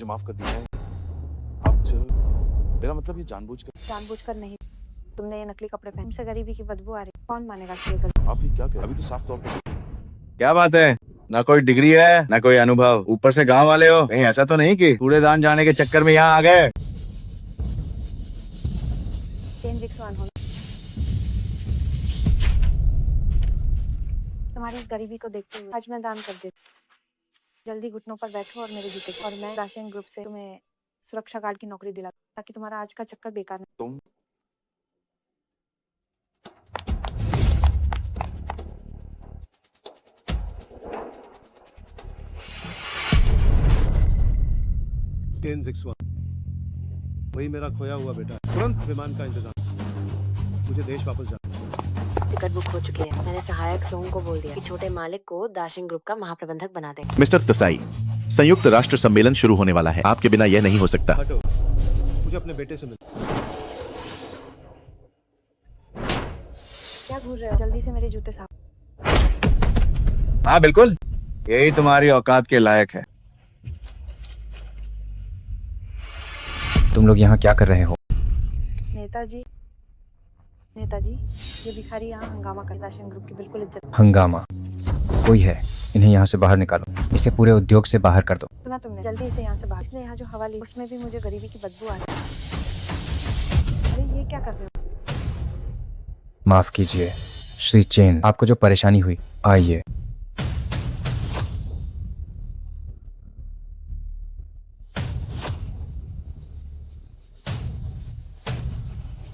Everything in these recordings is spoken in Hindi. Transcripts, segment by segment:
मुझे माफ कर दिया है। अब मेरा मतलब ये जानबूझकर नहीं, तुमने ये नकली कपड़े पहने, तुमसे गरीबी की बदबू आ रही, कौन मानेगा कि ये गलती? आप ये क्या कह, अभी तो साफ तौर पर क्या बात है, ना कोई डिग्री है ना कोई अनुभव, ऊपर से गांव वाले हो। कहीं ऐसा तो नहीं कि कूड़ेदान जाने के चक्कर में यहाँ आ गए। चेन जिक्सवान हो, तुम्हारी इस गरीबी को देखते हुए आज मैं दान कर देती। जल्दी घुटनों पर बैठो और मेरे जूते, और मैं राशन ग्रुप से तुम्हें सुरक्षा गार्ड की नौकरी दिला, ताकि तुम्हारा आज का चक्कर बेकार न। तुम चेन जिक्सवान, वही मेरा खोया हुआ बेटा है। तुरंत विमान का इंतजाम, मुझे देश वापस जाना। टिकट बुक हो चुकी है। मैंने सहायक सोंग को बोल दिया कि छोटे मालिक को दाशिंग ग्रुप का महाप्रबंधक बना दे। मिस्टर तसाई, संयुक्त राष्ट्र सम्मेलन शुरू होने वाला है, आपके बिना यह नहीं हो सकता। हटो, मुझे अपने बेटे से मिल। क्या घूर रहे हो? जल्दी से मेरे जूते साफ। हाँ बिल्कुल, यही तुम्हारी औकात के लायक है। तुम लोग यहाँ क्या कर रहे हो? नेताजी, ये भिखारी यहाँ हंगामा कर, राशन ग्रुप की बिल्कुल इज्जत। हंगामा? कोई है, इन्हें यहाँ से बाहर निकालो, इसे पूरे उद्योग से बाहर कर दो। सुना तुमने? जल्दी से यहाँ से बाहर। इसने यहाँ जो हवा ली उसमें भी मुझे गरीबी की बदबू आ रही है। अरे ये क्या कर रहे हो? माफ कीजिए श्री चेन, आपको जो परेशानी हुई, आइए।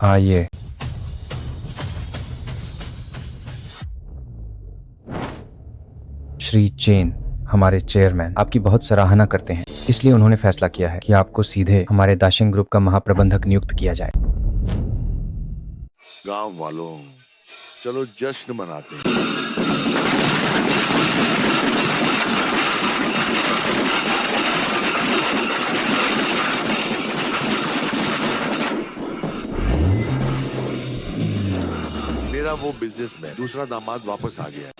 आइए। श्री चेन हमारे चेयरमैन आपकी बहुत सराहना करते हैं, इसलिए उन्होंने फैसला किया है कि आपको सीधे हमारे दाशिंग ग्रुप का महाप्रबंधक नियुक्त किया जाए। गांव वालों, चलो जश्न मनाते हैं। मेरा वो बिजनेसमैन, दूसरा दामाद वापस आ गया।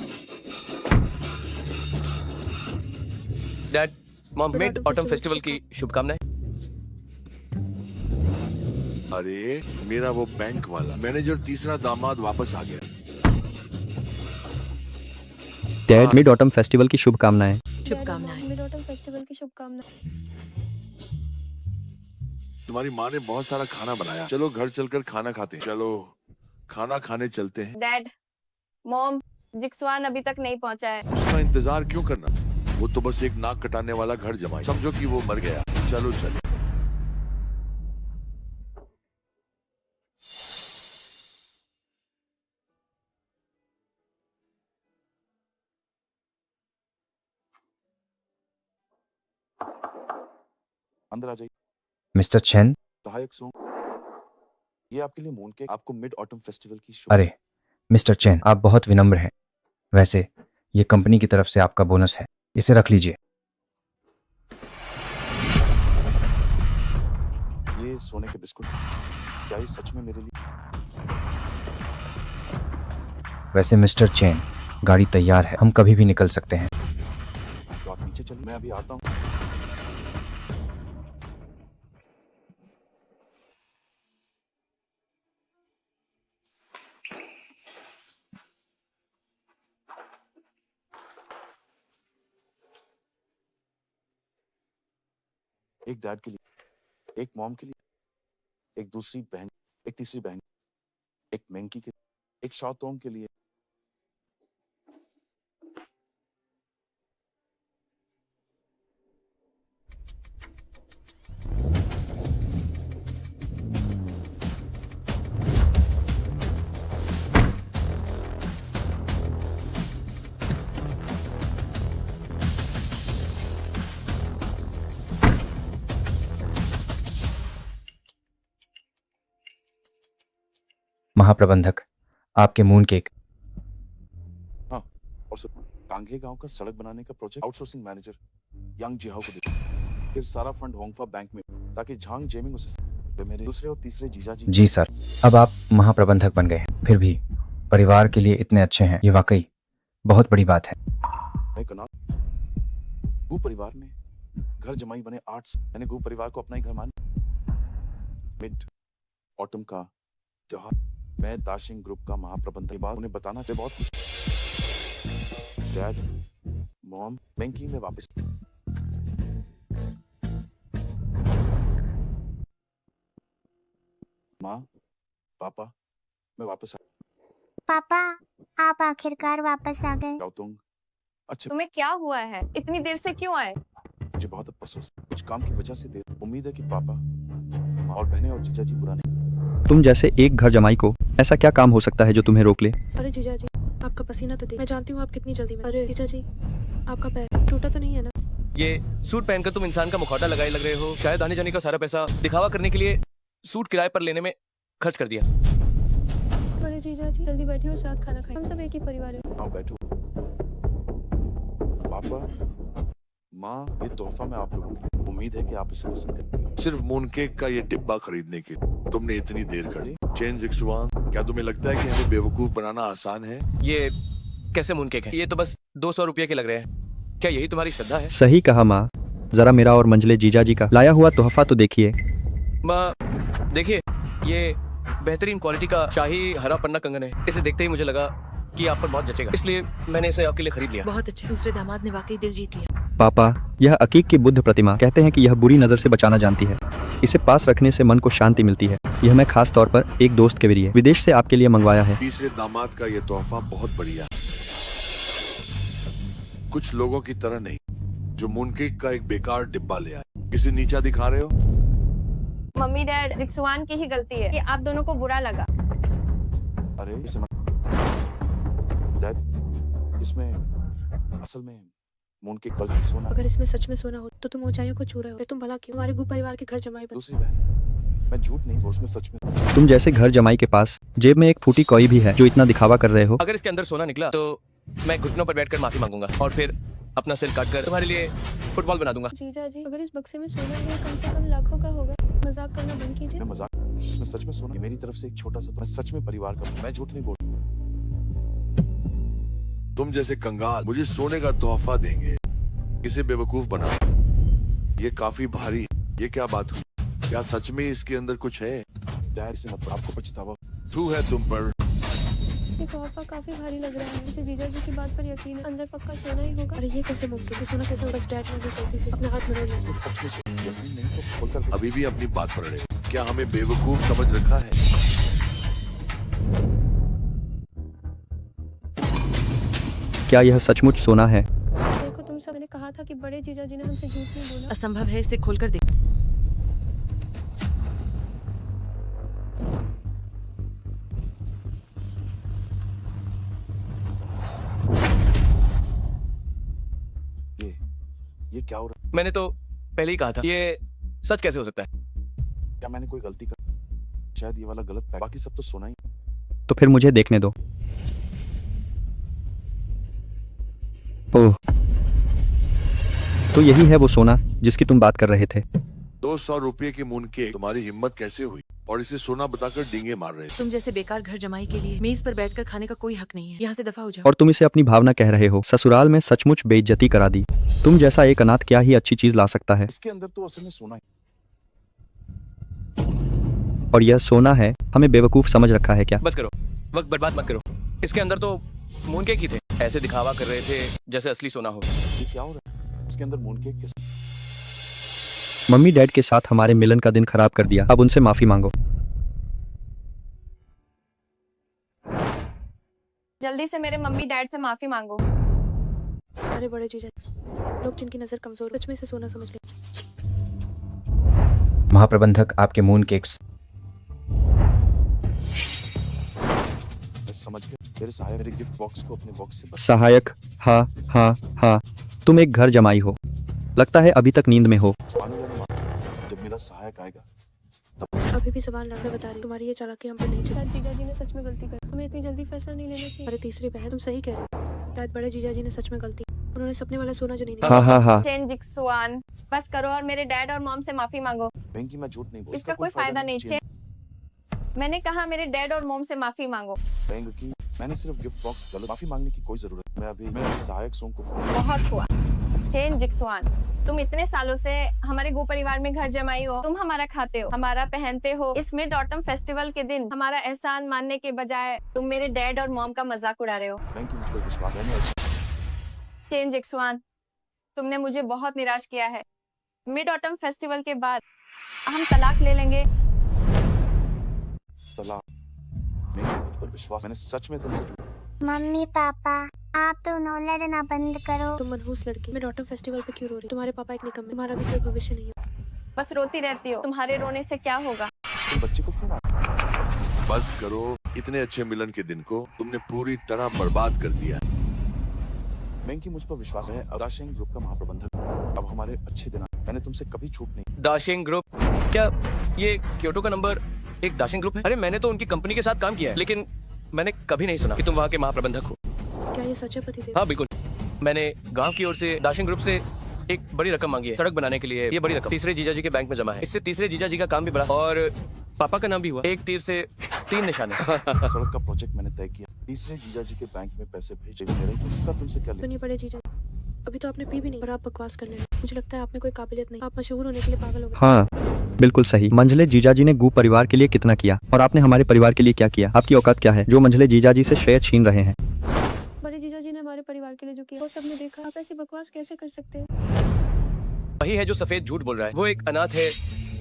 Dad, mom, mid autumn festival की शुभकामनाएं। अरे मेरा वो बैंक वाला मैनेजर, तीसरा दामाद वापस आ गया। डैड, मिड ऑटम फेस्टिवल की शुभकामनाएं। शुभकामनाएं। मिड ऑटम फेस्टिवल की शुभकामनाएं। तुम्हारी माँ ने बहुत सारा खाना बनाया, चलो घर चलकर खाना खाते हैं। चलो खाना खाने चलते हैं। डैड, मॉम, जिक्सवान अभी तक नहीं पहुंचा है। उसका इंतजार क्यों करना, वो तो बस एक नाक कटाने वाला घर जमाए, समझो कि वो मर गया। चलो चलो। अंदर आ जाइए। मिस्टर चेन, सहायक सोंग, ये आपके लिए मून केक, आपको मिड ऑटम फेस्टिवल की अरे मिस्टर चेन, आप बहुत विनम्र हैं। वैसे ये कंपनी की तरफ से आपका बोनस है, इसे रख लीजिए। ये सोने के बिस्कुट, क्या ये सच में मेरे लिए? वैसे मिस्टर चेन, गाड़ी तैयार है, हम कभी भी निकल सकते हैं। तो आप नीचे चलिए, मैं अभी आता हूँ। एक डैड के लिए, एक मॉम के लिए, एक दूसरी बहन, एक तीसरी बहन, एक मैंकी के लिए, एक शाओतोंग के लिए। महाप्रबंधक, आपके मून केक। हाँ, और कांगे गांव का सड़क बनाने का प्रोजेक्ट आउटसोर्सिंग मैनेजर यांग जिहाओ को दे, फिर सारा फंड होंगफा बैंक में, ताकि झांग जेमिंग उसे मेरे दूसरे और तीसरे जीजा जी। जी सर, अब आप महाप्रबंधक बन गए हैं, फिर भी परिवार के लिए इतने अच्छे हैं, ये वाकई बहुत बड़ी बात है। मैं कना वो परिवार ने घर जमाई बने 8 मैंने गु परिवार को अपना ही घर मान मिड ऑटम का त्योहार मैं दाशिंग ग्रुप का महाप्रबंधक बात उन्हें बताना चाहिए बहुत खुश डैड मॉम बैंकिंग में वापस माँ पापा मैं वापस आ पापा आप आखिरकार वापस आ गए। जाऊतुंग अच्छा तुम्हें क्या हुआ है? इतनी देर से क्यों आए? मुझे बहुत अफसोस कुछ काम की वजह से देर उम्मीद है कि पापा माँ और बहनें और जीजा जी बुरा नहीं तुम जैसे एक घर जमाई को ऐसा क्या काम हो सकता है जो तुम्हें रोक ले? अरे जीजा जी आपका पसीना तो देख मैं जानती हूँ आप कितनी जल्दी में अरे जीजा जी आपका पैर टूटा तो नहीं है ना? ये सूट पहनकर तुम इंसान का मुखौटा लगाए लग रहे हो। शायद आने जाने का सारा पैसा दिखावा करने के लिए सूट किराए पर लेने में खर्च कर दिया। अरे जीजा जी जल्दी बैठिए और साथ खाना खाएं हम सब एक ही परिवार है। आओ बैठो पापा माँ ये तोहफा मैं आप लोगों को उम्मीद है कि आप इसे पसंद करें सिर्फ मून केक का ये डिब्बा खरीदने के तुमने इतनी देर कर दी। चेन जिक्सुआन, क्या तुम्हें लगता है कि हमें बेवकूफ बनाना आसान है? ये कैसे मून केक है? ये तो बस 200 रुपये के लग रहे हैं। क्या यही तुम्हारी श्रद्धा है? सही कहा माँ। जरा मेरा और मंजले जीजा जी का लाया हुआ तोहफा तो देखिए। माँ देखिए ये बेहतरीन क्वालिटी का शाही हरा पन्ना कंगन है। इसे देखते ही मुझे लगा कि आप पर बहुत जचेगा, इसलिए मैंने इसे आपके लिए खरीद लिया। बहुत अच्छे दूसरे दामाद ने वाकई दिल जीत लिया। पापा यह अकीक की बुद्ध प्रतिमा कहते हैं कि यह बुरी नजर से बचाना जानती है। इसे पास रखने से मन को शांति मिलती है। यह मैं खास तौर पर एक दोस्त के लिए विदेश से आपके लिए मंगवाया है। तीसरे दामाद का ये तोहफा बहुत बढ़िया, कुछ लोगों की तरह नहीं जो मून केक का एक बेकार डिब्बा ले आए। किसी नीचा दिखा रहे हो? मम्मी डैड जिक्सुआन की ही गलती है कि आप दोनों को बुरा लगा। अरे इसे मत डैड इसमें असल में मून केक बल्कि सोना अगर इसमें सच में सोना हो तो तुम ऊंचाइयों को छू रहे हो। फिर तुम भला क्यों हमारे गु परिवार के घर जमाई बन दूसरी बहन मैं झूठ नहीं बोल उसमें सच में तुम जैसे घर जमाई के पास जेब में एक फूटी कौई भी है जो इतना दिखावा कर रहे हो। अगर इसके अंदर सोना निकला तो मैं घुटनों पर बैठकर माफी मांगूंगा और फिर अपना सिर काटकर तुम्हारे लिए फुटबॉल बना दूंगा। जीजा जी अगर इस बक्से में सोना है कम से कम लाखों का होगा। मजाक करना बंद कीजिए। मैं मजाक इसमें सच में सोना ये मेरी तरफ से एक छोटा सा मैं सच में परिवार का मैं झूठ नहीं बोल तुम जैसे कंगाल मुझे सोने का तोहफा देंगे, इसे बेवकूफ बना। ये काफी भारी, ये क्या बात हुई? क्या सच में इसके अंदर कुछ है? डैड इसे मत आपको पछतावा तू है तुम पर। ये तोहफा काफी भारी लग रहा है। मुझे जीजा जी की बात पर यकीन है अंदर पक्का सोना ही होगा। अरे ये कैसे मुमकिन है? सोना कैसे? बस डैड ने भी गलती से अपना हाथ मिला इसमें सच में सोना यकीन नहीं तो खोलकर अभी भी अपनी बात पर अड़े। क्या हमें बेवकूफ समझ रखा है? क्या यह सचमुच सोना है? देखो तुम सब ने कहा था कि बड़े जीजा जी ने हमसे झूठ नहीं बोला। असंभव है, इसे खोलकर देख। ये क्या हो रहा है? मैंने तो पहले ही कहा था, ये सच कैसे हो सकता है? क्या मैंने कोई गलती कर शायद ये वाला गलत पैक बाकी सब तो सोना ही तो फिर मुझे देखने दो। ओह तो यही है वो सोना जिसकी तुम बात कर रहे थे। 200 रुपये की मून केक तुम्हारी हिम्मत कैसे हुई और इसे सोना बताकर डींगे मार रहे थे? तुम जैसे बेकार घर जमाई के लिए मेज पर बैठकर खाने का कोई हक नहीं है। यहाँ से दफा हो जाओ। और तुम इसे अपनी भावना कह रहे हो। ससुराल में सचमुच बेइज्जती करा दी। तुम जैसा एक अनाथ क्या ही अच्छी चीज ला सकता है। इसके अंदर तो असल में सोना है। और यह सोना है, हमें बेवकूफ समझ रखा है क्या? बस करो, वक्त बर्बाद मत करो। इसके अंदर तो मून केक ही थे। ऐसे दिखावा कर रहे थे जैसे असली सोना हो। ये क्या हो रहा है? इसके अंदर मून केक कैसे? मम्मी डैड के साथ हमारे मिलन का दिन खराब कर दिया। अब उनसे माफी मांगो। जल्दी से मेरे मम्मी डैड से माफी मांगो। अरे बड़े जीजा लोग जिनकी नजर कमजोर सच में से सोना समझ गए। महाप्रबंधक आपके मून केक्स। मैं समझ गया। तेरे सहायक मेरे गिफ्ट बॉक्स को अपने बॉक्स से बच सहायक? हाँ हाँ हाँ, तुम एक घर जमाई हो। लगता है अभी तक नींद में हो। मानो या ना मानो, जब मेरा सहायक आएगा तब अभी भी सवाल लड़ने बता रही तुम्हारी ये चालाकी हम पर नहीं चली। जीजा जी ने सच में गलती कर हमें इतनी जल्दी फैसला नहीं लेना चाहिए। अरे तीसरी बहन तुम सही कह रहे हो। शायद बड़े जीजा जी ने सच में गलती उन्होंने सपने वाला सोना जो नहीं निकाला। हाँ हाँ हाँ। चेन जिक्सुआन बस करो और मेरे डैड और मॉम से माफी मांगो। बेंकी मैं झूठ नहीं बोल इसका कोई फायदा नहीं। चेन मैंने कहा मेरे डैड और मॉम से माफी मांगो। बेंकी मैंने सिर्फ गिफ्ट बॉक्स गलत माफी मांगने की कोई जरूरत मैं अभी सहायक सोम को फोन बहुत हुआ। चेन जिक्सुआन तुम इतने सालों से हमारे गो परिवार में घर जमाई हो, तुम हमारा खाते हो, हमारा पहनते हो। इस मिड ऑटम फेस्टिवल के दिन हमारा एहसान मानने के बजाय तुम मेरे डैड और मॉम का मजाक उड़ा रहे हो। बैंक की मुझ पर विश्वास है नहीं। चेन जिक्सुआन, तुमने मुझे बहुत निराश किया है। मिड ऑटम फेस्टिवल के बाद हम तलाक ले लेंगे। तलाक? बैंक की मुझ पर विश्वास, मैंने सच में तुमसे झूठ। मम्मी पापा आप तो नो लड़ना बंद करो। तुम मनहूस लड़की, मैं ऑटम फेस्टिवल पे क्यों रो रही? तुम्हारे पापा एक निकम्मे, तुम्हारा भी कोई भविष्य नहीं है। बस रोती रहती हो, तुम्हारे रोने से क्या होगा? तुम बच्चे को क्यों मार? बस करो, इतने अच्छे मिलन के दिन को तुमने पूरी तरह बर्बाद कर दिया। बैंक की मुझ पर विश्वास है। दाशिंग ग्रुप का महाप्रबंधक, अब हमारे अच्छे दिन आए। मैंने तुमसे कभी झूठ नहीं। दाशिंग ग्रुप? क्या ये क्योटो का नंबर एक दाशिंग ग्रुप है? अरे मैंने तो उनकी कंपनी के साथ काम किया है, लेकिन मैंने कभी नहीं सुना कि तुम वहाँ के महाप्रबंधक हो। क्या ये सच है पतिदेव? हाँ बिल्कुल, मैंने गांव की ओर से दाशिंग ग्रुप से एक बड़ी रकम मांगी है सड़क बनाने के लिए। ये बड़ी रकम तीसरे जीजा जी के बैंक में जमा है। इससे तीसरे जीजा जी का काम भी बढ़ा और पापा का नाम भी हुआ। एक तीर से 3 निशाने। सड़क का प्रोजेक्ट मैंने तय किया, तीसरे जीजा जी के बैंक में पैसे भेजे मेरे। इसका तुमसे क्या लेना? सुनिए बड़े जीजा, अभी तो आपने पी भी नहीं और आप बकवास करने लगे। मुझे लगता है आप में कोई काबिलियत नहीं, आप मशहूर होने के लिए पागल हो गए। हाँ बिल्कुल सही। मंझले जीजा जी ने गू परिवार के लिए कितना किया और आपने हमारे परिवार के लिए क्या किया? आपकी औकात क्या है जो मंझले जीजा जी से श्रेय छीन रहे हैं? बड़े जीजा जी ने हमारे परिवार के लिए जो किया वो सबने देखा। आप ऐसी बकवास कैसे कर सकते हैं? वही है जो सफेद झूठ बोल रहा है। वो एक अनाथ है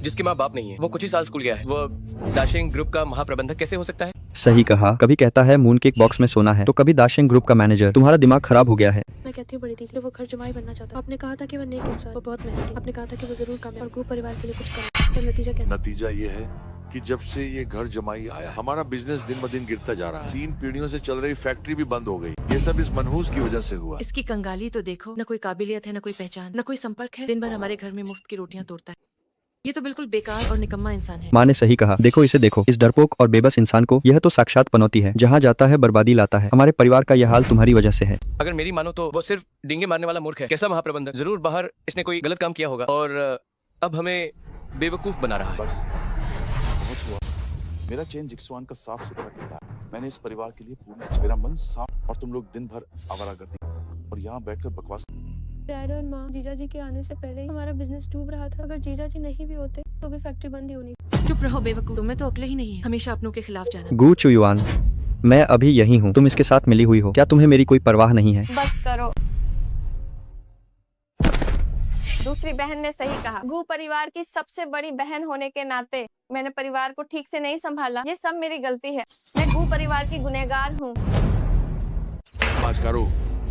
जिसके माँ बाप नहीं है। वो कुछ ही साल स्कूल गया है। वो दाशिंग ग्रुप का महाप्रबंधक कैसे हो सकता है? सही कहा। कभी कहता है मून केक बॉक्स में सोना है तो कभी दाशिंग ग्रुप का मैनेजर। तुम्हारा दिमाग खराब हो गया है। मैं कहती हूँ बड़ी दीदी, वो घर जमाई बनना चाहता। आपने कहा था कि वो नेक इंसान, वो बहुत मेहनती। आपने कहा था कि वो जरूर कामयाब और गो परिवार के लिए कुछ करे। तो नतीजा क्या? नतीजा ये है कि जब से ये घर जमाई आया हमारा बिजनेस दिन ब दिन गिरता जा रहा है। 3 पीढ़ियों से चल रही फैक्ट्री भी बंद हो गई। ये सब इस मनहूस की वजह से हुआ। इसकी कंगाली तो देखो, न कोई काबिलियत है, न कोई पहचान, न कोई संपर्क है। दिन भर हमारे घर में मुफ्त की रोटियां तोड़ता है। ये तो बिल्कुल बेकार और निकम्मा इंसान है। माँ ने सही कहा। देखो इसे देखो, इस डरपोक और बेबस इंसान को। यह तो साक्षात पनौती है, जहाँ जाता है बर्बादी लाता है। हमारे परिवार का यह हाल तुम्हारी वजह से है। अगर मेरी मानो तो वो सिर्फ डींगे मारने वाला मूर्ख है। कैसा महाप्रबंधक? जरूर बाहर इसने कोई गलत काम किया होगा और अब हमें बेवकूफ बना रहा है। बस बहुत हुआ। मेरा चेन जिक्सुआन का साफ सुथरा किरदार, मैंने इस परिवार के लिए पूरी, मेरा मन साफ, और तुम लोग दिन भर आवारा करती और यहाँ बैठकर बकवास। डैड और माँ जीजा जी के आने से पहले ही हमारा बिजनेस डूब रहा था। अगर जीजा जी नहीं भी होते तो भी फैक्ट्री बंद ही होनी। चुप रहो बेवकूफ, तुम्हें तो अक्ल ही नहीं है, हमेशा अपनों के खिलाफ जाना। गू चुयुआन, मैं अभी यही हूँ। तुम इसके साथ मिली हुई हो। क्या तुम्हें मेरी कोई परवाह नहीं है? बस करो। दूसरी बहन ने सही कहा। गू परिवार की सबसे बड़ी बहन होने के नाते मैंने परिवार को ठीक से नहीं संभाला। ये सब मेरी गलती है। मैं गू परिवार की गुनहगार हूँ। बात करो,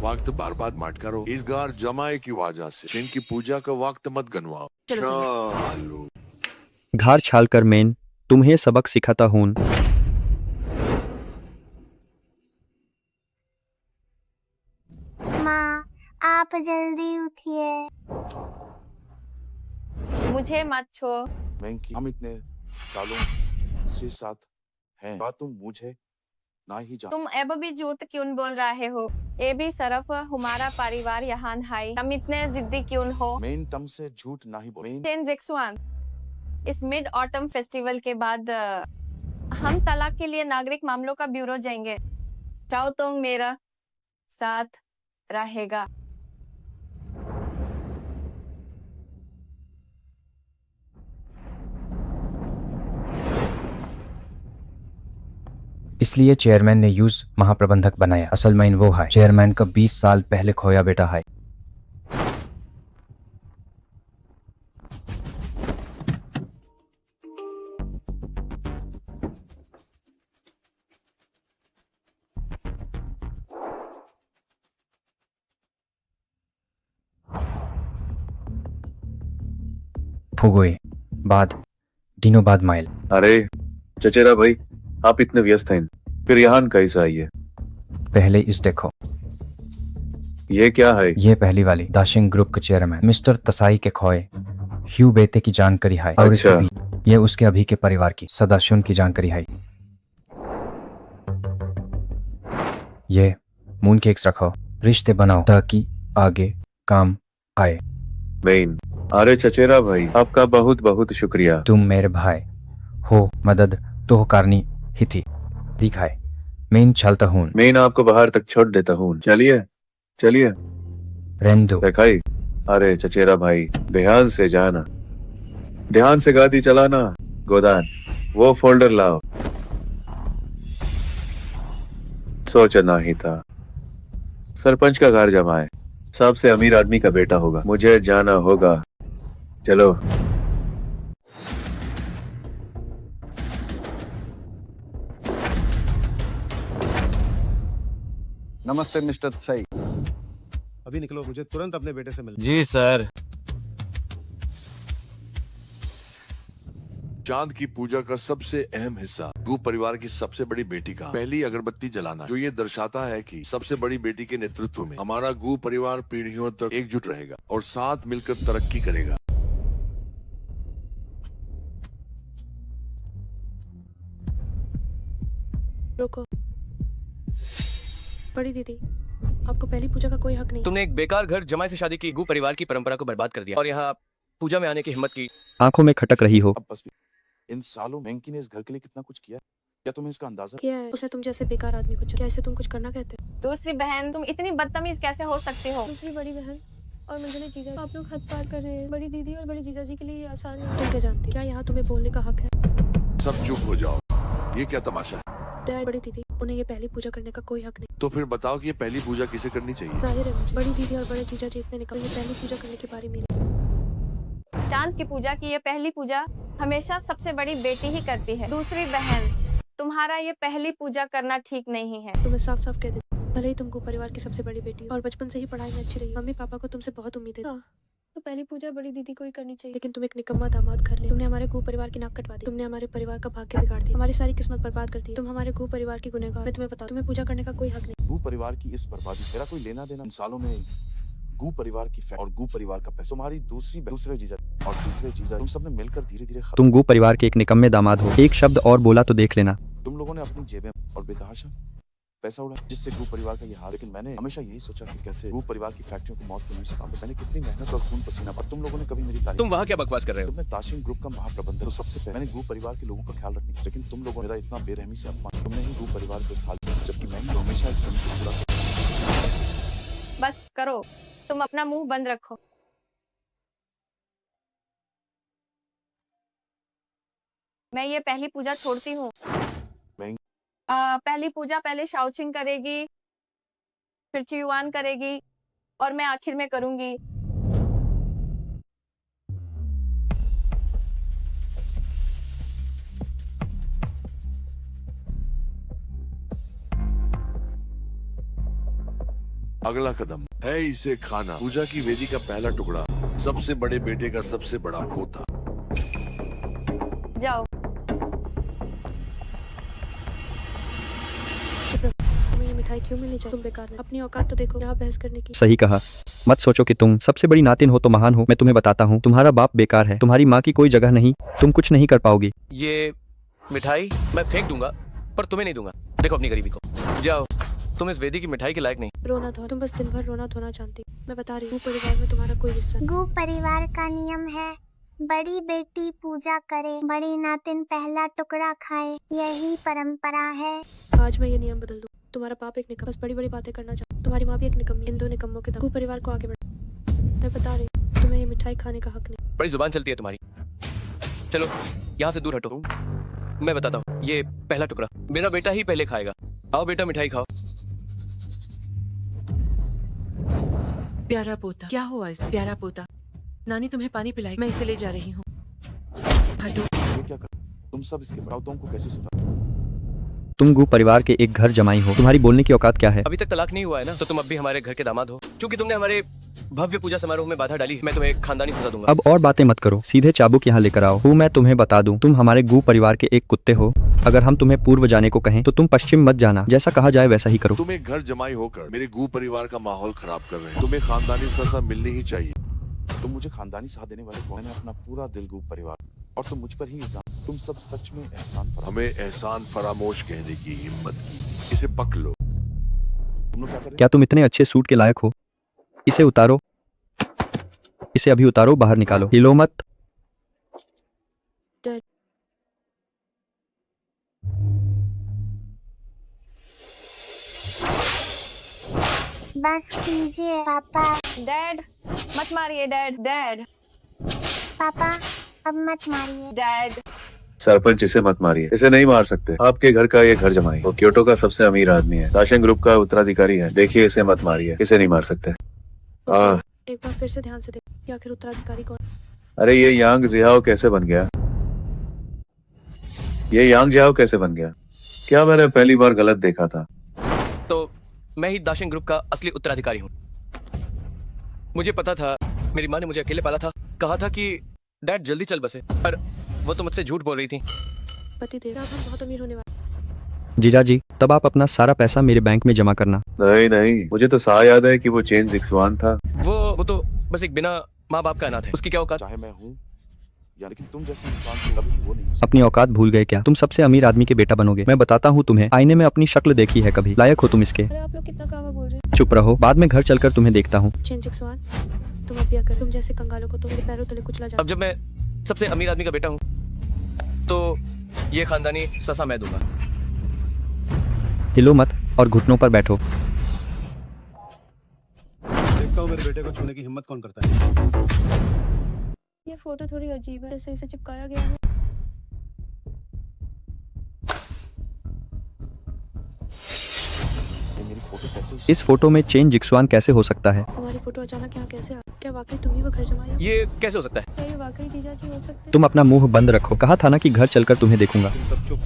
वक्त बर्बाद मत करो। इस घर जमाए की वजह से इनकी पूजा का वक्त मत गनवाओ। चलो घार छाल कर मेन तुम्हें सबक सिखाता हूँ। माँ आप जल्दी उठिए। मुझे मत छोड़। बैंक की हम इतने सालों से साथ हैं, बात तुम मुझे ना ही जान। तुम अब भी झूठ क्यों बोल रहे हो? ये भी सिर्फ हमारा परिवार यहाँ है। तुम इतने जिद्दी क्यों हो? मेन टर्म से झूठ ना ही बोल। चेन जिक्सुआन, इस मिड ऑटम फेस्टिवल के बाद हम तलाक के लिए नागरिक मामलों का ब्यूरो जाएंगे। चाहो तो मेरा साथ रहेगा। इसलिए चेयरमैन ने यूज महाप्रबंधक बनाया। असल में वो है चेयरमैन का 20 साल पहले खोया बेटा है। फुगोए बाद दिनों बाद माइल। अरे चचेरा भाई, आप इतने व्यस्त हैं, फिर यहाँ कैसे आई है? पहले इस देखो, ये क्या है? ये पहली वाली दाशिंग ग्रुप के चेयरमैन मिस्टर तसाई के खोए ह्यू बेटे की जानकारी है और अच्छा। ये उसके अभी के परिवार की सदाशुन की जानकारी है। ये मून केक्स रखो, रिश्ते बनाओ ताकि आगे काम आए। मेन, अरे चचेरा भाई, आपका बहुत बहुत शुक्रिया। तुम मेरे भाई हो, मदद तो करनी ही थी। दिखाए मैं चलता हूँ। मैं आपको बाहर तक छोड़ देता हूँ। चलिए चलिए। रेंदो दिखाई अरे चचेरा भाई, ध्यान से जाना, ध्यान से गाड़ी चलाना। गोदान, वो फोल्डर लाओ। सोचना ही था, सरपंच का घर जमा है, सबसे अमीर आदमी का बेटा होगा, मुझे जाना होगा। चलो। नमस्ते मिस्टर सई। अभी निकलो, मुझे तुरंत अपने बेटे से मिलना। जी सर। चांद की पूजा का सबसे अहम हिस्सा गू परिवार की सबसे बड़ी बेटी का पहली अगरबत्ती जलाना, जो ये दर्शाता है कि सबसे बड़ी बेटी के नेतृत्व में हमारा गू परिवार पीढ़ियों तक एकजुट रहेगा और साथ मिलकर तरक्की करेगा। रुको, बड़ी दीदी, आपको पहली पूजा का कोई हक नहीं। तुमने एक बेकार घर जमाई से शादी की, गू परिवार की परंपरा को बर्बाद कर दिया और यहाँ पूजा में आने की हिम्मत की। आंखों में खटक रही हो। अब बस भी। इन सालों वेंकी ने इस घर के लिए कितना कुछ किया, क्या तुम्हें इसका अंदाजा? किया है उसने तुम जैसे बेकार आदमी को। क्या इसे तुम कुछ करना कहते हो? दूसरी बहन, तुम इतनी बदतमीज कैसे हो सकती हो? दूसरी बड़ी बहन और मंजली जीजा, आप लोग हद पार कर रहे हैं। बड़ी दीदी और बड़ी जीजा जी के लिए ये आसान है। तुम क्या जानती, क्या यहाँ तुम्हें बोलने का हक है? सब चुप हो जाओ, ये क्या तमाशा है? डैड, बड़ी दीदी, उन्हें ये पहली पूजा करने का कोई हक नहीं। तो फिर बताओ कि ये पहली पूजा किसे करनी चाहिए? जाहिर है मुझे। बड़ी दीदी और बड़े जीजा जी इतने निकल, ये पहली पूजा करने की बारी मेरी। चांद की पूजा की ये पहली पूजा हमेशा सबसे बड़ी बेटी ही करती है। दूसरी बहन, तुम्हारा ये पहली पूजा करना ठीक नहीं है। तुम्हें साफ साफ कह देती, भले ही तुमको परिवार की सबसे बड़ी बेटी हो और बचपन से ही पढ़ाई में अच्छी रही, मम्मी पापा को तुमसे बहुत उम्मीदें। हाँ, तो पहली पूजा बड़ी दीदी को ही करनी चाहिए। लेकिन तुम एक निकम्मा दामाद घर ले, तुमने हमारे गू परिवार की नाक कटवा दी, तुमने हमारे परिवार का भाग्य बिगाड़ दिया, हमारी सारी किस्मत बर्बाद कर दी। तुम हमारे गू परिवार की गुनहगार। मैं तुम्हें बता, तुम्हें पूजा करने का कोई हक नहीं। गू परिवार की इस बर्बादी से मेरा कोई लेना देना। इन सालों में गू परिवार की और गू परिवार का पैसा, तुम्हारी दूसरे जीजा और तीसरे जीजा, तुम सबने मिलकर धीरे धीरे तुम गू परिवार के एक निकम्मे दामाद हो। एक शब्द और बोला तो देख लेना। तुम लोगों ने अपनी जेबें और बेतहाशा पैसा उड़ा, जिससे गू परिवार का ये हाल। लेकिन मैंने हमेशा यही सोचा कि कैसे गू परिवार की फैक्ट्रियों को मौत के मुंह से काम। मैंने कितनी मेहनत और खून पसीना, पर तुम लोगों ने कभी मेरी तारीफ। तुम वहाँ क्या बकवास कर रहे हो? तुमने दाशिन ग्रुप का महाप्रबंधक, तो सबसे पहले मैंने गू परिवार के लोगों का ख्याल रखने की, लेकिन तुम लोगों ने मेरा इतना बेरहमी से अपमान। तुमने ही गू परिवार को इस हाल में, जबकि मैं ही हमेशा इस फिल्म को पूरा। बस करो, तुम अपना मुंह बंद रखो। मैं ये पहली पूजा छोड़ती हूँ। पहली पूजा पहले शाओचिंग करेगी, फिर चियुआन करेगी और मैं आखिर में करूंगी। अगला कदम है इसे खाना। पूजा की वेदी का पहला टुकड़ा, सबसे बड़े बेटे का सबसे बड़ा पोता। जाओ। तुम्हें ये मिठाई क्यों मिलनी चाहिए? तुम बेकार है, अपनी औकात तो देखो, यहाँ बहस करने की। सही कहा। मत सोचो कि तुम सबसे बड़ी नातिन हो तो महान हो। मैं तुम्हें बताता हूँ, तुम्हारा बाप बेकार है, तुम्हारी माँ की कोई जगह नहीं, तुम कुछ नहीं कर पाओगी। ये मिठाई मैं फेंक दूंगा, पर तुम्हें नहीं दूंगा। देखो अपनी गरीबी को। जाओ, तुम इस वेदी की मिठाई के लायक नहीं। रोना धोना, तुम बस दिन भर रोना धोना जानती। मैं बता रही हूँ, परिवार में तुम्हारा कोई हिस्सा नहीं। गू परिवार का नियम है, बड़ी बेटी पूजा करे, बड़ी नातिन पहला टुकड़ा खाए, यही परंपरा है। आज मैं ये नियम बदल दूँ। तुम्हारा बाप एक निकम्मा, बस बड़ी बड़ी बातें करना चाहता, तुम्हारी माँ भी एक निकम्मी। इन दो निकम्मों के दम गू परिवार को आगे बढ़ा। मैं बता रही हूँ, तुम्हें ये मिठाई खाने का हक नहीं। बड़ी जुबान चलती है तुम्हारी। चलो यहाँ से दूर हटो। मैं बताता हूँ, ये पहला टुकड़ा मेरा बेटा ही पहले खाएगा। आओ बेटा, मिठाई खाओ। प्यारा पोता, क्या हुआ इस प्यारा पोता? नानी तुम्हें पानी पिलाई, मैं इसे ले जा रही हूँ। हटो। ये क्या कर, तुम सब इसके बड़ाउतों को कैसे सता? तुम गू परिवार के एक घर जमाई हो, तुम्हारी बोलने की औकात क्या है? अभी तक तलाक नहीं हुआ है ना, तो तुम अब भी हमारे घर के दामाद हो। क्योंकि तुमने हमारे भव्य पूजा समारोह में बाधा डाली, मैं तुम्हें खानदानी सजा दूंगा। अब और बातें मत करो, सीधे चाबुक यहाँ लेकर आओ। हूँ मैं तुम्हें बता दूं, तुम हमारे गू परिवार के एक कुत्ते हो। अगर हम तुम्हें पूर्व जाने को कहें तो तुम पश्चिम मत जाना, जैसा कहा जाए वैसा ही करो। तुम एक घर जमाई होकर मेरे गू परिवार का माहौल खराब कर रहे हैं। तुम्हें खानदानी सजा मिलनी ही चाहिए। तुम मुझे खानदानी साथ देने वाले कौन है? अपना पूरा दिल गू परिवार, और तुम मुझ पर ही इल्जाम। तुम सब सच में एहसान फरामोश। हमें एहसान फरामोश कहने की हिम्मत की, इसे पक लो। तुम लोग क्या कर रहे हो? क्या तुम इतने अच्छे सूट के लायक हो? इसे उतारो, इसे अभी उतारो, बाहर निकालो, हिलो मत। बस कीजिए पापा। डैड मत मारिए डैड डैड पापा अब मत मारिए। डैड सरपंच इसे मत मारिए, इसे नहीं मार सकते। आपके घर का ये घर जमाई, वो क्योटो का सबसे अमीर आदमी है, दाशिंग ग्रुप का उत्तराधिकारी है। देखिए इसे मत मारिए, इसे नहीं मार सकते। एक बार फिर से ध्यान से देख कि आखिर उत्तराधिकारी कौन। अरे ये यांग जिहाओ कैसे बन गया? ये यांग जिहाओ कैसे बन गया? क्या मैंने पहली बार गलत देखा था? तो मैं ही दाशिंग ग्रुप का असली उत्तराधिकारी हूँ। मुझे पता था, मेरी माँ ने मुझे अकेले पाला था, कहा था कि डैड जल्दी चल बसे, पर वो तो मुझसे झूठ बोल रही थी। पति देव, अब हम बहुत अमीर होने वाले। जीजा जी, तब आप अपना सारा पैसा मेरे बैंक में जमा करना। नहीं नहीं, मुझे तो सा याद है कि वो चेन जिक्सवान था। वो तो बस एक बिना माँ बाप का अनाथ है, उसकी क्या औकात? चाहे मैं हूँ या लेकिन तुम जैसे इंसान को कभी भी वो नहीं। अपनी औकात भूल गए क्या? तुम सबसे अमीर आदमी के बेटा बनोगे। मैं बताता हूँ तुम्हें, आईने में अपनी शक्ल देखी है कभी? लायक हो तुम इसके? अरे आप लोग कितना कावा बोल रहे चुप रहो, बाद में घर चलकर तुम्हें देखता हूँ। चेन जिक्सवान, तुम अब क्या कर? तुम जैसे कंगालों को तो मेरे पैरों तले कुचला जा। अब जब मैं सबसे अमीर आदमी का बेटा हूँ तो ये खानदानी ससा मैं दूंगा। हिलो मत और घुटनों पर बैठो। देखता हूँ मेरे बेटे को छूने की हिम्मत कौन करता है। ये फोटो थोड़ी अजीब है, सही से चिपकाया गया है। ये मेरी फोटो कैसे हो इस फोटो में चेन जिक्सवान कैसे हो सकता है? तुम्हारी फोटो अचानक यहाँ कैसे आ? क्या वाकई तुम ही वो घर जमाए हो? ये कैसे हो सकता है? क्या ये वाकई जीजा जी हो सकते हैं? तुम अपना मुंह बंद रखो, कहा था ना कि घर चलकर तुम्हें देखूंगा। तुम सब चुप।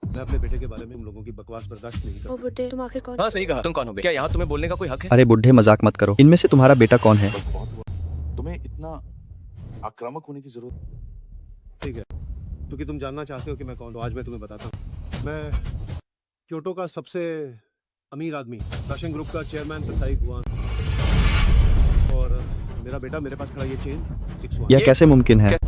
मैं अपने बेटे के बारे में तुम लोगों की बकवास बर्दाश्त नहीं ओ करता। बुड्ढे, तुम आखिर कौन? हाँ सही कहा। तुम कौन हो बे? क्या यहाँ तुम्हें बोलने का कोई हक है? अरे बुढ़े, मजाक मत करो। इनमें से तुम्हारा बेटा कौन है? बस बहुत हुआ। तुम्हें इतना आक्रामक होने की जरूरत। ठीक है, क्योंकि तुम जानना चाहते हो कि मैं कौन हूँ, आज मैं तुम्हें बताता हूँ। मैं क्योटो का सबसे अमीर आदमी, दाशिंग ग्रुप का चेयरमैन तसाई गुआन, और मेरा बेटा मेरे पास खड़ा ये चेन जिक्सवान। यह कैसे मुमकिन है?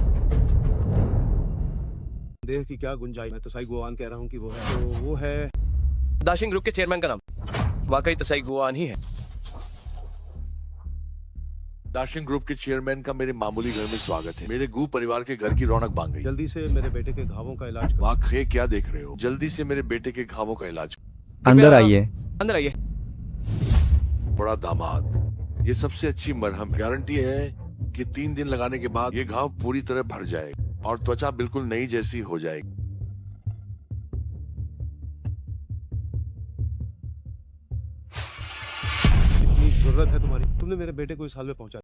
देह की क्या गुंजाइश? मैं तसाई गुआन कह रहा हूँ कि वो है, तो वो है दाशिंग ग्रुप के चेयरमैन का नाम वाकई तसाई गुआन ही है। दाशिंग ग्रुप के चेयरमैन का मेरे मामूली घर में स्वागत है। मेरे गू परिवार के घर की रौनक बांध गई। जल्दी से मेरे बेटे के घावों का इलाज करो। वाकई क्या देख रहे हो? जल्दी से मेरे बेटे के घावों का इलाज करो। अंदर आइए। अंदर आइए। बड़ा दामाद, ये सबसे अच्छी मरहम है। गारंटी है कि 3 दिन लगाने के बाद ये घाव पूरी तरह भर जाएगा और त्वचा बिल्कुल नई जैसी हो जाएगी। इतनी जरूरत है तुम्हारी? तुमने मेरे बेटे को इस हाल में पहुंचा।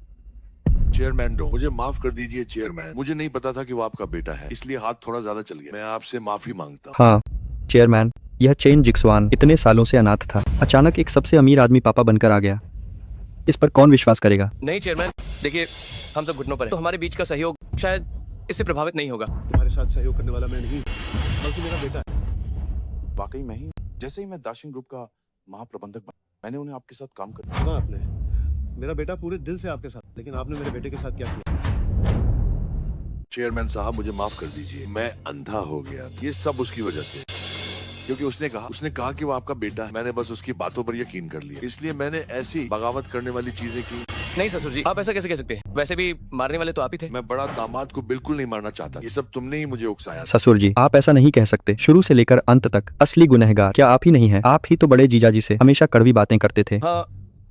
चेयरमैन डो, मुझे माफ कर दीजिए चेयरमैन। मुझे नहीं पता था कि वो आपका बेटा है, इसलिए हाथ थोड़ा ज्यादा चल गया। मैं आपसे माफी मांगता हूँ। हाँ चेयरमैन, यह चेन जिक्सवान इतने सालों से अनाथ था, अचानक एक सबसे अमीर आदमी पापा बनकर आ गया। इस पर कौन विश्वास करेगा? नहीं चेयरमैन, देखिए हम सब घुटनों पर हैं, तो हमारे बीच का सहयोग शायद इससे प्रभावित नहीं होगा। तुम्हारे साथ सहयोग करने वाला मैं नहीं, बल्कि मेरा बेटा है। वाकई मैं ही, जैसे ही मैं दाशिंग ग्रुप का महाप्रबंधक बना, मैंने उन्हें आपके साथ काम कर। सुना आपने? मेरा बेटा पूरे दिल से आपके साथ, लेकिन आपने मेरे बेटे के साथ क्या किया? चेयरमैन साहब मुझे माफ कर दीजिए, मैं अंधा हो गया था। ये सब उसकी वजह से, क्योंकि उसने कहा कि वो आपका बेटा है। मैंने बस उसकी बातों पर यकीन कर लिया, इसलिए मैंने ऐसी बगावत करने वाली चीजें की। नहीं ससुर जी, आप ऐसा कैसे कह सकते हैं? वैसे भी मारने वाले तो आप ही थे। मैं बड़ा दामाद को बिल्कुल नहीं मारना चाहता, ये सब तुमने ही मुझे उकसाया। ससुर जी, आप ऐसा नहीं कह सकते। शुरू से लेकर अंत तक असली गुनहगार क्या आप ही नहीं है? आप ही तो बड़े जीजा जी से हमेशा कड़वी बातें करते थे। हाँ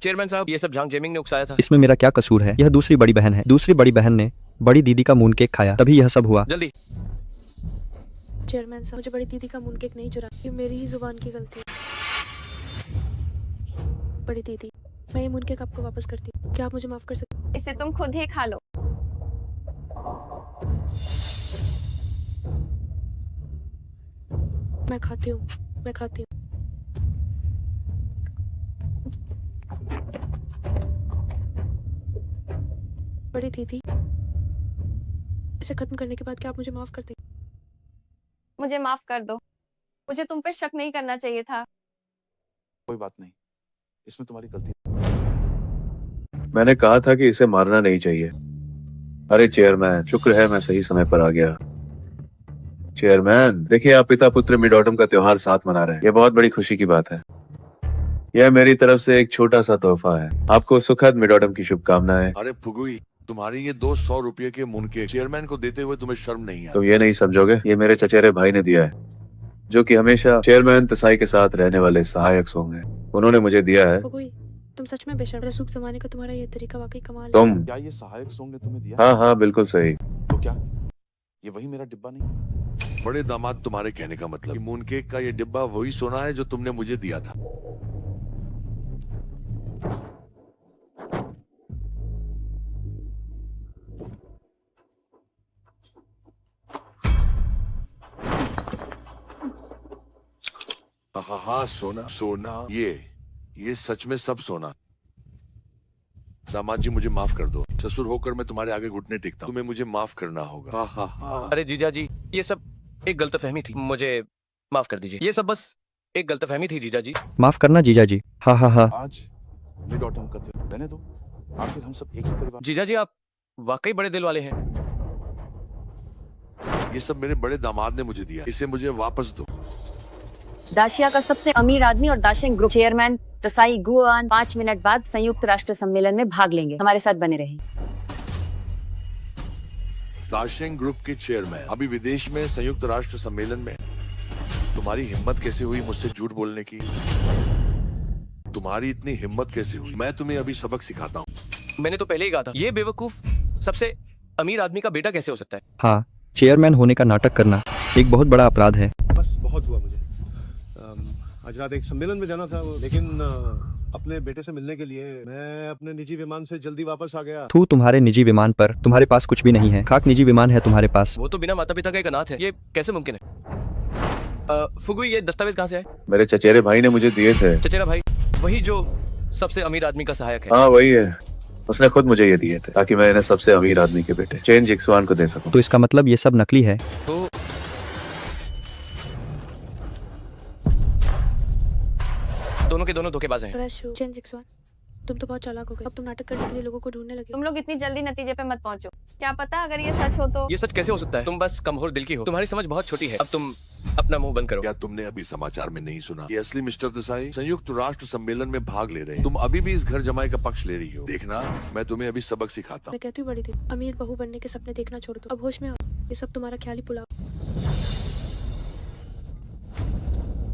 चेयरमैन साहब, ये सब झांग जेमिंग ने उकसाया था। इसमें मेरा क्या कसूर है? यह दूसरी बड़ी बहन है। दूसरी बड़ी बहन ने बड़ी दीदी का मून केक खाया, तभी यह सब हुआ। जल्दी। चेयरमैन साहब, मुझे बड़ी दीदी का मून केक नहीं चुरा, ये मेरी ही जुबान की गलती है। बड़ी दीदी, मैं ये मून केक आपको वापस करती हूँ, क्या आप मुझे माफ कर सकते? इसे तुम खुद ही खा लो। मैं खाती हूँ, मैं खाती हूँ। बड़ी दीदी, इसे खत्म करने के बाद क्या आप मुझे माफ कर देंगे? मुझे माफ कर दो, मुझे तुम पे शक नहीं करना चाहिए था। कोई बात नहीं, इसमें तुम्हारी गलती। मैंने कहा था कि इसे मारना नहीं चाहिए। अरे चेयरमैन, शुक्र है मैं सही समय पर आ गया। चेयरमैन देखिए, आप पिता पुत्र मिड ऑटम का त्योहार साथ मना रहे हैं, ये बहुत बड़ी खुशी की बात है। यह मेरी तरफ से एक छोटा सा तोहफा है। आपको सुखद मिड ऑटम की शुभकामनाएं। अरे फुगुई, तुम्हारी ये 200 रुपये के मून केक चेयरमैन को देते हुए तुम्हें शर्म नहीं आती? तो ये नहीं समझोगे, ये मेरे चचेरे भाई ने दिया है। जो कि हमेशा चेयरमैन तसाई के साथ रहने वाले सहायक सोंग हैं। उन्होंने मुझे दिया है। फुगुई, तुम सच में बेशर्म रसूख जमाने का तुम्हारा ये तरीका वाकई कमाल है। तुम? क्या ये सहायक सोंग ने तुम्हें दिया? हाँ हाँ बिल्कुल सही। तो क्या ये वही मेरा डिब्बा नहीं? बड़े दामाद, तुम्हारे कहने का मतलब मून केक का ये डिब्बा वही सोना है जो तुमने मुझे दिया था। हाँ, सोना सोना, ये सच में सब सोना। दामाद जी मुझे माफ कर दो, ससुर होकर मैं तुम्हारे आगे घुटने टेकता हूँ, तुम्हें मुझे माफ करना होगा। हाँ। अरे जीजा जी, ये सब एक गलतफहमी थी, मुझे माफ कर दीजिए। ये सब बस एक गलतफहमी थी जीजा जी। माफ करना जीजा जी। हाँ हाँ हाँ। आज मिड ऑटम का त्योहार, रहने दो, आखिर हम सब एक ही परिवार। जीजा जी, आप वाकई बड़े दिल वाले हैं। ये सब मेरे बड़े दामाद ने मुझे दिया, इसे मुझे वापस दो। दाशिया का सबसे अमीर आदमी और दाशिंग ग्रुप चेयरमैन तसाई गुआन 5 मिनट बाद संयुक्त राष्ट्र सम्मेलन में भाग लेंगे। हमारे साथ बने रहें। दाशिंग ग्रुप के चेयरमैन अभी विदेश में संयुक्त राष्ट्र सम्मेलन में। तुम्हारी हिम्मत कैसे हुई मुझसे झूठ बोलने की? तुम्हारी इतनी हिम्मत कैसे हुई? मैं तुम्हें अभी सबक सिखाता हूँ। मैंने तो पहले ही कहा था, ये बेवकूफ सबसे अमीर आदमी का बेटा कैसे हो सकता है? हाँ, चेयरमैन होने का नाटक करना एक बहुत बड़ा अपराध है। बस बहुत हुआ मुझे। आज रात एक सम्मेलन में जाना था, लेकिन अपने बेटे से मिलने के लिए मैं अपने निजी विमान से जल्दी वापस आ गया। तू तुम्हारे निजी विमान पर तुम्हारे पास कुछ भी नहीं है। खाक निजी विमान है तुम्हारे पास। वो तो बिना माता पिता का एक अनाथ है, ये कैसे मुमकिन है? फुगुई, ये दस्तावेज कहाँ से आए? मेरे चचेरे भाई ने मुझे दिए थे। चचेरा भाई, वही जो सबसे अमीर आदमी का सहायक है? हाँ वही है, उसने खुद मुझे ये दिए थे ताकि मैं इन्हें सबसे अमीर आदमी के बेटे चेन जिक्सवान को दे सकूं। तो इसका मतलब ये सब नकली है। तो दोनों के दोनों धोखेबाज हैं। चेन जिक्सवान, तुम तो बहुत चालाक हो गए। अब तुम नाटक करने के लिए लोगों को ढूंढने लगे। तुम लोग इतनी जल्दी नतीजे पे मत पहुंचो। क्या पता अगर ये सच हो तो। ये सच कैसे हो सकता है? तुम बस कमजोर दिल की हो, तुम्हारी समझ बहुत छोटी है। अब तुम अपना मुंह बंद करो। क्या तुमने अभी समाचार में नहीं सुना कि असली मिस्टर देसाई संयुक्त राष्ट्र सम्मेलन में भाग ले रहे हैं? तुम अभी भी इस घर जमाई का पक्ष ले रही हो। देखना, मैं तुम्हें अभी सबक सिखाता हूँ। मैं कहती हूँ बड़ी थी, अमीर बहू बनने के सपने देखना छोड़ दो। अब होश में आओ, ये सब तुम्हारा ख्याली पुलाव।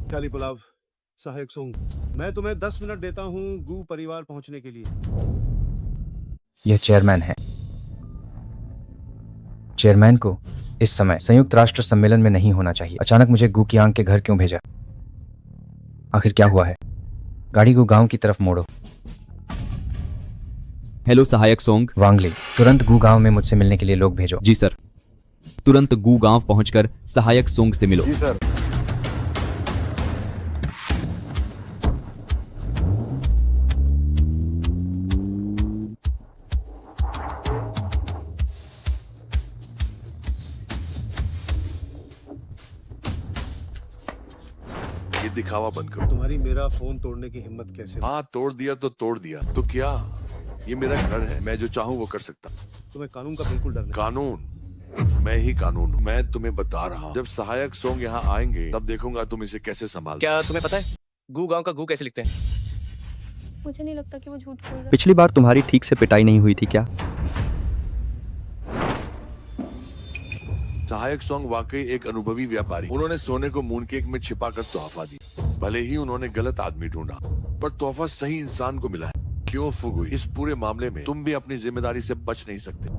ख्याली पुलाव। सहायक सोंग, मैं तुम्हें 10 मिनट देता हूँ गू परिवार पहुँचने के लिए। यह चेयरमैन है। चेयरमैन को इस समय संयुक्त राष्ट्र सम्मेलन में नहीं होना चाहिए। अचानक मुझे गू कियांग के घर क्यों भेजा? आखिर क्या हुआ है? गाड़ी को गांव की तरफ मोड़ो। हेलो सहायक सोंग। वांगली, तुरंत गू गांव में मुझसे मिलने के लिए लोग भेजो। जी सर। तुरंत गू गांव पहुंचकर सहायक सोंग से मिलो। जी सर। ये दिखावा बंद करो। तुम्हारी मेरा फोन तोड़ने की हिम्मत कैसे? हाँ, तोड़ दिया तो तोड़ दिया, तो क्या? ये मेरा घर है, मैं जो चाहूँ वो कर सकता। तुम्हें कानून का बिल्कुल डर नहीं। कानून? मैं ही कानून हूँ। मैं तुम्हें बता रहा हूँ, जब सहायक सोंग यहाँ आएंगे तब देखूंगा तुम इसे कैसे संभाल। क्या तुम्हें पता है गू गांव का गू कैसे लिखते हैं? मुझे नहीं लगता कि वो झूठ बोल रहा। पिछली बार तुम्हारी ठीक से पिटाई नहीं हुई थी क्या? सहायक सोंग वाकई एक अनुभवी व्यापारी। उन्होंने सोने को मून केक में छिपा कर तोहफा दी। भले ही उन्होंने गलत आदमी ढूंढा, पर तोहफा सही इंसान को मिला है। क्यों फुगुई, इस पूरे मामले में तुम भी अपनी जिम्मेदारी से बच नहीं सकते।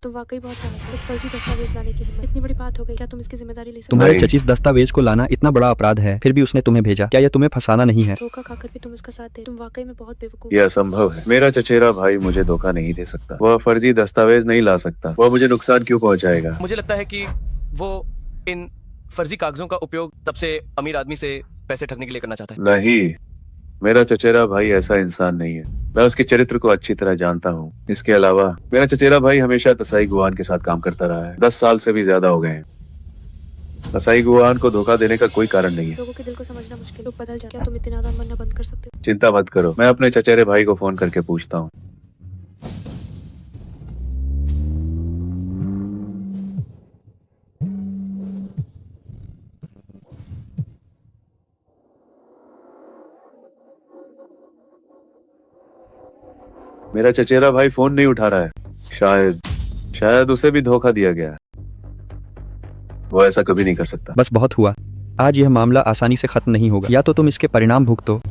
तुम वाकई बहुत चालाक हो। एक फर्जी दस्तावेज लाने की हिम्मत, इतनी बड़ी बात हो गई, क्या तुम इसकी जिम्मेदारी ले सकते? तुम्हारे चचीस दस्तावेज को लाना इतना बड़ा अपराध है, फिर भी उसने तुम्हें भेजा। क्या यह तुम्हें फंसाना नहीं है? धोखा खाकर भी तुम उसका साथ दे। तुम वाकई में बहुत बेवकूफ। यह असंभव है। मेरा चचेरा भाई मुझे धोखा नहीं दे सकता। वह फर्जी दस्तावेज नहीं ला सकता। वह मुझे नुकसान क्यों पहुंचाएगा? मुझे लगता है कि वो इन फर्जी कागजों का उपयोग सबसे अमीर आदमी से पैसे ठगने के लिए करना चाहता है। नहीं, मेरा चचेरा भाई ऐसा इंसान नहीं है। मैं उसके चरित्र को अच्छी तरह जानता हूँ। इसके अलावा मेरा चचेरा भाई हमेशा तसाई गुआन के साथ काम करता रहा है। 10 साल से भी ज्यादा हो गए हैं। तसाई गुआन को धोखा देने का कोई कारण नहीं है। लोगों के दिल को समझना मुश्किल। लोग बदल जाते। क्या तुम इतने नादान बनना बंद कर सकते हो? चिंता मत करो, मैं अपने चचेरे भाई को फोन करके पूछता हूँ। मेरा चचेरा भाई फोन नहीं उठा रहा है। शायद उसे भी धोखा दिया गया। वो ऐसा कभी नहीं कर सकता। बस बहुत हुआ। आज यह मामला आसानी से खत्म नहीं होगा। या तो तुम इसके परिणाम भुगतो।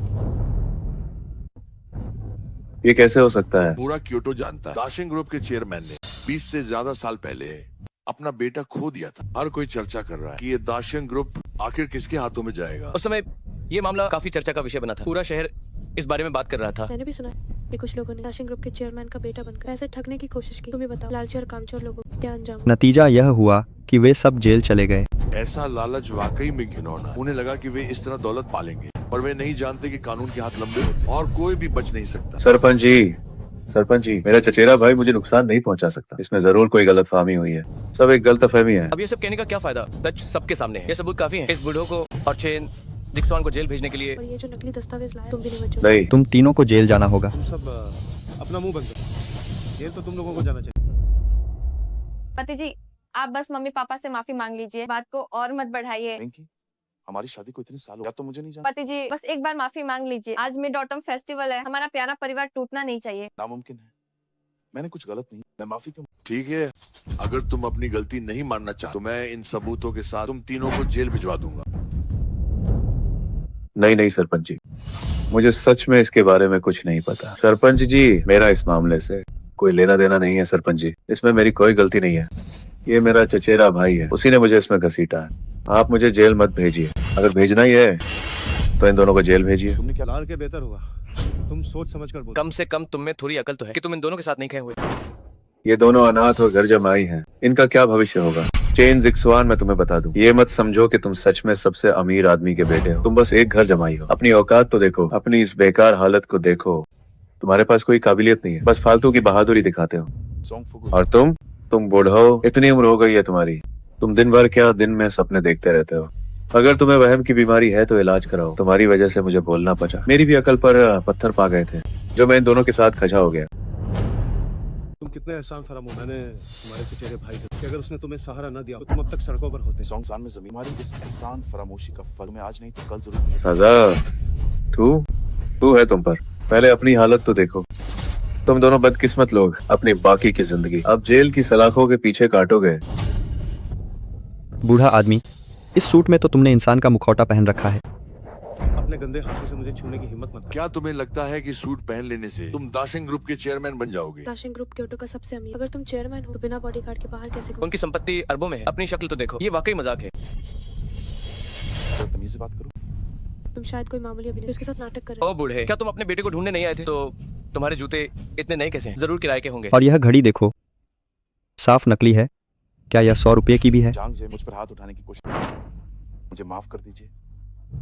ये कैसे हो सकता है? पूरा क्योटो जानता है दाशिंग ग्रुप के चेयरमैन ने 20 से ज्यादा साल पहले अपना बेटा खो दिया था। हर कोई चर्चा कर रहा है कि ये दाशिंग ग्रुप आखिर किसके हाथों में जाएगा। उस समय ये मामला काफी चर्चा का विषय बना था। पूरा शहर इस बारे में बात कर रहा था। मैंने भी सुना कि कुछ लोगों ने दाशिंग ग्रुप के चेयरमैन का बेटा बनकर ऐसे ठगने की कोशिश की। तुम्हें बताओ लालची और कामचोर लोगों को क्या अंजाम। नतीजा यह हुआ कि वे सब जेल चले गए। ऐसा लालच वाकई में घिनौना। उन्हें लगा कि वे इस तरह दौलत पालेंगे, पर वे नहीं जानते कि कानून के हाथ लंबे होते हैं और कोई भी बच नहीं सकता। सरपंच जी, मेरा चचेरा भाई मुझे नुकसान नहीं पहुंचा सकता। इसमें जरूर कोई गलतफहमी हुई है। सब एक गलतफहमी है। अब ये सब कहने का क्या फायदा? सच सबके सामने है। ये सबूत काफी है इस बूढ़ों को और चेन जिक्सवान को जेल भेजने के लिए। और ये जो नकली दस्तावेज लाए तुम भी नहीं बचो। नहीं, तुम तीनों को जेल जाना होगा। तुम सब अपना मुंह बंद करो। जेल तो तुम लोगों को जाना चाहिए। पति जी, आप बस मम्मी पापा से माफी मांग लीजिए, बात को और मत बढ़ाइए। पिंकी, हमारी शादी को इतने साल हो गया तो मुझे नहीं जानता। पति जी, बस एक बार माफी मांग लीजिए। आज मिड ऑटम फेस्टिवल है, हमारा प्यारा परिवार टूटना नहीं चाहिए। नामुमकिन है। मैंने कुछ गलत नहीं, मैं माफी क्यों? ठीक है, अगर तुम अपनी गलती नहीं मानना चाहते तो मैं इन सबूतों के साथ तुम तीनों को जेल भिजवा दूंगा। नहीं सरपंच जी, मुझे सच में इसके बारे में कुछ नहीं पता। सरपंच जी, मेरा इस मामले से कोई लेना देना नहीं है। सरपंच जी, इसमें मेरी कोई गलती नहीं है। ये मेरा चचेरा भाई है, उसी ने मुझे इसमें घसीटा है। आप मुझे जेल मत भेजिए। अगर भेजना ही है तो इन दोनों को जेल भेजिए। तुमने क्या लाल के बेहतर हुआ। तुम सोच समझ कर बोलो। कम से कम तुम में थोड़ी अकल तो है कि तुम इन दोनों के साथ नहीं गए हुए। ये दोनों अनाथ और घर जमाई हैं। इनका क्या भविष्य होगा? चेन जिक्सवान, मैं तुम्हें बता दूं, ये मत समझो कि तुम सच में सबसे अमीर आदमी के बेटे हो। तुम बस एक घर जमाई हो। अपनी औकात तो देखो, अपनी इस बेकार हालत को देखो। तुम्हारे पास कोई काबिलियत नहीं है, बस फालतू की बहादुरी दिखाते हो। और तुम बूढ़ा हो, इतनी उम्र हो गई है तुम्हारी, तुम दिन भर क्या दिन में सपने देखते रहते हो। अगर तुम्हें वहम की बीमारी है तो इलाज कराओ। तुम्हारी वजह से मुझे बोलना पड़ा। मेरी भी अकल पर पत्थर पा गए थे जो मैं इन दोनों के साथ खजा हो गया। तुम कितने एहसान फरामो। मैंने तुम्हारे चचेरे भाई से कि अगर उसने तुम्हें सहारा न दिया तो तुम अब तक सड़कों पर होते। इंसान में जमीन, हमारी इस एहसान फरामोशी का फल में आज नहीं तो कल जरूर मिलेगा। सजा तू है तुम पर। पहले अपनी हालत तो देखो। तुम दोनों बदकिस्मत लोग अपनी बाकी की जिंदगी अब जेल की सलाखों के पीछे काटोगे। बूढ़ा आदमी, इस सूट में तो तुमने इंसान का मुखौटा पहन रखा है। अपने गंदे हाथों से मुझे छूने की हिम्मत मत। क्या तुम्हें लगता है कि सूट पहन लेने से तुम दाशिंग ग्रुप के चेयरमैन बन जाओगे? दाशिंग ग्रुप क्योटो का सबसे अमीर। अगर तुम चेयरमैन हो तो बिना बॉडीगार्ड के बाहर कैसे? उनकी संपत्ति अरबों में है। अपनी शक्ल तो देखो, ये वाकई मजाक है। तमीज से बात करो। तुम शायद कोई मामूली अभिनेता उसके साथ नाटक कर रहे ओ बूढ़े, क्या तुम अपने बेटे को ढूंढने नहीं आए थे? तो तुम्हारे जूते इतने नए कैसे हैं? जरूर किराए के होंगे। और यह घड़ी देखो, साफ नकली है। क्या यह 100 रुपये की भी है? जांग मुझ पर हाथ उठाने की कोशिश, मुझे माफ कर दीजिए।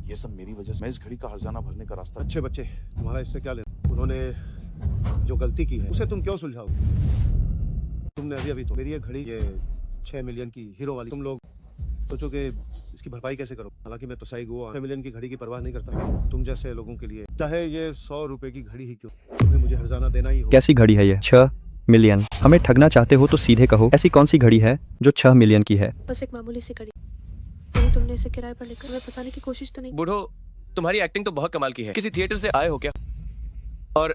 ये सब मेरी वजह से। मैं इस घड़ी का हर्जाना भरने का रास्ता। अच्छे बच्चे, तुम्हारा इससे क्या लेना? उन्होंने जो गलती की है उसे तुम क्यों सुलझाओगे? तुमने अभी तो मेरी ये घड़ी, ये 6 मिलियन की हीरो वाली, तुम लोग सोचो कि इसकी भरपाई कैसे करो। हालांकि मैं तसाई गुआन 6 मिलियन की घड़ी की परवाह नहीं करता। तुम जैसे लोगों के लिए चाहे ये 100 रुपए की घड़ी ही क्यों, तुम्हें मुझे हर्जाना देना ही होगा। कैसी घड़ी है ये? 6 मिलियन। हमें ठगना चाहते हो तो सीधे कहो, ऐसी कौन सी घड़ी है जो 6 मिलियन की है? बस एक मामूली सी घड़ी। नहीं, तुमने इसे किराए पर लेकर हमें फंसाने की कोशिश तो नहीं? बूढ़ो, तुम्हारी एक्टिंग तो बहुत कमाल की है। किसी थिएटर से आए हो क्या? और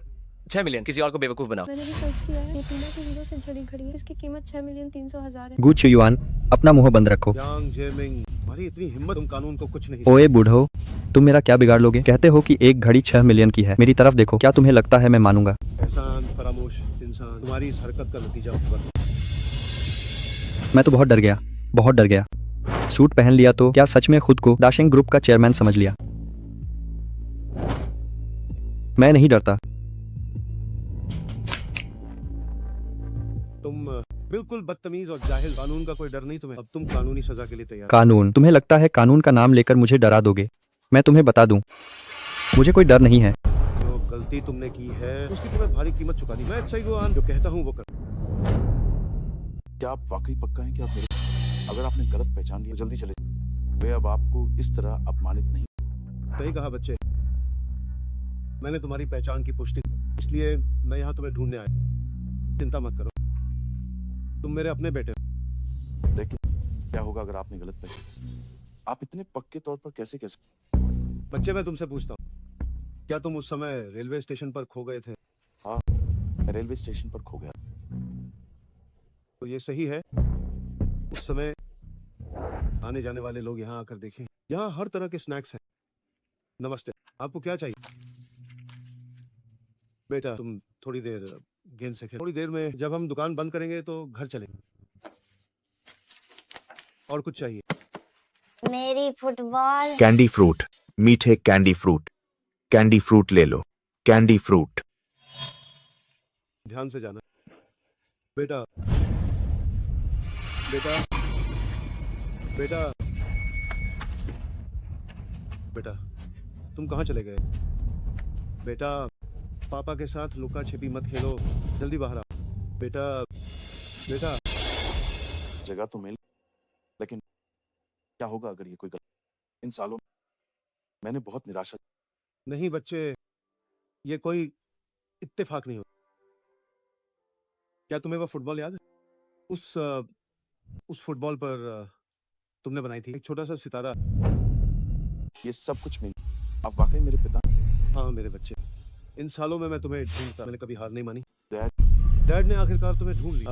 6 मिलियन किसी और को बेवकूफ बनाओ। मैंने भी सर्च किया है। ये पूमा के हीरो से जुड़ी घड़ी है। इसकी कीमत 6,300,000 है। गु चुयुआन, अपना मुंह बंद रखो। यांग जेमिंग, तुम्हारी इतनी हिम्मत, तुम कानून को कुछ नहीं। ओए बूढ़ो, तुम मेरा क्या बिगाड़ लोगे? कहते हो कि एक घड़ी 6 मिलियन की है। मेरी तरफ देखो, क्या तुम्हें लगता है मैं मानूंगा? एहसान फरामोश इंसान तुम्हारी इस हरकत का नतीजा होगा। मैं तो बहुत डर गया। सूट पहन लिया तो क्या सच में खुद को दाशिंग ग्रुप का चेयरमैन समझ लिया? मैं नहीं डरता। तुम बिल्कुल बदतमीज और जाहिल। कानून का कोई डर नहीं तुम्हें। अब तुम कानूनी सजा के लिए तैयार। कानून? तुम्हें लगता है कानून का नाम लेकर मुझे डरा दोगे? मैं तुम्हें बता दूं, मुझे कोई डर नहीं है। जो गलती तुमने की है उसकी तुम्हें भारी कीमत चुकानी। मैं सही गुआन जो कहता हूँ वो कर। क्या आप वाकई पक्का हैं कि आप मेरे? अगर आपने गलत पहचान लिया तो जल्दी चले। वे अब आपको इस तरह अपमानित नहीं। सही कहा बच्चे, मैंने तुम्हारी पहचान की पुष्टि, इसलिए मैं यहाँ तुम्हें ढूंढने आया। चिंता मत करो, तुम मेरे अपने बेटे हो। लेकिन क्या होगा अगर आपने गलत पहचान? आप इतने पक्के तौर पर कैसे? बच्चे, मैं तुमसे पूछता हूँ, क्या तुम उस समय रेलवे स्टेशन पर खो गए थे? हाँ, मैं रेलवे स्टेशन पर खो गया। तो ये सही है, उस समय आने जाने वाले लोग यहाँ आकर देखें। यहाँ हर तरह के स्नैक्स हैं। नमस्ते, आपको क्या चाहिए? बेटा तुम थोड़ी देर गेंद से खेलो। थोड़ी देर में जब हम दुकान बंद करेंगे तो घर चलेंगे। और कुछ चाहिए? मेरी फुटबॉल। कैंडी फ्रूट, मीठे कैंडी फ्रूट। कैंडी फ्रूट ले लो, कैंडी फ्रूट। ध्यान से जाना। बेटा बेटा बेटा बेटा तुम कहाँ चले गए? बेटा पापा के साथ लुका छिपी मत खेलो, जल्दी बाहर आओ। बेटा बेटा जगह तो मिल, लेकिन क्या होगा अगर ये कोई गलती? इन सालों में मैंने बहुत निराशा। नहीं बच्चे, ये कोई इत्तेफाक नहीं होता। क्या तुम्हें वो फुटबॉल याद है? उस फुटबॉल पर तुमने बनाई थी एक छोटा सा सितारा। ये सब कुछ मिल, आप वाकई मेरे पिता? हाँ मेरे बच्चे, इन सालों में मैं तुम्हें ढूंढता, मैंने कभी हार नहीं मानी। डैड डैड ने आखिरकार तुम्हें ढूंढ लिया।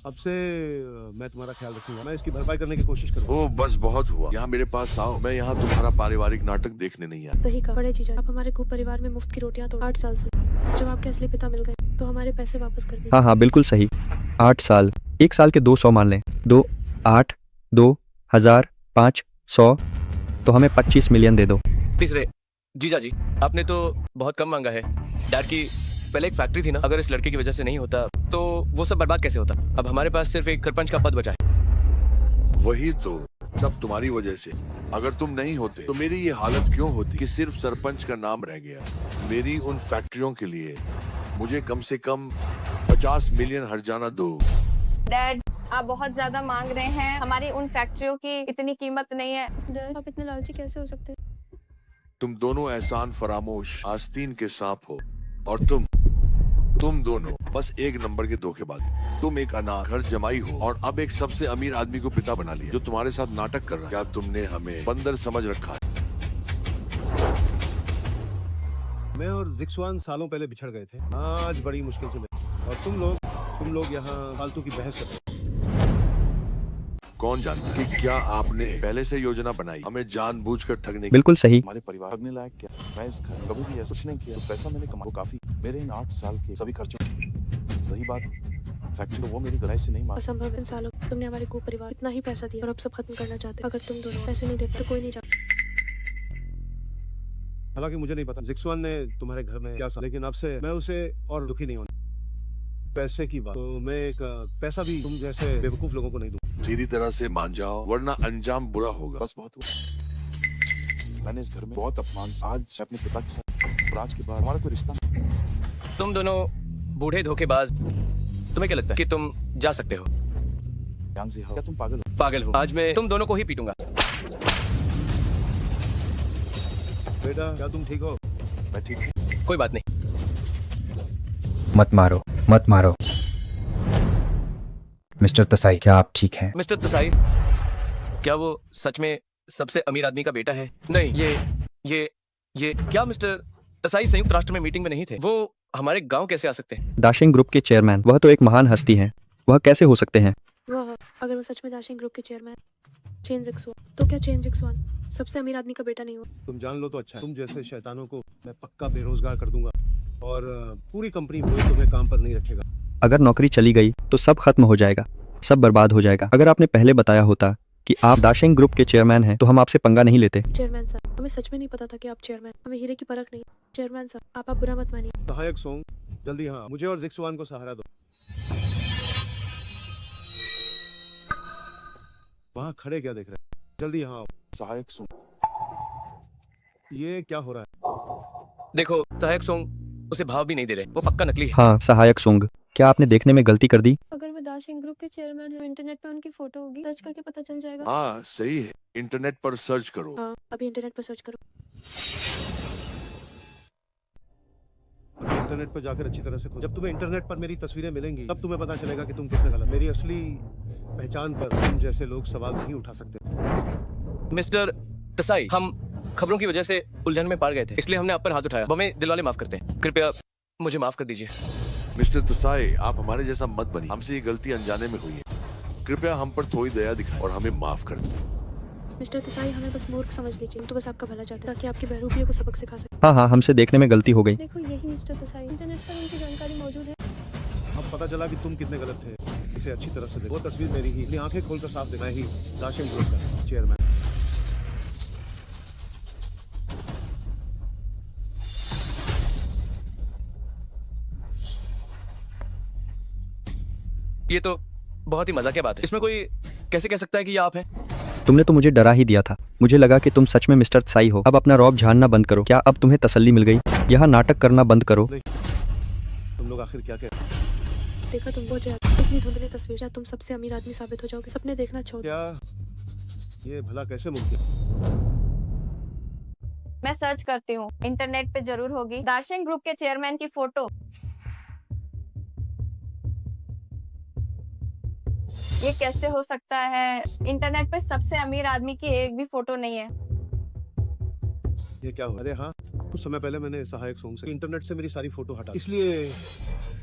अब से मैं तुम्हारा ख्याल रखूंगा, मैं इसकी भरपाई करने की कोशिश करूंगा। ओ बस बहुत हुआ, यहाँ मेरे पास आओ। मैं यहाँ तुम्हारा पारिवारिक नाटक देखने नहीं आया। सही कहा बड़े जीजा, आप हमारे खूब परिवार में मुफ्त की रोटियां तोड़ 8 साल से। जब आपके असली पिता मिल गए तो हमारे पैसे वापस कर दिए। हाँ हाँ बिल्कुल सही। 8 साल, 1 साल के 200 मान लें। 2 8 2000 500, तो हमें 25 मिलियन दे दो। तीसरे जीजा जी, आपने तो बहुत कम मांगा है। डैड की पहले एक फैक्ट्री थी ना, अगर इस लड़के की वजह से नहीं होता तो वो सब बर्बाद कैसे होता? अब हमारे पास सिर्फ एक सरपंच का पद बचा है। वही तो, सब तुम्हारी वजह से। अगर तुम नहीं होते तो मेरी ये हालत क्यों होती कि सिर्फ सरपंच का नाम रह गया। मेरी उन फैक्ट्रियों के लिए मुझे कम से कम 50 मिलियन हर्जाना दो। डैड आप बहुत ज्यादा मांग रहे हैं, हमारी उन फैक्ट्रियों की इतनी कीमत नहीं है। डैड आप इतने लालची कैसे हो सकते हैं? तुम दोनों एहसान फरामोश आस्तीन के सांप हो, और तुम दोनों बस एक नंबर के धोखेबाज। तुम एक अनाथ घर जमाई हो और अब एक सबसे अमीर आदमी को पिता बना लिया जो तुम्हारे साथ नाटक कर रहा है। क्या तुमने हमें बंदर समझ रखा है? मैं और जिक्सवान सालों पहले बिछड़ गए थे, आज बड़ी मुश्किल से मिले। और तुम लोग यहाँ फालतू की बहस कर रहे हो। कौन जानता कि क्या आपने पहले से योजना बनाई हमें जानबूझकर ठगने की? बिल्कुल सही। हमारे परिवार ठगने लायक क्या? मैं इस घर कभी भी ऐसा कुछ नहीं किया। तो पैसा मैंने कमाया वो काफी, मेरे इन 8 साल के सभी खर्चों। रही बात फैक्ट्री, वो मेरी गहराई से नहीं मांगी। असंभव। इन सालों तुमने हमारे खूब परिवार इतना ही पैसा दिया और अब सब खत्म करना चाहते हो। अगर तुम दोनों पैसे नहीं देते तो कोई नहीं चाहता। हालांकि मुझे नहीं पता जिक्सवान ने तुम्हारे घर में क्या सा, लेकिन अब से मैं उसे और दुखी नहीं होना। पैसे की बात तो मैं एक पैसा भी तुम जैसे बेवकूफ लोगों को नहीं दूं। सीधी तरह से मान जाओ वरना अंजाम बुरा होगा। बस बहुत हुआ। मैंने इस घर में बहुत अपमान। आज अपने पिता के साथ, और आज के बाद हमारा कोई रिश्ता नहीं। तुम दोनों बूढ़े धोखेबाज, तुम्हें क्या लगता है कि तुम जा सकते हो? यांग जी, क्या तुम पागल हो? पागल हो। आज मैं तुम दोनों को ही पीटूंगा। बेटा क्या तुम ठीक हो? मैं ठीक हूँ। कोई बात नहीं। मत मारो, मत मारो। मिस्टर तसाई, क्या आप ठीक हैं? मिस्टर तसाई, क्या वो सच में सबसे अमीर आदमी का बेटा है? नहीं, ये क्या मिस्टर तसाई संयुक्त राष्ट्र में मीटिंग में नहीं थे? वो हमारे गांव कैसे आ सकते हैं? दाशिंग ग्रुप के चेयरमैन, वह तो एक महान हस्ती हैं। वह कैसे हो सकते हैं? वह अगर वो सच में दाशिंग ग्रुप के चेयरमैन चेन जिक्सवान, तो क्या चेन जिक्सवान सबसे अमीर आदमी का बेटा नहीं हो? तुम जान लो तो अच्छा है। तुम जैसे शैतानों को मैं पक्का बेरोजगार कर दूंगा और पूरी कंपनी कोई तुम्हें काम पर नहीं रखेगा। अगर नौकरी चली गई तो सब खत्म हो जाएगा, सब बर्बाद हो जाएगा। अगर आपने पहले बताया होता कि आप दाशिंग ग्रुप के चेयरमैन हैं तो हम आपसे पंगा नहीं लेते। चेयरमैन साहब, हमें सच में नहीं पता था कि आप चेयरमैन। हमें हीरे की परख नहीं। चेयरमैन साहब, आप बुरा मत मानिए। सहायक सोंग, जल्दी हाँ मुझे और जिक्सवान को सहारा दो। वहाँ खड़े क्या देख रहे हैं? जल्दी हाँ। सहायक सोंग, ये क्या हो रहा है? देखो, सहायक सोंग उसे भाव भी नहीं दे रहे, वो पक्का नकली है। हाँ सहायक सोंग, क्या आपने देखने में गलती कर दी? अगर वो दाशिंग ग्रुप के चेयरमैन है, इंटरनेट पे उनकी फोटो होगी, सर्च करके पता चल जाएगा। हाँ सही है, इंटरनेट पर सर्च करो। हाँ अभी इंटरनेट पर सर्च करो। इंटरनेट पर जाकर अच्छी तरह से खोजो। जब तुम्हें इंटरनेट पर मेरी तस्वीरें मिलेंगी तब तुम्हें पता चलेगा कि तुम कितने गलत। मेरी असली पहचान पर तुम जैसे लोग सवाल नहीं उठा सकते। मिस्टर तसाई, हम खबरों की वजह से उलझन में पड़ गए थे, इसलिए हमने आप पर हाथ उठाया। हमें दिल वाले माफ करते हैं, कृपया मुझे माफ कर दीजिए। मिस्टर तसाई, आप हमारे जैसा मत बनिए। हमसे ये गलती अनजाने में हुई है। कृपया हम पर थोड़ी दया दिखाएं और हमें माफ कर दें। मिस्टर देसाई, हमें बस मूर्ख समझ लीजिए, तो बस आपका भला चाहते हैं ताकि आपकी बहरूपियों को सबक सिखा सके। हाँ हाँ, हमसे देखने में गलती हो गई। देखो, यही मिस्टर देसाई, इंटरनेट पर उनकी जानकारी मौजूद है। अब पता चला कि तुम कितने गलत थे। इसे अच्छी तरह से देखो। वो तस्वीर मेरी ही, अपनी आंखें खोलकर साफ देखना ही दाशिम ग्रुप का चेयरमैन। ये तो बहुत ही मजाकिया बात है। इसमें कोई कैसे कह सकता है कि ये आप हैं? तुमने तो मुझे डरा ही दिया था। मुझे लगा कि तुम सच में मिस्टर त्साई हो। अब अपना रौब झाड़ना बंद करो। क्या अब तुम्हें तसल्ली मिल गई? यहाँ नाटक करना बंद करो। तुम लोग आखिर क्या कह? देखा तुम वो इतनी धुंधली तस्वीर, क्या तुम सबसे अमीर आदमी साबित हो जाओगे? सपने देखना छोड़। क्या ये भला कैसे मुमकिन? मैं सर्च करती हूँ, इंटरनेट पे जरूर होगी दाशिंग ग्रुप के चेयरमैन की फोटो। ये कैसे हो सकता है? इंटरनेट पे सबसे अमीर आदमी की एक भी फोटो नहीं है। ये क्या हुआ? अरे हाँ, कुछ समय पहले मैंने सहायक सोंग से इंटरनेट से मेरी सारी फोटो हटा, इसलिए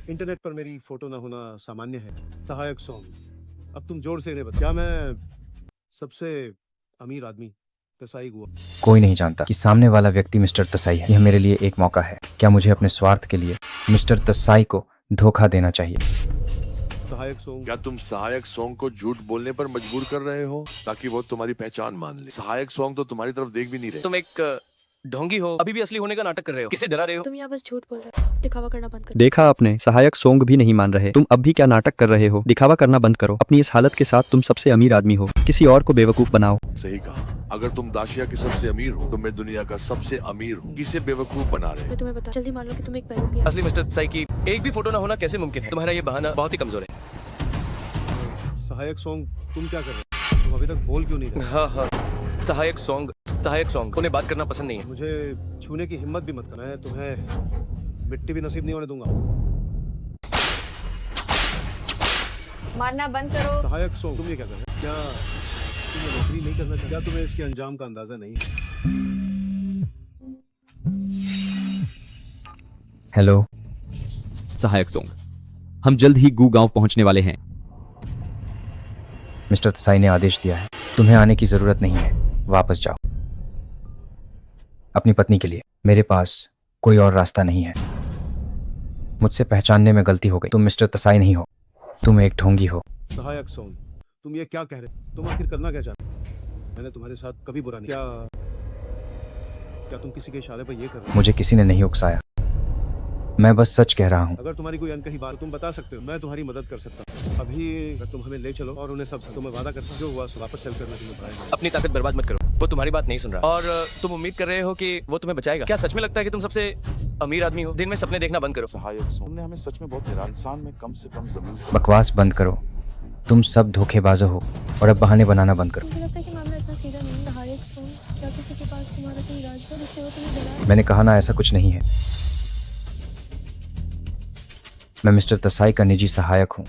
इंटरनेट पर मेरी फोटो ना होना सामान्य है। सहायक सोंग, अब तुम जोर से इन्हें बता, क्या मैं सबसे अमीर आदमी तसाई गुआन? कोई नहीं जानता कि सामने वाला व्यक्ति मिस्टर तसाई है। यह मेरे लिए एक मौका है। क्या मुझे अपने स्वार्थ के लिए मिस्टर तसाई को धोखा देना चाहिए? सहायक सोंग, क्या तुम सहायक सोंग को झूठ बोलने पर मजबूर कर रहे हो ताकि वो तुम्हारी पहचान मान ले? सहायक सोंग तो तुम्हारी तरफ देख भी नहीं रहे। तुम एक ढोंगी हो, अभी भी असली होने का नाटक कर रहे हो। किसे डरा रहे हो? तुम यहाँ बस झूठ बोल रहे हो। दिखावा करना बंद करो। देखा आपने, सहायक सोंग भी नहीं मान रहे। तुम अब भी क्या नाटक कर रहे हो? दिखावा करना बंद करो। अपनी इस हालत के साथ तुम सबसे अमीर आदमी हो। किसी और को बेवकूफ बनाओ। सही कहा। अगर तुम दाशिया के सबसे अमीर हो तो मैं दुनिया का सबसे अमीर हूँ। किसे बेवकूफ बना रहे? मैं तुम्हें बता, जल्दी मान लो कि तुम एक बहरूपी असली मिस्टर तसाई की एक भी फोटो ना होना कैसे मुमकिन है? तुम्हारा ये बहाना बहुत ही कमजोर है। सहायक सोंग, तुम क्या कर रहे हो? तुम अभी तक बोल क्यों नहीं रहे? हाँ, सहायक सोंग उन्हें बात करना पसंद नहीं है। मुझे छूने की हिम्मत भी मत करना है, तुम्हें मिट्टी भी नसीब नहीं होने दूंगा। मारना बंद करो। सहायक सोंग, तुम ये क्या कर रहे हो? क्या तुम ये नौकरी नहीं करना चाहते? क्या तुम्हें इसके अंजाम का अंदाजा नहीं? हेलो सहायक सोंग, हम जल्द ही गू गांव पहुंचने वाले हैं। मिस्टर तसाई ने आदेश दिया है, तुम्हें आने की जरूरत नहीं है। वापस जाओ अपनी पत्नी के लिए। मेरे पास कोई और रास्ता नहीं है। मुझसे पहचानने में गलती हो गई। तुम मिस्टर तसाई नहीं हो, तुम एक ढोंगी हो। सहायक सोंग, तुम ये क्या कह रहे हो? तुम आखिर करना क्या चाहते हो? मैंने तुम्हारे साथ कभी बुरा नहीं। क्या तुम किसी के इशारे पर ये कर रहे हो? मुझे किसी ने नहीं उकसाया, मैं बस सच कह रहा हूँ। अगर तुम्हारी कोई अनकही बात तुम बता सकते हो, मैं तुम्हारी मदद कर सकता हूँ। अभी अगर तुम हमें ले चलो और उन्हें सब तो मैं वादा करता हूँ जो हुआ सो वापस चल कर मैं तुम्हें बताऊंगा। अपनी ताकत बर्बाद मत करो, वो तुम्हारी बात नहीं सुन रहा। और तुम उम्मीद कर रहे हो कि वो तुम्हें बचाएगा? क्या सच में लगता है कि तुम सबसे अमीर आदमी हो? दिन में सपने देखना बंद करो। सहायक सोंग ने हमें सच में बहुत निराश। इंसान में कम से कम जमीन। बकवास बंद करो। तुम सब धोखेबाजो हो और अब बहाने बनाना बंद करो। मुझे लगता है कि मामला इतना सीधा नहीं है। सहायक सोंग, क्या किसी के पास तुम्हारा कोई राज है जिससे वो तुम्हें डरा? मैंने कहा ना, ऐसा कुछ नहीं है। मैं मिस्टर तसाई का निजी सहायक हूँ।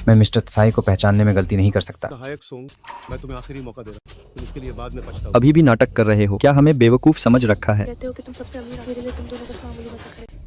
मैं मिस्टर तसाई को पहचानने में गलती नहीं कर सकता। सहायक सोंग, मैं तुम्हें आखिरी मौका दे रहा हूँ, तुम इसके लिए बाद में पछताओगे। अभी भी नाटक कर रहे हो? क्या हमें बेवकूफ समझ रखा है? कहते हो कि तुम सबसे अमीर, मेरे लिए तुम दोनों बस मामूली मजाक है।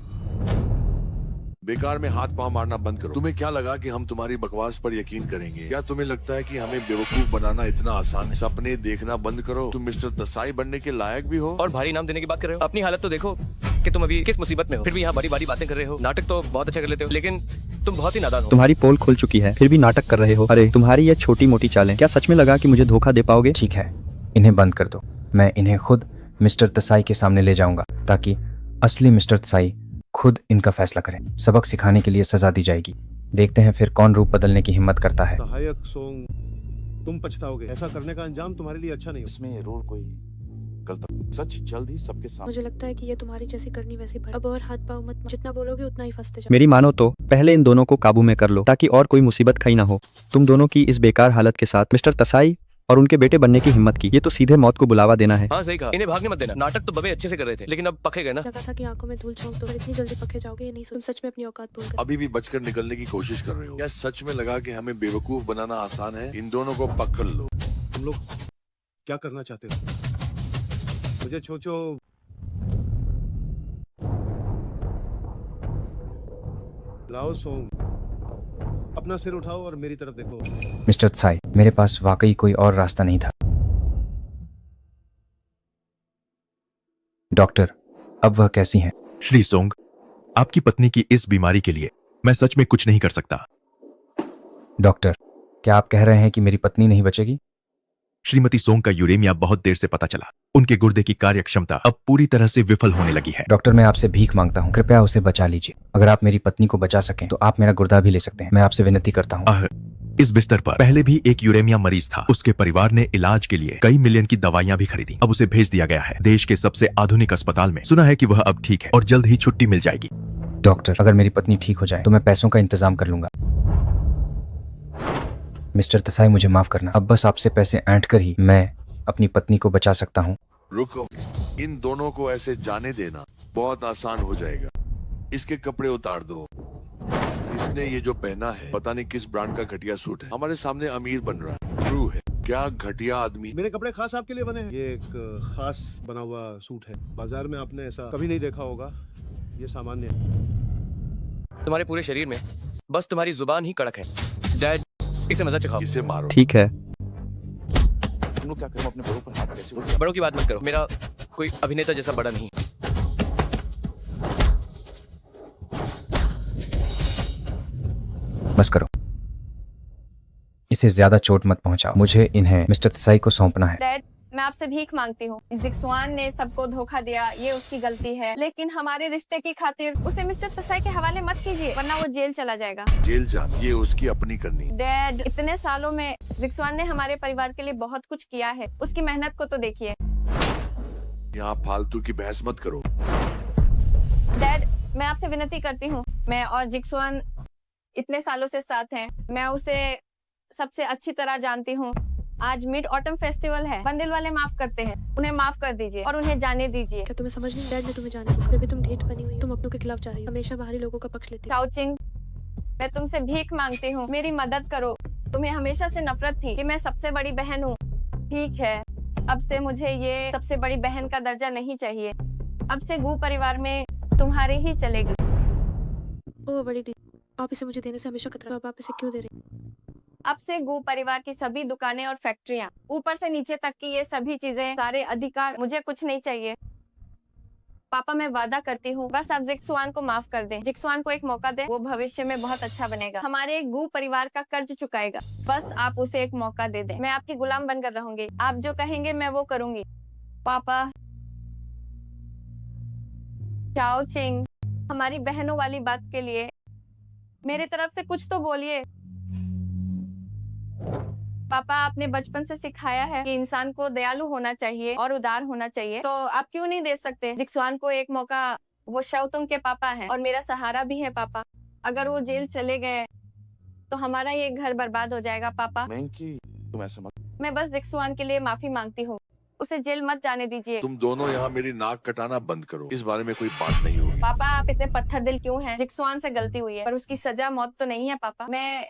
बेकार में हाथ पांव मारना बंद करो। तुम्हें क्या लगा कि हम तुम्हारी बकवास पर यकीन करेंगे? क्या तुम्हें लगता है कि हमें बेवकूफ बनाना इतना आसान है? सपने देखना बंद करो। तुम मिस्टर तसाई बनने के लायक भी हो। और भारी इनाम देने की बात कर रहे हो? अपनी हालत तो देखो कि तुम अभी किस मुसीबत में हो, फिर भी यहाँ बड़ी बड़ी बातें कर रहे हो। नाटक तो बहुत अच्छा कर लेते हो, लेकिन तुम बहुत ही नादान हो। तुम्हारी पोल खुल चुकी है, फिर भी नाटक कर रहे हो। अरे तुम्हारी ये छोटी मोटी चालें, क्या सच में लगा कि मुझे धोखा दे पाओगे? ठीक है, इन्हें बंद कर दो। मैं इन्हें खुद मिस्टर तसाई के सामने ले जाऊंगा ताकि असली मिस्टर तसाई खुद इनका फैसला करें। सबक सिखाने के लिए सजा दी जाएगी। देखते हैं फिर कौन रूप बदलने की हिम्मत करता है। सहायक सोंग, तुम पछताओगे। ऐसा करने का अंजाम तुम्हारे लिए अच्छा नहीं। इसमें जरूर कोई गलत। सच जल्द ही सबके सामने। मुझे लगता है कि ये तुम्हारी जैसी करनी वैसी भर। अब और हाथ पाँव मत, जितना बोलोगे उतना ही फंसते जाओ। मेरी मानो तो पहले इन दोनों को काबू में कर लो ताकि और कोई मुसीबत खड़ी ना हो। तुम दोनों की इस बेकार हालत के साथ मिस्टर तसाई और उनके बेटे बनने की हिम्मत की, ये तो सीधे मौत को बुलावा देना है। हाँ सही कहा, इन्हें भागने मत देना। नाटक तो बबे अच्छे से कर रहे थे, लेकिन अब पके गए ना। लगा था कि आंखों में धूल झोंक दो, पर इतनी जल्दी पके जाओगे ये नहीं। तुम सच में अपनी औकात भूल गए। अभी भी बचकर निकलने की कोशिश कर रहे हो? क्या सच में लगा कि हमें बेवकूफ बनाना आसान है? इन दोनों को पकड़ लो। तुम लोग क्या करना चाहते हो? मुझे छोचो लाओ सोंग, अपना सिर उठाओ और मेरी तरफ देखो। मिस्टर त्साई, मेरे पास वाकई कोई और रास्ता नहीं था। डॉक्टर, अब वह कैसी हैं? श्री सोंग, आपकी पत्नी की इस बीमारी के लिए मैं सच में कुछ नहीं कर सकता। डॉक्टर, क्या आप कह रहे हैं कि मेरी पत्नी नहीं बचेगी? श्रीमती सोंग का यूरेमिया बहुत देर से पता चला। उनके गुर्दे की कार्य क्षमता अब पूरी तरह से विफल होने लगी है। डॉक्टर, मैं आपसे भीख मांगता हूँ, कृपया उसे बचा लीजिए। अगर आप मेरी पत्नी को बचा सकें तो आप मेरा गुर्दा भी ले सकते हैं। मैं आपसे विनती करता हूँ। इस बिस्तर पर पहले भी एक यूरेमिया मरीज था। उसके परिवार ने इलाज के लिए कई मिलियन की दवाइयां भी खरीदी। अब उसे भेज दिया गया है देश के सबसे आधुनिक अस्पताल में। सुना है कि वह अब ठीक है और जल्द ही छुट्टी मिल जाएगी। डॉक्टर, अगर मेरी पत्नी ठीक हो जाए तो मैं पैसों का इंतजाम कर लूंगा। मिस्टर त्साई, मुझे माफ करना। अब बस आपसे पैसे ऐंठ कर ही मैं अपनी पत्नी को बचा सकता हूँ। रुको, इन दोनों को ऐसे जाने देना बहुत आसान हो जाएगा। इसके कपड़े उतार दो। इसने ये जो पहना है पता नहीं किस ब्रांड का घटिया सूट है। हमारे सामने अमीर बन रहा है। ट्रू है, क्या घटिया आदमी। मेरे कपड़े खास आपके लिए बने हैं। ये एक खास बना हुआ सूट है। बाजार में आपने ऐसा कभी नहीं देखा होगा। ये सामान्य है। तुम्हारे पूरे शरीर में बस तुम्हारी जुबान ही कड़क है। डैड, इसे मजा चखाओ। इसे मारो। ठीक है। तुम लोग क्या करो, अपने बड़ों पर हाथ कैसे उठाओ? बड़ों की बात मत करो। मेरा कोई अभिनेता जैसा बड़ा नहीं। बस करो, इसे ज्यादा चोट मत पहुंचाओ। मुझे इन्हें मिस्टर त्साई को सौंपना है। डैड, मैं आपसे भीख मांगती हूँ। जिक्सुआन ने सबको धोखा दिया, ये उसकी गलती है, लेकिन हमारे रिश्ते की खातिर उसे मिस्टर त्साई के हवाले मत कीजिए, वरना वो जेल चला जाएगा। जेल जाना ये उसकी अपनी करनी। डैड, इतने सालों में जिक्सुआन ने हमारे परिवार के लिए बहुत कुछ किया है। उसकी मेहनत को तो देखिए। यहाँ फालतू की बहस मत करो। डैड, मैं आपसे विनती करती हूँ। मैं और जिक्सुआन इतने सालों से साथ हैं। मैं उसे सबसे अच्छी तरह जानती हूँ। आज मिड ऑटम फेस्टिवल है। बंदिल वाले माफ करते हैं, उन्हें माफ कर दीजिए और उन्हें जाने दीजिए। क्या तुम्हें समझ नहीं? डैड ने तुम्हें जाने दिया, फिर भी तुम ढीठ बनी हुई। तुम अपनों के खिलाफ जा रही हो, हमेशा बाहरी लोगों का पक्ष लेती हो। काउचिंग, मैं तुमसे भीख मांगती हूँ, मेरी मदद करो। तुम्हें हमेशा से नफरत थी कि मैं सबसे बड़ी बहन हूँ। ठीक है, अब से मुझे ये सबसे बड़ी बहन का दर्जा नहीं चाहिए। अब से गू परिवार में तुम्हारी ही चलेगी। ओ बड़ी दीदी, आप इसे मुझे देने से हमेशा खतरा। अब आप इसे क्यों दे रही? अब से गू परिवार की सभी दुकानें और फैक्ट्रियां, ऊपर से नीचे तक की ये सभी चीजें, सारे अधिकार, मुझे कुछ नहीं चाहिए। पापा, मैं वादा करती हूँ, बस आप जिक्सुआन को माफ कर दें। जिक्सुआन को एक मौका दें, वो भविष्य में बहुत अच्छा बनेगा, हमारे गू परिवार का कर्ज चुकाएगा। बस आप उसे एक मौका दे दें। मैं आपकी गुलाम बनकर रहूंगी। आप जो कहेंगे मैं वो करूंगी। पापा। चाओ चिंग, हमारी बहनों वाली बात के लिए मेरी तरफ से कुछ तो बोलिए। पापा, आपने बचपन से सिखाया है कि इंसान को दयालु होना चाहिए और उदार होना चाहिए, तो आप क्यों नहीं दे सकते जिक्सुआन को एक मौका? वो शाओतुंग के पापा हैं और मेरा सहारा भी है। पापा, अगर वो जेल चले गए तो हमारा ये घर बर्बाद हो जाएगा। पापा, तुम ऐसे मत। मैं बस जिक्सुआन के लिए माफी मांगती हूँ। उसे जेल मत जाने दीजिए। तुम दोनों यहाँ मेरी नाक कटाना बंद करो। इस बारे में कोई बात नहीं होगी। पापा, आप इतने पत्थर दिल क्यों हैं? जिक्सुआन से गलती हुई है पर उसकी सजा मौत तो नहीं है। पापा, मैं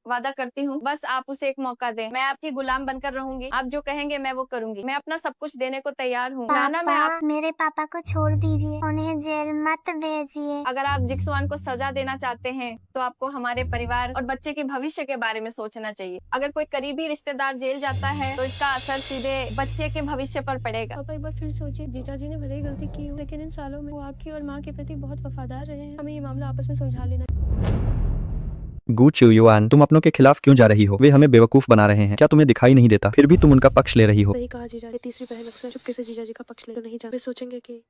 वादा करती हूँ, बस आप उसे एक मौका दें। मैं आपकी गुलाम बनकर रहूंगी। आप जो कहेंगे मैं वो करूंगी। मैं अपना सब कुछ देने को तैयार हूँ। नाना, मैं आप मेरे पापा को छोड़ दीजिए, उन्हें जेल मत भेजिए। अगर आप जिक्सुआन को सजा देना चाहते हैं तो आपको हमारे परिवार और बच्चे के भविष्य के बारे में सोचना चाहिए। अगर कोई करीबी रिश्तेदार जेल जाता है तो इसका असर सीधे बच्चे के भविष्य पर पड़ेगा। पापा, एक बार फिर सोचिए। जीजा जी ने भले ही गलती की हो, लेकिन इन सालों में वो आपकी और माँ के प्रति बहुत वफादार रहे हैं। हमें ये मामला आपस में सुलझा लेना। गू चियुआन, तुम अपनों के खिलाफ क्यों जा रही हो? वे हमें बेवकूफ बना रहे हैं। क्या तुम्हें दिखाई नहीं देता? फिर भी तुम उनका पक्ष ले रही हो। सही कहा जीजा जी। तीसरी बहन अक्सर चुपके से जीजा जी का पक्ष ले तो नहीं जा। वे सोचेंगे कि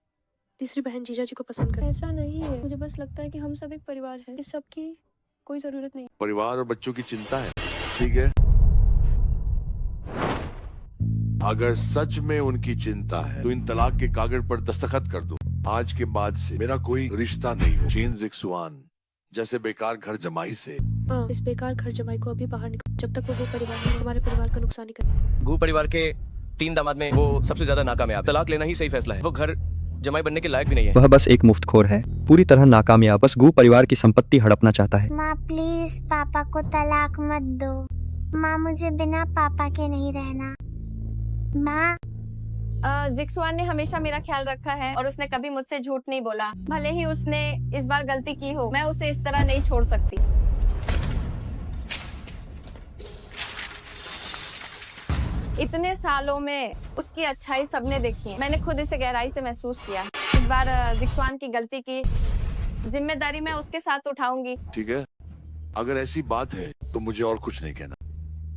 तीसरी बहन जीजा जी को पसंद करे। ऐसा नहीं है, मुझे बस लगता है कि हम सब एक परिवार है। इस सब की कोई जरूरत नहीं। परिवार और बच्चों की चिंता है, ठीक है? अगर सच में उनकी चिंता है तो इन तलाक के कागज पर दस्तखत कर दो। आज के बाद से मेरा कोई रिश्ता नहीं हो चीन जिक्सुआन जैसे बेकार घर जमाई से। इस बेकार घर जमाई को अभी बाहर निकाल, जब तक वो परिवार में हमारे परिवार का नुकसान नहीं करे। गू परिवार के 3 दामाद में वो सबसे ज्यादा नाकामयाब। तलाक लेना ही सही फैसला है। वो घर जमाई बनने के लायक भी नहीं है। वह बस एक मुफ्तखोर है, पूरी तरह नाकामयाब। बस गू परिवार की संपत्ति हड़पना चाहता है। माँ प्लीज पापा को तलाक मत दो। माँ, मुझे बिना पापा के नहीं रहना। माँ, जिक्सुआन ने हमेशा मेरा ख्याल रखा है और उसने कभी मुझसे झूठ नहीं बोला। भले ही उसने इस बार गलती की हो, मैं उसे इस तरह नहीं छोड़ सकती। इतने सालों में उसकी अच्छाई सबने देखी है। मैंने खुद इसे गहराई से महसूस किया। इस बार जिक्सवान की गलती की जिम्मेदारी मैं उसके साथ उठाऊंगी। ठीक है, अगर ऐसी बात है तो मुझे और कुछ नहीं कहना।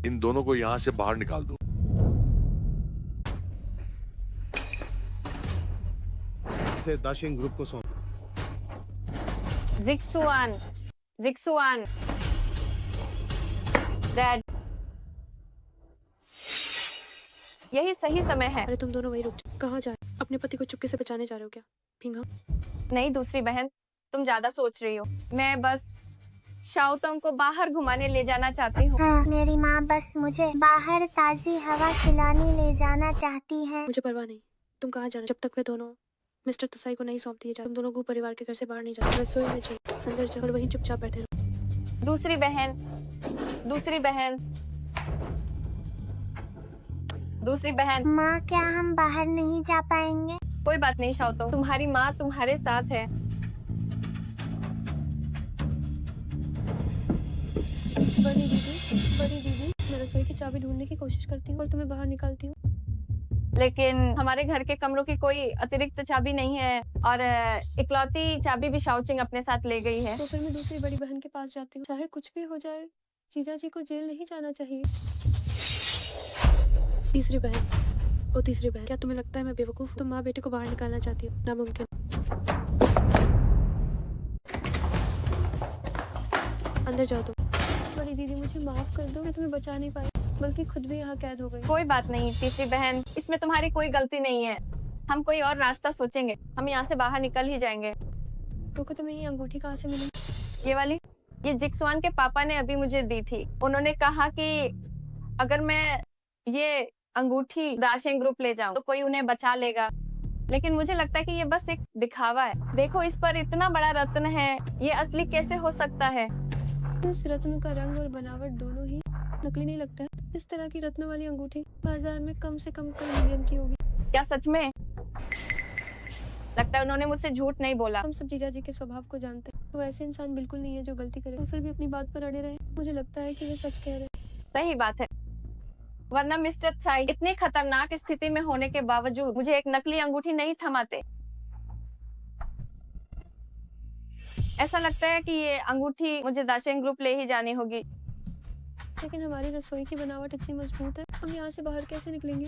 इन दोनों को यहाँ से बाहर निकाल दो। से दाशिंग ग्रुप को सौंप। जिक्सुआन, जिक्सुआन, डैड, यही सही समय है। अरे तुम दोनों वही रुक जाओ। कहाँ जा रहे हो? अपने पति को चुपके से बचाने जा रहे हो क्या? पिंगा? नहीं दूसरी बहन, तुम ज्यादा सोच रही हो। मैं बस शाओतोंग को बाहर घुमाने ले जाना चाहती हूँ। हाँ, मेरी माँ बस मुझे बाहर ताजी हवा खिलाने ले जाना चाहती है। मुझे परवाह नहीं। तुम कहाँ जाना? जब तक वे दोनों मिस्टर तसाई को नहीं सौंप दिए जाते, तुम दोनों को परिवार के घर से बाहर नहीं जाते। रसोई में चलो, अंदर जाओ और वहीं चुपचाप बैठे रहो। दूसरी बहन, दूसरी बहन, दूसरी बहन। माँ, क्या हम बाहर नहीं जा पाएंगे? कोई बात नहीं शाओतोंग, तुम्हारी माँ तुम्हारे साथ है। बड़ी दीदी, मैं रसोई की चाबी ढूंढने की कोशिश करती हूँ और तुम्हें बाहर निकालती हूँ। लेकिन हमारे घर के कमरों की कोई अतिरिक्त चाबी नहीं है और इकलौती चाबी भी शाओचिंग अपने साथ ले गई है। तो फिर मैं दूसरी बड़ी बहन के पास जाती हूँ। चाहे कुछ भी हो जाए, जीजा जी को जेल नहीं जाना चाहिए। तीसरी बहन, क्या तुम्हें लगता है मैं बेवकूफ? तुम माँ बेटे को बाहर निकालना चाहती हो? नामुमकिन। अंदर जाओ तुम। बड़ी दीदी, मुझे माफ कर दो, मैं तुम्हें बचा नहीं पाई, बल्कि खुद भी यहाँ कैद हो गई। कोई बात नहीं तीसरी बहन, इसमें तुम्हारी कोई गलती नहीं है। हम कोई और रास्ता सोचेंगे, हम यहाँ से बाहर निकल ही जाएंगे। रुको, तुम्हें ये अंगूठी कहाँ से मिली? ये वाली, ये जिक्सवान के पापा ने अभी मुझे दी थी। उन्होंने कहा कि अगर मैं ये अंगूठी दाशिंग ग्रुप ले जाऊं तो कोई उन्हें बचा लेगा। लेकिन मुझे लगता है कि ये बस एक दिखावा है। देखो, इस पर इतना बड़ा रत्न है, ये असली कैसे हो सकता है? इस रत्न का रंग और बनावट दोनों ही नकली नहीं लगता है। इस तरह की रत्न वाली अंगूठी बाजार में कम से कम कई मिलियन की होगी। क्या सच में? लगता है उन्होंने मुझसे झूठ नहीं बोला। हम सब जीजा जी के स्वभाव को जानते हैं। वो ऐसे इंसान बिल्कुल नहीं है जो गलती करे और फिर भी अपनी बात पर अड़े रहे। मुझे लगता है कि वे सच कह रहे हैं। सही बात है, वरना मिस्टर त्साई इतनी खतरनाक स्थिति में होने के बावजूद मुझे एक नकली अंगूठी नहीं थमाते। ऐसा लगता है कि ये अंगूठी मुझे दाशिंग ग्रुप ले ही जानी होगी। लेकिन हमारी रसोई की बनावट इतनी मजबूत है, हम यहाँ से बाहर कैसे निकलेंगे?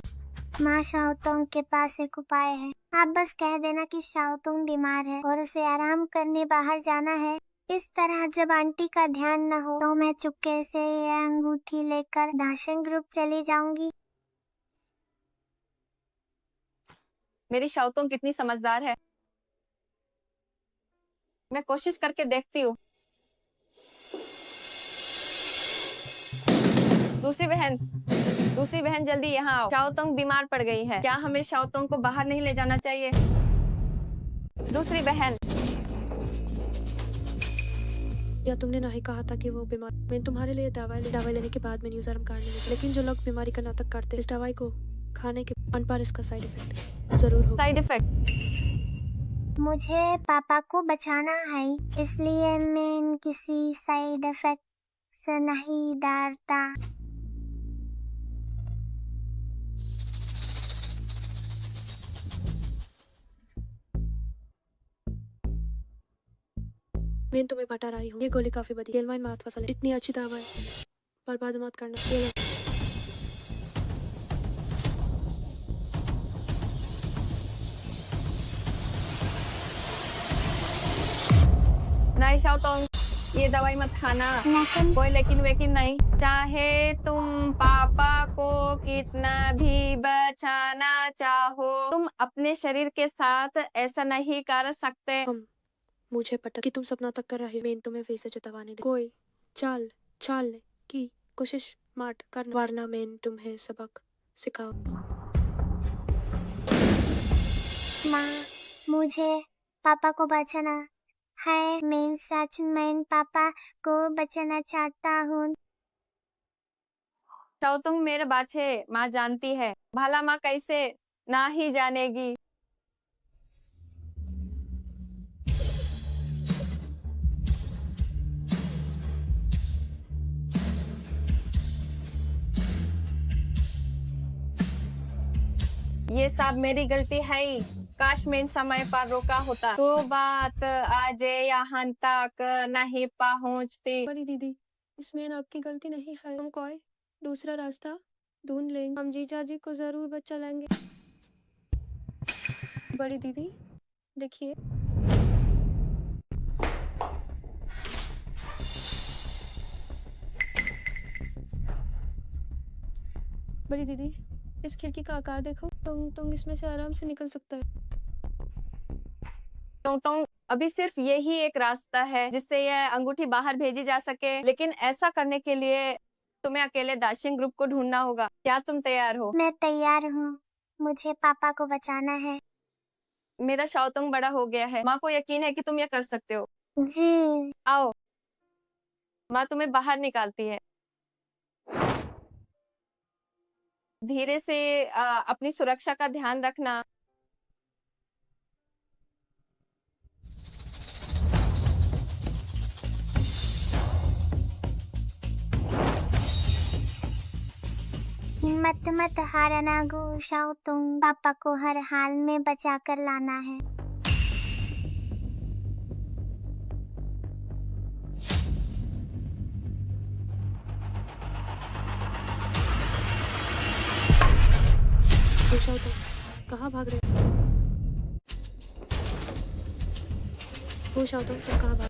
माँ, शाओतोंग के पास एक उपाय है। आप बस कह देना कि शाओतोंग बीमार है और उसे आराम करने बाहर जाना है। इस तरह जब आंटी का ध्यान न हो तो मैं चुपके से ये अंगूठी लेकर दाशिंग ग्रुप चली जाऊंगी। मेरी शाओतोंग कितनी समझदार है। मैं कोशिश करके देखती हूँ। दूसरी बहन जल्दी यहाँ आओ। शाओतोंग बीमार पड़ गई है। क्या हमें शाओतोंग को बाहर नहीं ले जाना चाहिए? दूसरी बहन, या तुमने ना ही कहा था कि वो बीमार? मैं तुम्हारे लिए दवाई लेने के बाद में न्यूज़ आर्म काटने लगी। लेकिन जो लोग बीमारी का नाटक करते हैं, इस दवाई को खाने के पर इसका साइड इफेक्ट जरूर होगा। Side effect? मुझे पापा को बचाना है, इसलिए मैं किसी साइड इफेक्ट से नहीं डरता। मैं तुम्हें बता रही हूँ, ये गोली काफी बड़ी। गेलवाइन मात फसल इतनी अच्छी दवा है, बर्बाद मत करना। ये लो। नहीं शाओतोंग, ये दवाई मत खाना। कोई लेकिन वेकिन नहीं। चाहे तुम पापा को कितना भी बचाना चाहो, तुम अपने शरीर के साथ ऐसा नहीं कर सकते। मुझे पता कि तुम सपना तक कर रहे हो। मैं तुम्हें फिर से चेतावनी दे, कोई चाल की कोशिश मत करना, वरना मैं तुम्हें सबक सिखाऊं। माँ, मुझे पापा को बचाना है। मैं सच में पापा को बचाना चाहता हूँ। शाओतोंग मेरे बाछे, माँ जानती है। भला माँ कैसे ना ही जानेगी। ये सब मेरी गलती है ही। काश मैं इन समय पर रोका होता तो बात आज यहाँ तक नहीं पहुँचती। बड़ी दीदी, इसमें आपकी गलती नहीं है। हम कोई दूसरा रास्ता ढूंढ लेंगे। हम जीजा जी को जरूर बचा लेंगे। बड़ी दीदी देखिए, बड़ी दीदी इस खिड़की का आकार देखो। तुम इसमें से आराम से निकल सकता है। तो अभी सिर्फ यही एक रास्ता है जिससे यह अंगूठी बाहर भेजी जा सके, लेकिन ऐसा करने के लिए तुम्हें अकेले दाशिंग ग्रुप को ढूंढना होगा। क्या तुम तैयार हो? मैं तैयार हूँ। मुझे पापा को बचाना है। मेरा शाओतोंग बड़ा हो गया है। माँ को यकीन है कि तुम यह कर सकते हो। जी। आओ, माँ तुम्हें बाहर निकालती है। धीरे से अपनी सुरक्षा का ध्यान रखना। हिम्मत मत हारना गो शाओतोंग। पापा को हर हाल में बचा कर लाना है। शाओतोंग कहाँ भाग रहे हो? शाओतोंग तुम कहाँ भाग?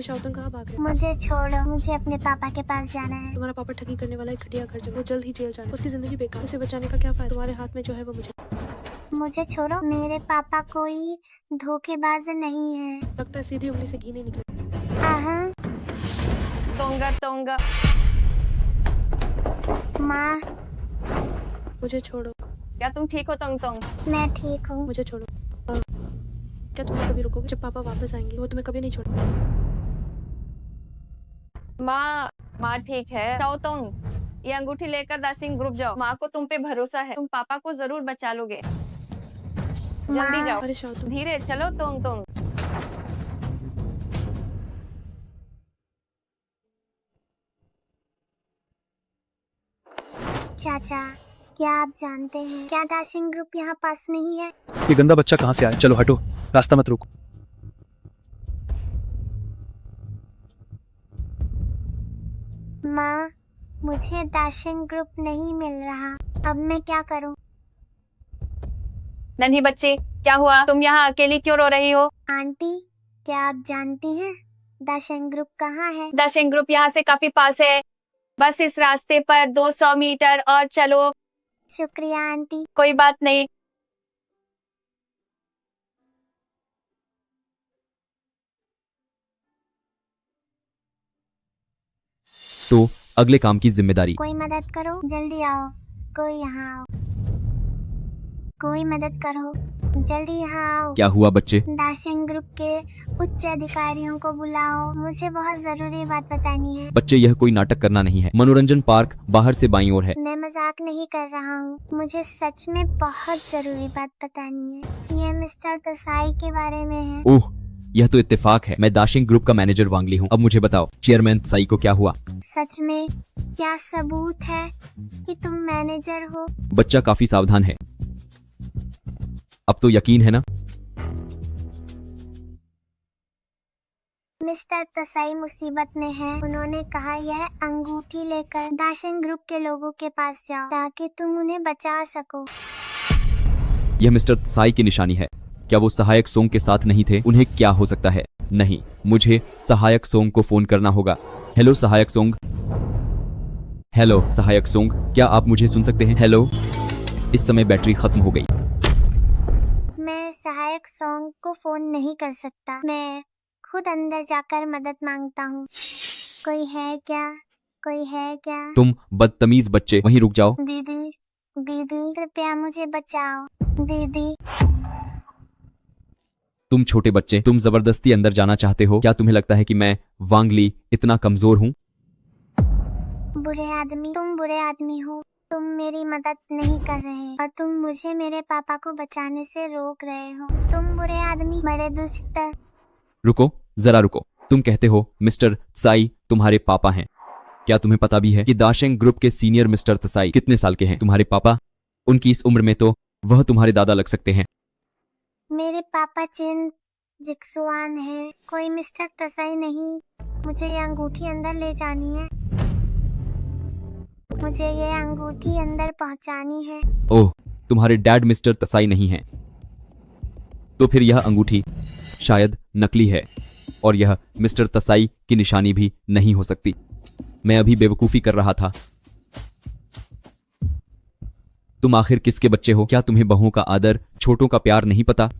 शाओतोंग कहाँ भाग रहे हो? मुझे छोड़ो। मुझे अपने पापा के पास जाना है। तुम्हारा पापा ठगी करने वाला एक घटिया खर्च है। वो जल्द ही जेल जाना। उसकी जिंदगी बेकार। उसे बचाने का क्या फायदा? तुम्हारे हाथ में जो है वो मुझे छोड़ो। मेरे पापा कोई धोखेबाज नहीं है। लगता है सीधी उंगली से घी नहीं निकले। तोंगा तोंगा। माँ मुझे छोड़ो। क्या तुम ठीक हो तोंग तोंग? मैं ठीक हूँ। मुझे छोड़ो। क्या तुम कभी रुकोगे? जब पापा वापस आएंगे वो तुम्हें कभी नहीं छोड़ेंगे। माँ ठीक है। शाओतोंग, ये अंगूठी लेकर दाशिंग ग्रुप जाओ। माँ को तुम पे भरोसा है। तुम पापा को जरूर बचा लोगे। जल्दी जाओ। अरे शाओतोंग धीरे चलो तोंग तोंग। चाचा, क्या आप जानते हैं क्या दाशिंग ग्रुप यहाँ पास नहीं है? ये गंदा बच्चा कहाँ से आया? चलो हटो, रास्ता मत रोको। माँ, मुझे दाशिंग ग्रुप नहीं मिल रहा। अब मैं क्या करूँ? नन्ही बच्ची, क्या हुआ? तुम यहाँ अकेली क्यों रो रही हो? आंटी, क्या आप जानती हैं दाशिंग ग्रुप कहाँ है? दाशिंग ग्रुप यहाँ से काफी पास है। बस इस रास्ते पर 200 मीटर और चलो। शुक्रिया आंटी। कोई बात नहीं। तो अगले काम की जिम्मेदारी। कोई मदद करो, जल्दी आओ। कोई यहाँ आओ। कोई मदद करो, जल्दी यहाँ आओ। क्या हुआ बच्चे? दाशिंग ग्रुप के उच्च अधिकारियों को बुलाओ। मुझे बहुत जरूरी बात बतानी है। बच्चे, यह कोई नाटक करना नहीं है। मनोरंजन पार्क बाहर से बाईं ओर है। मैं मजाक नहीं कर रहा हूँ। मुझे सच में बहुत जरूरी बात बतानी है। ये मिस्टर तसाई के बारे में है। ओह, यह तो इत्तेफाक है। मैं दाशिंग ग्रुप का मैनेजर वांगली हूँ। अब मुझे बताओ, चेयरमैन तसाई को क्या हुआ? सच में? क्या सबूत है कि तुम मैनेजर हो? बच्चा काफी सावधान है। अब तो यकीन है ना? मिस्टर तसाई मुसीबत में है। उन्होंने कहा यह अंगूठी लेकर दाशिंग ग्रुप के लोगों के पास जाओ ताकि तुम उन्हें बचा सको। यह मिस्टर तसाई की निशानी है। क्या वो सहायक सोंग के साथ नहीं थे? उन्हें क्या हो सकता है? नहीं, मुझे सहायक सोंग को फोन करना होगा। हेलो सहायक सोंग। हेलो सहायक सोंग, क्या आप मुझे सुन सकते हैं? हेलो। इस समय बैटरी खत्म हो गई। मैं सहायक सोंग को फोन नहीं कर सकता। मैं खुद अंदर जाकर मदद मांगता हूँ। कोई है क्या? कोई है क्या? तुम बदतमीज बच्चे, वहीं रुक जाओ। दीदी, दीदी कृपया मुझे बचाओ। दीदी। तुम छोटे बच्चे, तुम जबरदस्ती अंदर जाना चाहते हो? क्या तुम्हें लगता है कि मैं वांगली इतना कमजोर हूँ? बुरे आदमी, तुम बुरे आदमी हो। तुम मेरी मदद नहीं कर रहे और तुम मुझे मेरे पापा को बचाने से रोक रहे हो। तुम बुरे आदमी, बड़े दुष्ट। रुको, जरा रुको। तुम कहते हो मिस्टर त्साई तुम्हारे पापा हैं। क्या तुम्हें पता भी है कि दाशेंग ग्रुप के सीनियर मिस्टर त्साई कितने साल के हैं? तुम्हारे पापा, उनकी इस उम्र में तो वह तुम्हारे दादा लग सकते हैं। मेरे पापा चेन जिक्सुआन है, कोई मिस्टर तसाई नहीं। मुझे ये अंगूठी अंदर ले जानी है। मुझे ये अंगूठी अंदर पहुंचानी है। ओह, तुम्हारे डैड मिस्टर तसाई नहीं हैं। तो फिर यह अंगूठी शायद नकली है और यह मिस्टर तसाई की निशानी भी नहीं हो सकती। मैं अभी बेवकूफी कर रहा था। तुम आखिर किसके बच्चे हो? क्या तुम्हें बहुओं का आदर, छोटों का प्यार नहीं पता?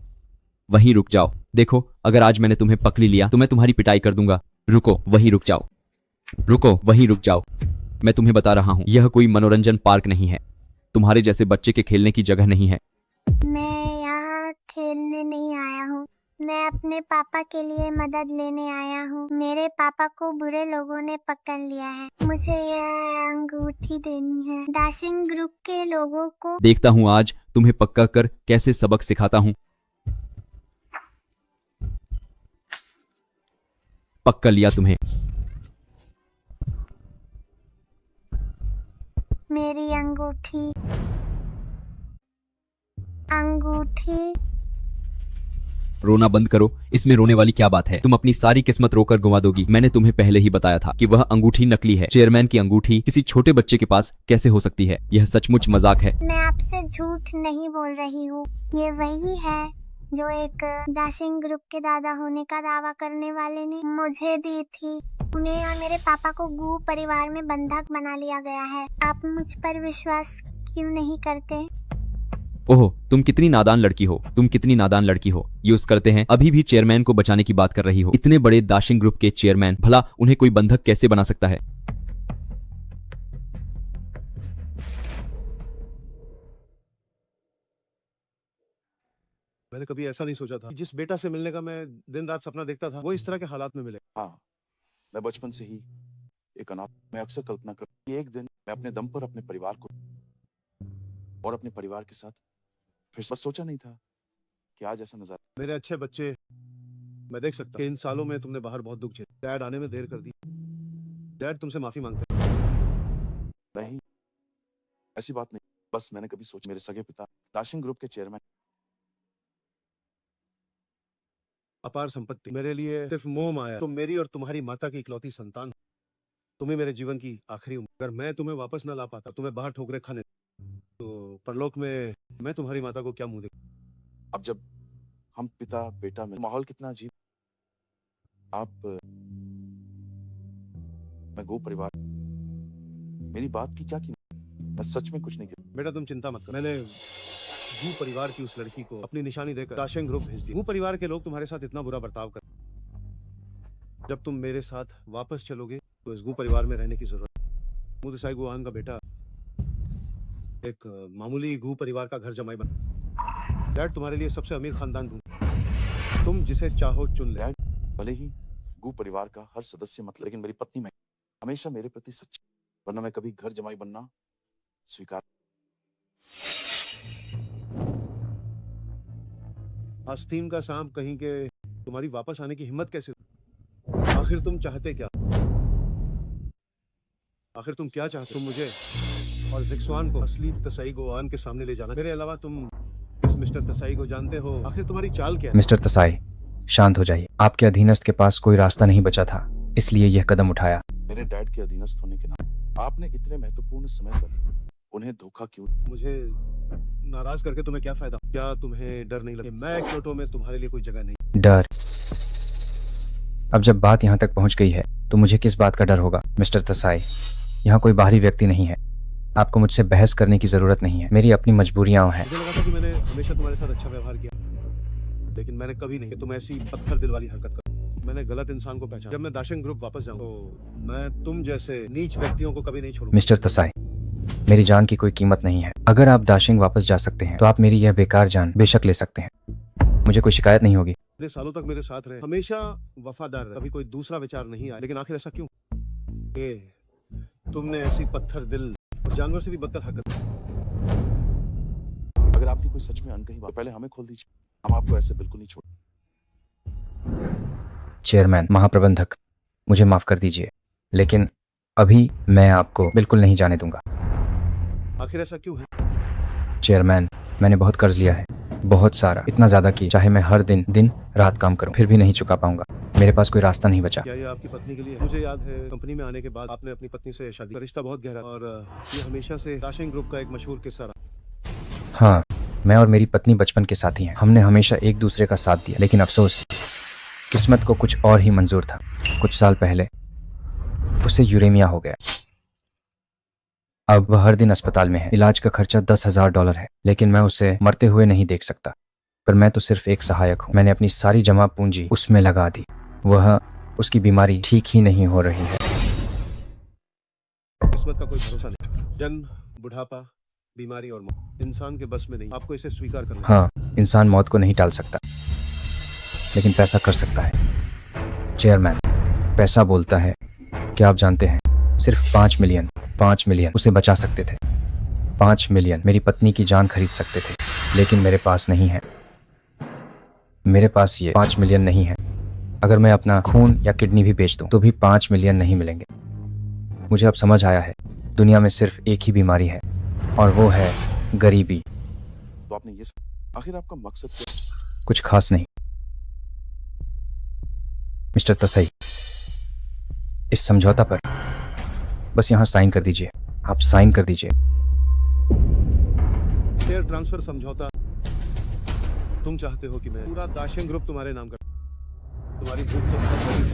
वहीं रुक जाओ। देखो, अगर आज मैंने तुम्हें पकड़ लिया तो मैं तुम्हारी पिटाई कर दूंगा। रुको, वहीं रुक जाओ। रुको, वहीं रुक जाओ। मैं तुम्हें बता रहा हूं, यह कोई मनोरंजन पार्क नहीं है। तुम्हारे जैसे बच्चे के खेलने की जगह नहीं है। मैं यहाँ खेलने नहीं आया हूँ। मैं अपने पापा के लिए मदद लेने आया हूँ। मेरे पापा को बुरे लोगों ने पकड़ लिया है। मुझे यह अंगूठी देनी है। दाशिंग ग्रुप के लोगों को देखता हूं आज तुम्हें पक्का कर कैसे सबक सिखाता हूं। पक्का लिया तुम्हें। मेरी अंगूठी, अंगूठी। रोना बंद करो, इसमें रोने वाली क्या बात है? तुम अपनी सारी किस्मत रोकर गंवा दोगी। मैंने तुम्हें पहले ही बताया था कि वह अंगूठी नकली है। चेयरमैन की अंगूठी किसी छोटे बच्चे के पास कैसे हो सकती है? यह सचमुच मजाक है। मैं आपसे झूठ नहीं बोल रही हूँ। ये वही है जो एक दाशिंग ग्रुप के दादा होने का दावा करने वाले ने मुझे दी थी। उन्हें और मेरे पापा को गू परिवार में बंधक बना लिया गया है। आप मुझ पर विश्वास क्यों नहीं करते? ओह, तुम कितनी नादान लड़की हो। तुम कितनी नादान लड़की हो। यूज करते हैं, अभी भी चेयरमैन को बचाने की बात कर रही हो। इतने बड़े दाशिंग ग्रुप के चेयरमैन, भला उन्हें कोई बंधक कैसे बना सकता है? मैंने कभी ऐसा नहीं सोचा था कि जिस बेटा से मिलने का मैं दिन रात सपना देखता था वो इस तरह के हालात में मिले। हाँ, मैं बचपन से ही एक अनाथ। मैं अक्सर कल्पना करता कि एक दिन मैं अपने दम पर अपने परिवार को और अपने परिवार के साथ फिर बस सोचा नहीं था कि आज ऐसा नजारा। मेरे अच्छे बच्चे, मैं देख सकता कि इन सालों में तुमने बाहर बहुत दुख झेला। डैड आने में देर कर दी। डैड तुमसे माफी मांगते हैं। नहीं, ऐसी बात नहीं। बस मैंने कभी सोचा मेरे सगे पिता दाशिंग ग्रुप के चेयरमैन, अपार संपत्ति मेरे लिए सिर्फ मोह माया। तुम मेरी और तुम्हारी माता की इकलौती संतान हो। तुम्हें मेरे जीवन की आखिरी उम्र। अगर मैं तुम्हें वापस न ला पाता, तुम्हें बाहर ठोकरे खाने, तो परलोक में मैं तुम्हारी माता को क्या मुंह देखूं? अब जब हम पिता बेटा में माहौल कितना अजीब। आप मैं गो परिवार, मेरी बात की क्या कीमत? मैं सच में कुछ नहीं किया। बेटा तुम चिंता मत कर। मैंने गू परिवार की उस लड़की को अपनी निशानी देकर दाशिंग ग्रुप भेज दी। गू परिवार के लोग तुम्हारे साथ इतना बुरा बर्ताव कर, जब तुम मेरे साथ वापस चलोगे तो इस गू परिवार में रहने की जरूरत। मुदसाई गुआन का बेटा एक मामूली गू परिवार का घर जमाई बना। डैड तुम्हारे लिए सबसे अमीर खानदान ढूंढ, तुम जिसे चाहो चुन ले। भले ही गू परिवार का हर सदस्य मतलब, लेकिन मेरी पत्नी में हमेशा मेरे प्रति सच्ची, वरना मैं कभी घर जमाई बनना स्वीकार। आस्तीन का सांप कहीं के तुम्हारी वापस आने की हिम्मत कैसे? आखिर तुम चाहते क्या? आखिर तुम क्या चाहते? तुम मुझे और जिक्सुआन को असली तसाई गुआन के सामने ले जाना। मेरे अलावा तुम इस मिस्टर तसाई को जानते हो? आखिर तुम्हारी चाल क्या है? मिस्टर तसाई, शांत हो जाइए। आपके अधीनस्थ के पास कोई रास्ता नहीं बचा था, इसलिए यह कदम उठाया। मेरे डैड के अधीनस्थ होने के नाते आपने इतने महत्वपूर्ण समय पर उन्हें धोखा क्यों? मुझे नाराज करके तुम्हें क्या फायदा? क्या तुम्हें डर नहीं लगता? मैं क्योटो में तुम्हारे लिए कोई जगह नहीं। डर? अब जब बात यहाँ तक पहुँच गई है तो मुझे किस बात का डर होगा? मिस्टर तसाई, यहाँ कोई बाहरी व्यक्ति नहीं है। आपको मुझसे बहस करने की जरूरत नहीं है। मेरी अपनी मजबूरियां हैं। मुझे लगा था कि मैंने हमेशा तुम्हारे साथ अच्छा व्यवहार किया, लेकिन मैंने कभी नहीं कि तुम ऐसी पत्थर दिल वाली हरकत करो। मैंने गलत इंसान को पहचाना। जब मैं दाशिंग ग्रुप वापस जाऊं तो मैं तुम जैसे नीच व्यक्तियों को कभी नहीं छोड़ूंगा। मिस्टर तसाई, मेरी जान की कोई कीमत नहीं है। अगर आप दाशिंग वापस जा सकते हैं तो आप मेरी यह बेकार जान बेशक ले सकते हैं। मुझे कोई शिकायत नहीं होगी। इतने सालों तक मेरे साथ रहे, हमेशा वफादार रहे, कभी कोई दूसरा विचार नहीं आया। लेकिन आखिर ऐसा क्यों? तुमने ऐसी पत्थर दिल और जानवर से भी बदतर हरकत। अगर आपकी कोई सच में अनकही बात, पहले हमें खोल दीजिए, हम आपको ऐसे बिल्कुल नहीं छोड़। चेयरमैन, महाप्रबंधक, मुझे माफ कर दीजिए, लेकिन अभी मैं आपको बिल्कुल नहीं जाने दूंगा। आखिर ऐसा क्यों है? चेयरमैन, मैंने बहुत कर्ज लिया है, बहुत सारा, इतना ज्यादा कि चाहे मैं हर दिन रात काम करूं फिर भी नहीं चुका पाऊंगा। मेरे पास कोई रास्ता नहीं बचा। क्या ये आपकी पत्नी के लिए? मुझे याद है कंपनी में आने के बाद आपने अपनी पत्नी से शादी, रिश्ता बहुत गहरा, और ये हमेशा से दाशिंग ग्रुप का एक मशहूर किस्सा रहा। हाँ, मैं और मेरी पत्नी बचपन के साथी हैं। हमने हमेशा एक दूसरे का साथ दिया, लेकिन अफसोस, किस्मत को कुछ और ही मंजूर था। कुछ साल पहले उसे यूरेमिया हो गया। अब वह हर दिन अस्पताल में है। इलाज का खर्चा $10,000 है, लेकिन मैं उसे मरते हुए नहीं देख सकता। पर मैं तो सिर्फ एक सहायक हूँ। मैंने अपनी सारी जमा पूंजी उसमें लगा दी। वह, उसकी बीमारी ठीक ही नहीं हो रही है। किस्मत का कोई भरोसा नहीं। जन्म, बुढ़ापा, बीमारी और मौत इंसान के बस में नहीं। आपको इसे स्वीकार करना। हाँ, इंसान मौत को नहीं टाल सकता, लेकिन पैसा कर सकता है। चेयरमैन, पैसा बोलता है। क्या आप जानते हैं, सिर्फ 5 मिलियन उसे बचा सकते थे। 5 मिलियन मेरी पत्नी की जान खरीद सकते थे, लेकिन मेरे पास नहीं है। मेरे पास ये 5 मिलियन नहीं है। अगर मैं अपना खून या किडनी भी बेच दूं तो भी 5 मिलियन नहीं मिलेंगे। मुझे अब समझ आया है, दुनिया में सिर्फ एक ही बीमारी है, और वो है गरीबी। तो आपने ये आखिर आपका मकसद क्या? कुछ खास नहीं। मिस्टर तसई, इस समझौता पर बस यहाँ साइन कर दीजिए। आप साइन कर दीजिए। शेयर ट्रांसफर समझौता। तुम चाहते हो कि मैं पूरा दाशिंग ग्रुप तुम्हारे नाम कर। तुम्हारी भूख तो बहुत बड़ी है।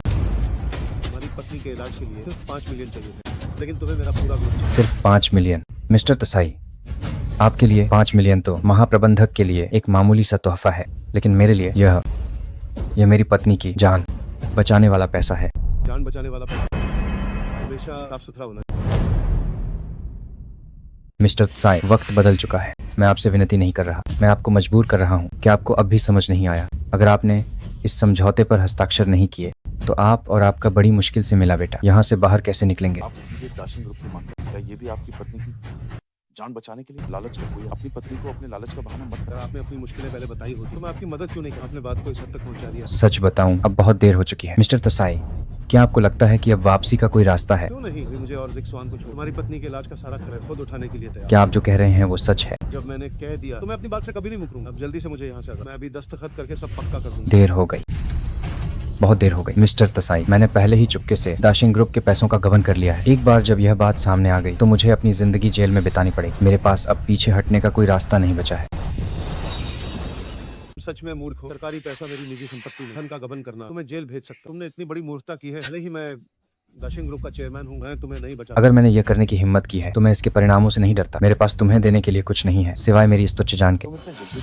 तुम्हारी पत्नी के इलाज के लिए सिर्फ 5 मिलियन चाहिए थे, लेकिन तुम्हें मेरा पूरा ग्रुप चाहिए। सिर्फ 5 मिलियन? मिस्टर तसाई, आपके लिए 5 मिलियन तो महाप्रबंधक के लिए एक मामूली सा तोहफा है, लेकिन मेरे लिए यह मेरी पत्नी की जान बचाने वाला पैसा है। जान बचाने वाला पैसा हमेशा साफ सुथरा होना। मिस्टर तसाई, वक्त बदल चुका है। मैं आपसे विनती नहीं कर रहा, मैं आपको मजबूर कर रहा हूँ। क्या आपको अब भी समझ नहीं आया? अगर आपने इस समझौते पर हस्ताक्षर नहीं किए तो आप और आपका बड़ी मुश्किल से मिला बेटा यहाँ से बाहर कैसे निकलेंगे? आप सीधे दाशिंग ग्रुप की मांग करें। क्या ये भी आपकी पत्नी की जान बचाने के लिए लालच का कोई? अपनी पत्नी को अपने लालच का बहाना मत अगर आपने अपनी मुश्किलें पहले बताई होती तो मैं आपकी मदद क्यों नहीं कर? आपने बात को इस हद तक पहुंचा दिया। सच बताऊं, अब बहुत देर हो चुकी है। मिस्टर तसाई, क्या आपको लगता है कि अब वापसी का कोई रास्ता है? क्यों नहीं? मुझे और जिक्सवान को छोड़ हमारी पत्नी के इलाज का सारा खर्च खुद उठाने के लिए तैयार। क्या आप जो कह रहे हैं वो सच है? जब मैंने कह दिया तो मैं अपनी बात से कभी नहीं मुकरूंगा। अब जल्दी से मुझे यहाँ से आना। मैं अभी दस्तखत करके सब पक्का कर दूंगा। देर हो गई, बहुत देर हो गई। मिस्टर तसाई, मैंने पहले ही चुपके से दाशिंग ग्रुप के पैसों का गबन कर लिया है। एक बार जब यह बात सामने आ गई तो मुझे अपनी जिंदगी जेल में बितानी पड़ेगी। मेरे पास अब पीछे हटने का कोई रास्ता नहीं बचा है। सच में मूर्ख हो। सरकारी पैसा मेरी निजी संपत्ति में धन का गबन करना, तुम्हें जेल भेज सकता। तुमने इतनी बड़ी मूर्खता की है। भले ही मैं दाशिंग ग्रुप का चेयरमैन हूँ, मैं तुम्हें नहीं बचा। अगर मैंने यह करने की हिम्मत की है तो मैं इसके परिणामों से नहीं डरता। मेरे पास तुम्हें देने के लिए कुछ नहीं है सिवाय मेरी इस तुच्छ जान के।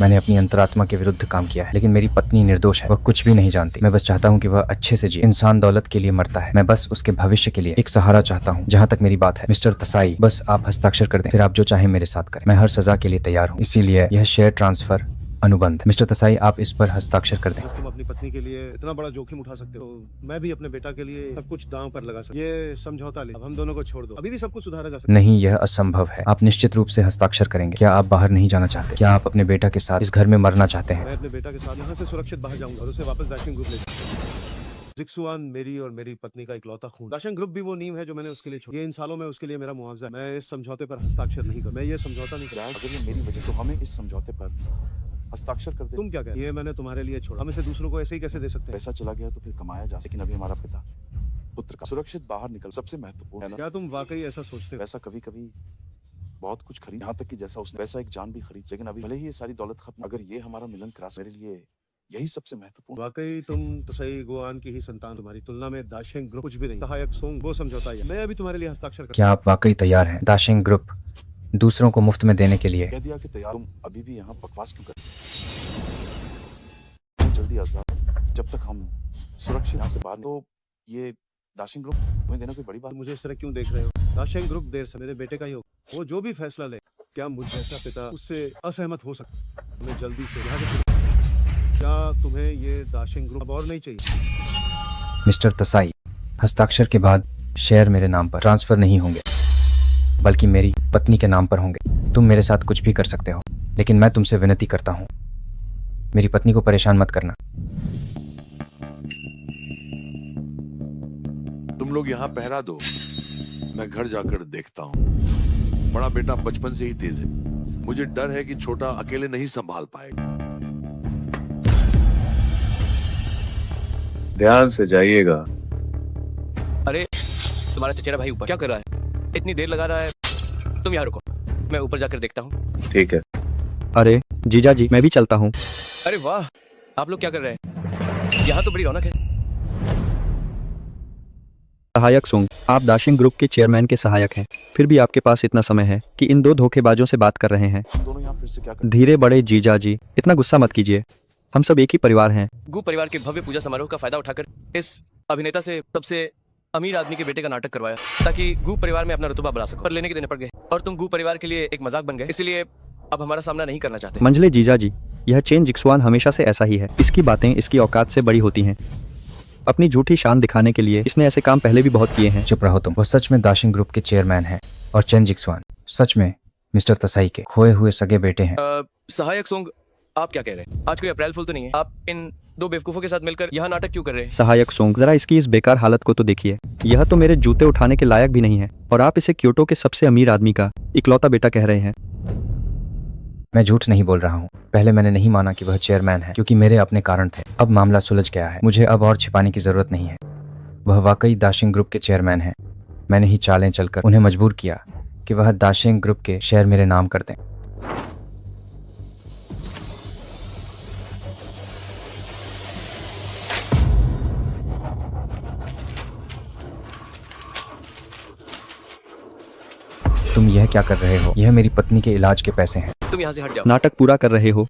मैंने अपनी अंतरात्मा के विरुद्ध काम किया है, लेकिन मेरी पत्नी निर्दोष है। वह कुछ भी नहीं जानती। मैं बस चाहता हूँ कि वह अच्छे से जिए। इंसान दौलत के लिए मरता है, मैं बस उसके भविष्य के लिए एक सहारा चाहता हूँ। जहाँ तक मेरी बात है मिस्टर तसाई, बस आप हस्ताक्षर कर दें, फिर आप जो चाहें मेरे साथ करें। मैं हर सजा के लिए तैयार हूँ। इसीलिए यह शेयर ट्रांसफर अनुबंध। मिस्टर तसाई, आप इस पर हस्ताक्षर कर दें। तुम अपनी पत्नी के लिए इतना बड़ा जोखिम उठा सकते हो, मैं भी अपने बेटा के लिए सब कुछ दांव पर लगा सकता। ये समझौता ले, अब हम दोनों को छोड़ दो। अभी भी सब कुछ सुधारा जा सकता। नहीं, यह असंभव है। आप निश्चित रूप से हस्ताक्षर करेंगे। क्या आप बाहर नहीं जाना चाहते? क्या आप अपने बेटा के साथ इस घर में मरना चाहते हैं? मैं अपने बेटा के साथ यहाँ से सुरक्षित बाहर जाऊंगा और उसे वापस दाशिंग ग्रुप ले जाऊंगा। जिक्सुआन मेरी और मेरी पत्नी का इकलौता खून। दाशिंग ग्रुप भी वो नींव है जो मैंने उसके लिए छोड़ी। ये इन सालों में उसके लिए मेरा मुआवजा। मैं इस समझौते पर हस्ताक्षर नहीं कर। मैं ये समझौता नहीं कर। अगर ये मेरी वजह से हमें इस समझौते पर हस्ताक्षर कर दे। तुम क्या कह रहे हो? ये मैंने तुम्हारे लिए छोड़ा। हम इसे दूसरों को ऐसे ही कैसे दे सकते हैं? पैसा चला गया तो फिर कमाया जा, लेकिन अभी हमारा पिता पुत्र का सुरक्षित बाहर निकल सबसे महत्वपूर्ण है ना। क्या तुम वाकई ऐसा सोचते हो? पैसा कभी कभी बहुत कुछ खरीद, यहाँ तक कि जैसा उसने वैसा एक जान भी खरीद। लेकिन अभी भले ही ये सारी दौलत खत्म, अगर ये हमारा मिलन क्रास, मेरे लिए यही सबसे महत्वपूर्ण। वाकई तुम तसई गुआन की ही संतान। तुम्हारी तुलना में दाशिंग ग्रुप कुछ भी नहीं। सहायक सोंग वो समझौता है। मैं अभी तुम्हारे लिए हस्ताक्षर कर। क्या आप वाकई तैयार हैं दाशिंग ग्रुप दूसरों को मुफ्त में देने के लिए? कह दिया कि तैयार। तुम अभी भी यहाँ बकवास क्यों कर? जल्दी आजाद, जब तक हम सुरक्षित यहाँ से बाहर। तो ये दाशिंग ग्रुप तुम्हें देना कोई बड़ी बात? मुझे इस तरह क्यों देख रहे हो? दाशिंग ग्रुप देर से मेरे बेटे का ही हो। वो जो भी फैसला ले, क्या मुझ जैसा पिता उससे असहमत हो सकता? हमें जल्दी से यहाँ से। क्या तुम्हें ये दाशिंग ग्रुप अब और नहीं चाहिए? मिस्टर तसाई, हस्ताक्षर के बाद शेयर मेरे नाम पर ट्रांसफर नहीं होंगे। बल्कि मेरी पत्नी के नाम पर होंगे। तुम मेरे साथ कुछ भी कर सकते हो, लेकिन मैं तुमसे विनती करता हूँ, मेरी पत्नी को परेशान मत करना। तुम लोग यहाँ पहरा दो, मैं घर जाकर देखता हूँ। बड़ा बेटा बचपन से ही तेज है, मुझे डर है कि छोटा अकेले नहीं संभाल पाएगा। ध्यान से जाइएगा। अरे तुम्हारा चचेरा भाई ऊपर क्या कर रहा है? इतनी देर लगा रहा है। तुम यहाँ रुको, मैं ऊपर जाकर देखता हूँ। ठीक है। अरे जीजा जी, मैं भी चलता हूँ। अरे वाह, आप लोग क्या कर रहे हैं? यहाँ तो बड़ी रौनक है। सहायक सोंग, आप दाशिंग ग्रुप के चेयरमैन के सहायक हैं, फिर भी आपके पास इतना समय है कि इन दो धोखेबाजों से बात कर रहे हैं। दोनों यहाँ फिर से क्या कर... धीरे बड़े जीजा जी, इतना गुस्सा मत कीजिए, हम सब एक ही परिवार हैं। गू परिवार के भव्य पूजा समारोह का फायदा उठाकर इस अभिनेता से सबसे अमीर आदमी के बेटे का नाटक करवाया ताकि गू परिवार में अपना रुतबा बढ़ा सको, पर लेने के देने पड़ गए और तुम गू परिवार के लिए एक मजाक बन गए, इसलिए अब हमारा सामना नहीं करना चाहते। मंझले जीजा जी, यह चेन जिक्सवान हमेशा से ऐसा ही है, इसकी बातें इसकी औकात से बड़ी होती हैं। अपनी झूठी शान दिखाने के लिए इसने ऐसे काम पहले भी बहुत किए हैं। चुप रहो तुम। वो सच में दाशिंग ग्रुप के चेयरमैन हैं और चेन जिक्सवान सच में मिस्टर तसाई के खोए हुए सगे बेटे हैं। सहायक सोंग, आप क्या कह रहे हैं? आज कोई अप्रैल फूल तो नहीं है? आप इन दो बेवकूफों के साथ मिलकर यहाँ नाटक क्यों कर रहे हैं? सहायक सोंग, जरा इसकी इस बेकार हालत को तो देखिए, यह तो मेरे जूते उठाने के लायक भी नहीं है और आप इसे क्योटो के सबसे अमीर आदमी का इकलौता बेटा कह रहे हैं। मैं झूठ नहीं बोल रहा हूँ। पहले मैंने नहीं माना कि वह चेयरमैन है क्योंकि मेरे अपने कारण थे। अब मामला सुलझ गया है, मुझे अब और छिपाने की जरूरत नहीं है। वह वाकई दाशिंग ग्रुप के चेयरमैन हैं। मैंने ही चालें चलकर उन्हें मजबूर किया कि वह दाशिंग ग्रुप के शेयर मेरे नाम कर दें। तुम यह क्या कर रहे हो? यह मेरी पत्नी के इलाज के पैसे हैं। तुम यहाँ से हट जाओ। नाटक पूरा कर रहे हो?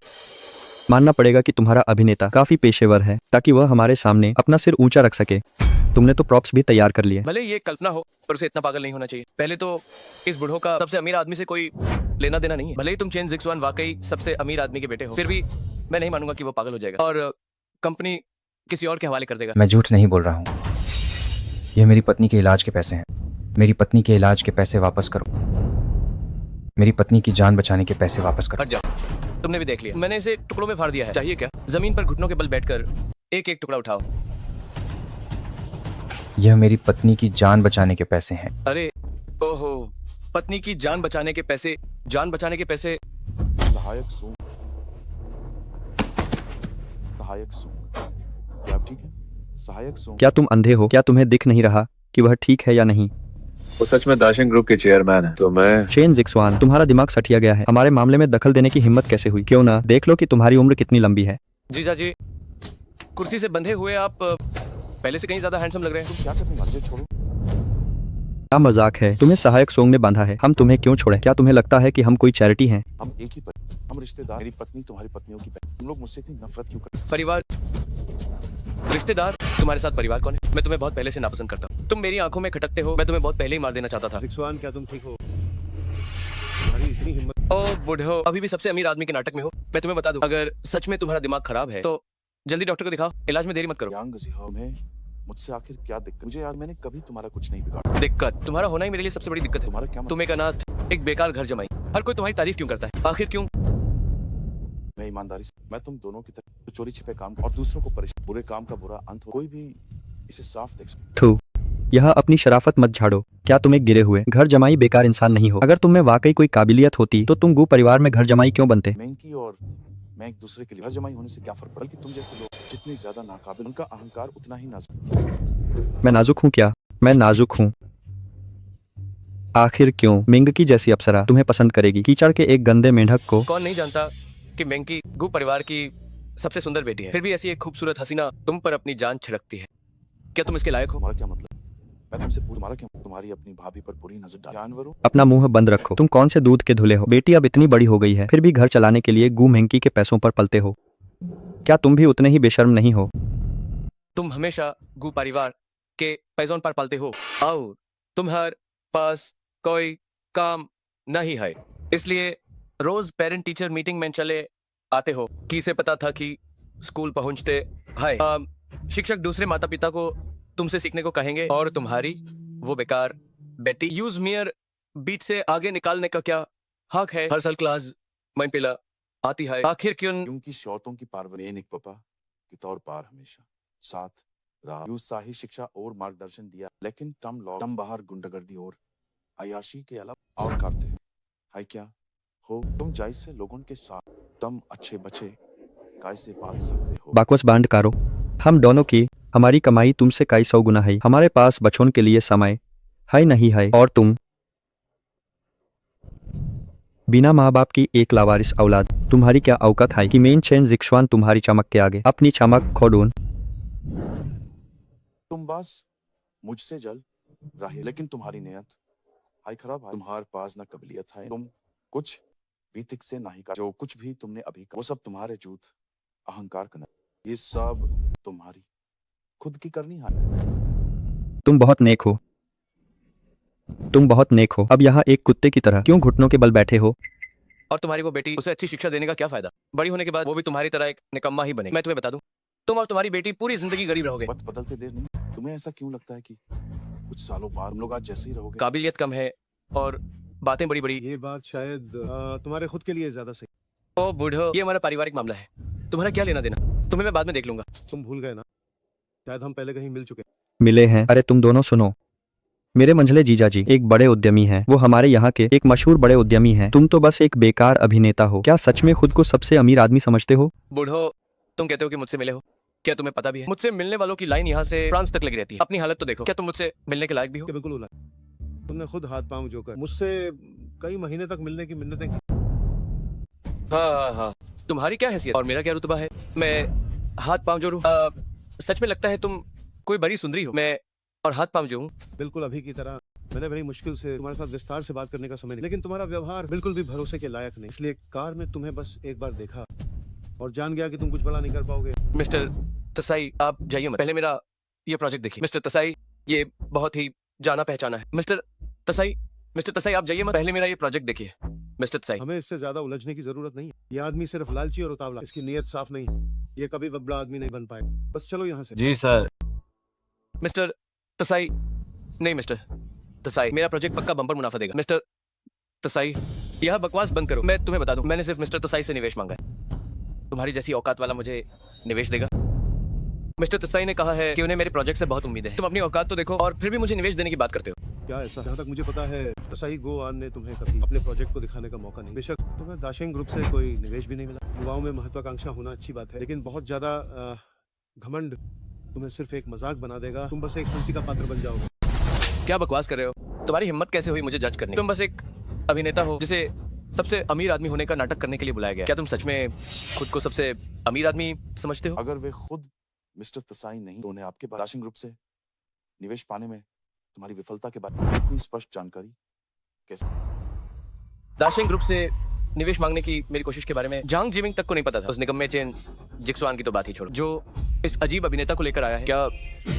मानना पड़ेगा कि तुम्हारा अभिनेता काफी पेशेवर है ताकि वह हमारे सामने अपना सिर ऊंचा रख सके। तुमने तो प्रॉप्स भी तैयार कर लिए। भले ये कल्पना हो, पर उसे इतना पागल नहीं होना चाहिए। पहले तो इस बुढ़ो का सबसे अमीर आदमी से कोई लेना देना नहीं है। भले ही तुम चेन जिक्सवान वाकई सबसे अमीर आदमी के बेटे हो, फिर भी मैं नहीं मानूंगा कि वो पागल हो जाएगा और कंपनी किसी और के हवाले कर देगा। मैं झूठ नहीं बोल रहा हूँ, यह मेरी पत्नी के इलाज के पैसे हैं। मेरी पत्नी के इलाज के पैसे वापस करो। मेरी पत्नी की जान बचाने के पैसे वापस करो। हट जाओ, तुमने भी देख लिया, मैंने इसे टुकड़ों में फाड़ दिया है। चाहिए क्या? जमीन पर घुटनों के बल बैठकर एक एक टुकड़ा उठाओ। यह मेरी पत्नी की जान बचाने के पैसे हैं। अरे ओहो, पत्नी की जान बचाने के पैसे, जान बचाने के पैसे। सहायक सोंग, सहायक सोंग, क्या आप ठीक है? सहायक सोंग, क्या तुम अंधे हो? क्या तुम्हें दिख नहीं रहा कि वह ठीक है या नहीं? वो सच में दाशिंग ग्रुप के चेयरमैन है, तो मैं... चेन जिक्सवान, तुम्हारा दिमाग सठिया गया है। हमारे मामले में दखल देने की हिम्मत कैसे हुई? क्यों ना देख लो कि तुम्हारी उम्र कितनी लंबी है। जीजा जी, कुर्सी से बंधे हुए आप पहले से कहीं ज्यादा हैंडसम लग रहे हैं। तुम क्या करने वाले? छोड़ो। क्या मजाक है? तुम्हें सहायक सोंग ने बांधा है, हम तुम्हें क्यों छोड़े? क्या तुम्हें लगता है कि हम कोई चैरिटी हैं? हम एक ही हम रिश्तेदार। मेरी पत्नी तुम्हारी पत्नियों की बहन। तुम लोग मुझसे इतनी नफरत क्यों करते? परिवार, रिश्तेदार, तुम्हारे साथ परिवार कौन है? मैं तुम्हें बहुत पहले से नापसंद करता हूँ। तुम मेरी आंखों में खटकते हो, मैं तुम्हें बहुत पहले ही मार देना चाहता था। जिक्सवान, क्या तुम ठीक हो? तुम्हारी इतनी हिम्मत? ओ बुढ़ो, अभी भी सबसे अमीर आदमी के नाटक में हो। मैं तुम्हें बता दूं, अगर सच में तुम्हारा दिमाग खराब है तो जल्दी डॉक्टर को दिखाओ, इलाज में देरी मत करो। यांग ज़िहाओ, तुम्हें मुझसे आखिर क्या दिक्कत? मुझे याद, मैंने कभी तुम्हारा कुछ नहीं बिगाड़ा। दिक्कत? तुम्हारा होना ही मेरे लिए सबसे बड़ी दिक्कत है। तुम्हारा क्या? तुम एक अनाथ, एक बेकार घर जमाई। हर कोई तुम्हारी तारीफ क्यों करता है? आखिर क्यों? मैं ईमानदारी से, मैं तुम दोनों की तरह जो चोरी छिपे काम और दूसरों को परेशान, बुरे काम का बुरा अंत हो, कोई भी इसे साफ देख सकता। थू, यह अपनी शराफत मत झाड़ो। क्या तुम एक गिरे हुए घर जमाई बेकार इंसान नहीं हो? अगर तुम में वाकई कोई काबिलियत होती तो तुम गू परिवार में घर जमाई क्यों बनते? मैंकी और मैं एक दूसरे के लिए घर जमाई होने से क्या फर्क? बल्कि तुम जैसे लोग जितने ज्यादा नाकाबिल, उनका अहंकार उतना ही नाजुक। मैं नाजुक हूँ क्या? मैं नाजुक हूँ? आखिर क्यों मिंग की जैसी अप्सरा तुम्हें पसंद करेगी? कीचड़ के एक गंदे मेंढक को? कौन नहीं जानता कि मैंकी गू परिवार की सबसे सुंदर बेटी है, फिर भी ऐसी एक खूबसूरत हसीना तुम पर अपनी जान छिड़कती है। क्या तुम इसके लायक हो? तुम्हारा क्या मतलब? मैं तुमसे पूछ, तुम्हारा क्या? तुम्हारी अपनी भाभी पर बुरी नजर डाल। जानवरों, अपना मुंह बंद रखो। तुम कौन से दूध के धुले हो? बेटी अब इतनी बड़ी हो गई है, फिर भी घर चलाने के लिए गू मेंकी के पैसों पर पलते हो। क्या तुम भी उतने ही बेशर्म नहीं हो? तुम हमेशा गू परिवार के पैसों पर पलते हो और तुम्हारे पास कोई काम नहीं है, इसलिए रोज पेरेंट टीचर मीटिंग में चले आते हो। किसे पता था कि स्कूल पहुंचते हैं शिक्षक दूसरे माता पिता को तुमसे सीखने को कहेंगे और तुम्हारी वो बेकार बेटी यूज मियर बीच से आगे निकालने का क्या हक है? हर साल क्लास मैं पिला आती है, आखिर क्यों? क्योंकि शौतों की पार्वती एक पापा के तौर पर हमेशा साथ रहा, सही शिक्षा और मार्गदर्शन दिया, लेकिन तम बाहर गुंडागर्दी और अयाशी के अलावा और करते है क्या हो? तुम जैसे लोगों के साथ तुम अच्छे बच्चे कैसे पाल सकते हो? बाकवास बांड कारो, हम दोनों की हमारी कमाई तुमसे कई 100 गुना है। हमारे पास बच्चों के लिए समय है नहीं है, और तुम बिना माँ बाप की एक लावारिस औलाद, तुम्हारी क्या औकात है कि मेन चैन जिक्सवान तुम्हारी चमक के आगे अपनी चमक खो दूं? तुम बस मुझसे जल रहे, लेकिन तुम्हारी नियत हाई खराब है। तुम्हारे पास न काबिलियत है, तुम कुछ भी ठीक से नहीं कर, जो कुछ भी तुमने अभी वो सब तुम्हारे झूठ अहंकार करना, ये सब तुम्हारी खुद की करनी है। तुम बहुत नेक हो, तुम बहुत नेक हो। अब यहाँ एक कुत्ते की तरह क्यों घुटनों के बल बैठे हो? और तुम्हारी वो बेटी, उसे अच्छी शिक्षा देने का क्या फायदा? बड़ी होने के बाद वो भी तुम्हारी तरह एक निकम्मा ही बने। मैं तुम्हें बता दूं, तुम और तुम्हारी बेटी पूरी जिंदगी गरीब रहोगे। वक्त बदलते देर नहीं। तुम्हें ऐसा क्यों लगता है कि कुछ सालों बाद हम लोग आज जैसे ही रहोगे? काबिलियत कम है और बातें बड़ी बड़ी। ये बात शायद तुम्हारे खुद के लिए ज्यादा सही। ओ बूढ़ो, ये हमारा पारिवारिक मामला है, तुम्हारा क्या लेना देना? तुम्हें मैं बाद में देख लूंगा। तुम भूल गए ना, शायद हम पहले कहीं मिल चुके। मिले हैं? अरे तुम दोनों सुनो, मेरे मंझले जीजा जी एक बड़े उद्यमी हैं। वो हमारे यहाँ के एक मशहूर बड़े उद्यमी हैं। तुम तो बस एक बेकार अभिनेता हो। क्या सच में खुद को सबसे अमीर आदमी समझते हो? बूढ़ो, तुम कहते हो कि मुझसे मिले हो, क्या तुम्हें पता भी है मुझसे मिलने वालों की लाइन यहाँ से फ्रांस तक लगी रहती है? अपनी हालत तो देखो, क्या तुम मुझसे मिलने के लायक भी हो? बिल्कुल उलट, तुमने खुद हाथ पांव जोकर मुझसे कई महीने तक मिलने की मिन्नतें की। हाँ, तुम्हारी क्या हैसियत और मेरा क्या रुतबा है? मैं हाथ पांव जोड़ूं? सच में लगता है तुम कोई बड़ी सुंदरी हो। मैं और हाथ पांव जो हूँ, बिल्कुल अभी की तरह मैंने बड़ी मुश्किल से तुम्हारे साथ विस्तार से बात करने का समय नहीं, लेकिन तुम्हारा व्यवहार बिल्कुल भी भरोसे के लायक नहीं। इसलिए कार में तुम्हें बस एक बार देखा और जान गया कि तुम कुछ बड़ा नहीं कर पाओगे। मिस्टर तसाई, आप जाइए मत, पहले मेरा ये प्रोजेक्ट देखिए। मिस्टर तसाई, ये बहुत ही जाना पहचाना है। मिस्टर तसाई आप जाइए मत, पहले मेरा ये प्रोजेक्ट देखिए। मिस्टर तसाई, हमें इससे ज्यादा उलझने की जरूरत नहीं है। ये आदमी सिर्फ लालची और उतावला, इसकी नीयत साफ नहीं है। ये कभी बड़ा आदमी नहीं बन पाएगा। बस चलो यहाँ से। जी सर। मिस्टर तसाई, नहीं मिस्टर तसाई, मेरा प्रोजेक्ट पक्का बम्पर मुनाफा देगा। मिस्टर तसाई, यह बकवास बंद करो। मैं तुम्हें बता दूं, मैंने सिर्फ मिस्टर तसाई से निवेश मांगा है। तुम्हारी जैसी औकात वाला मुझे निवेश देगा? मिस्टर तसाई ने कहा है कि उन्हें मेरे प्रोजेक्ट से बहुत उम्मीद है। तुम अपनी औकात तो देखो और फिर भी मुझे निवेश देने की बात करते हो। क्या ऐसा? जहाँ तक मुझे पता है तसाई गोआन ने तुम्हें कभी अपने प्रोजेक्ट को दिखाने का मौका नहीं। बेशक तुम्हें दाशेंग ग्रुप से कोई निवेश भी नहीं मिला। युवाओं में महत्वाकांक्षा होना अच्छी बात है, लेकिन बहुत ज्यादा घमंड तुम्हें सिर्फ एक मजाक बना देगा। तुम बस एक हंसी का पात्र बन जाओगे। क्या बकवास कर रहे हो? तुम्हारी हिम्मत कैसे हुई मुझे जज करने? तुम बस एक अभिनेता हो जिसे सबसे अमीर आदमी होने का नाटक करने के लिए बुलाया गया। क्या तुम सच में खुद को सबसे अमीर आदमी समझते हो? अगर वे खुद मिस्टर तसाई नहीं तो उन्हें आपके दाशिंग ग्रुप से निवेश पाने में तुम्हारी विफलता के बारे में इतनी स्पष्ट जानकारी कैसे? दाशिंग ग्रुप से निवेश मांगने की मेरी कोशिश के बारे में जांग जिमिंग तक को नहीं पता था। उस निकम्मे चेन जिक्सवान की तो बात ही छोड़ो, जो इस अजीब अभिनेता को लेकर आया है। क्या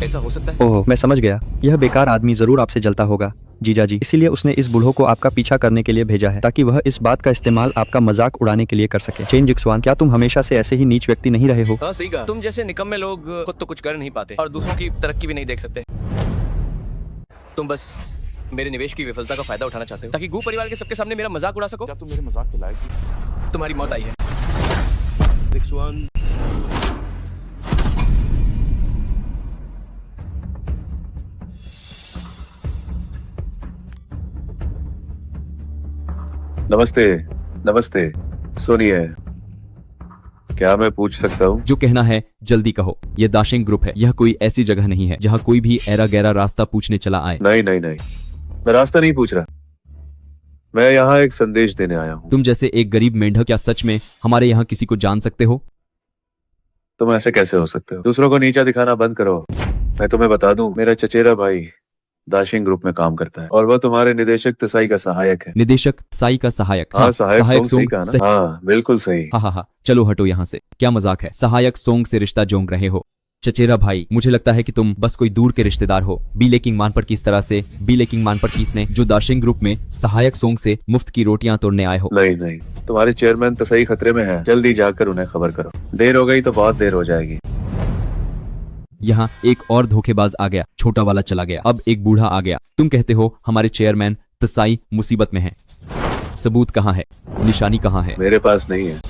ऐसा हो सकता है? ओह, मैं समझ गया। यह बेकार आदमी जरूर आपसे जलता होगा जीजा जी, इसीलिए उसने इस बूढ़ों को आपका पीछा करने के लिए भेजा है, ताकि वह इस बात का इस्तेमाल आपका मजाक उड़ाने के लिए कर सके। चेन जिक्सवान, क्या तुम हमेशा से ऐसे ही नीच व्यक्ति नहीं रहे हो? हाँ, सही कहा। तुम जैसे निकम्मे लोग खुद तो कुछ कर नहीं पाते और दूसरों की तरक्की भी नहीं देख सकते। तुम बस मेरे निवेश की विफलता का फायदा उठाना चाहते हो ताकि गू परिवार के सबके सामने मेरा मजाक उड़ा सको। क्या तुम मेरे मजाक के लायक हो? तुम्हारी मौत आई है। जिक्सवान, नमस्ते। नमस्ते, सुनिए, क्या मैं पूछ सकता हूँ? जो कहना है जल्दी कहो। यह दाशिंग ग्रुप है, यह कोई ऐसी जगह नहीं है जहाँ कोई भी ऐरा गैरा रास्ता पूछने चला आए। नहीं, मैं रास्ता नहीं पूछ रहा, मैं यहाँ एक संदेश देने आया हूँ। तुम जैसे एक गरीब मेंढक क्या सच में हमारे यहाँ किसी को जान सकते हो? तुम ऐसे कैसे हो सकते हो? दूसरों को नीचा दिखाना बंद करो। मैं तुम्हें बता दूं, मेरा चचेरा भाई दाशिंग ग्रुप में काम करता है और वह तुम्हारे निदेशक तसाई का सहायक है। निदेशक तसाई का सहायक? हाँ, सहायक सोंग सही कहा सही। ना? हाँ, बिल्कुल सही। हाँ, चलो हटो यहाँ से। क्या मजाक है? सहायक सोंग से रिश्ता जोड़ रहे हो? चचेरा भाई, मुझे लगता है कि तुम बस कोई दूर के रिश्तेदार हो। बीले किंग मान पर किस तरह से बीले किंग मान पर किस ने जो दाशिंग ग्रुप में सहायक सोंग से मुफ्त की रोटियां तोड़ने आए हो। नहीं, तुम्हारे चेयरमैन तसाई खतरे में है, जल्दी जाकर उन्हें खबर करो। देर हो गई तो बहुत देर हो जाएगी। यहाँ एक और धोखेबाज आ गया, छोटा वाला चला गया, अब एक बूढ़ा आ गया। तुम कहते हो हमारे चेयरमैन तसाई मुसीबत में है। सबूत कहाँ है? निशानी कहाँ है? मेरे पास नहीं है,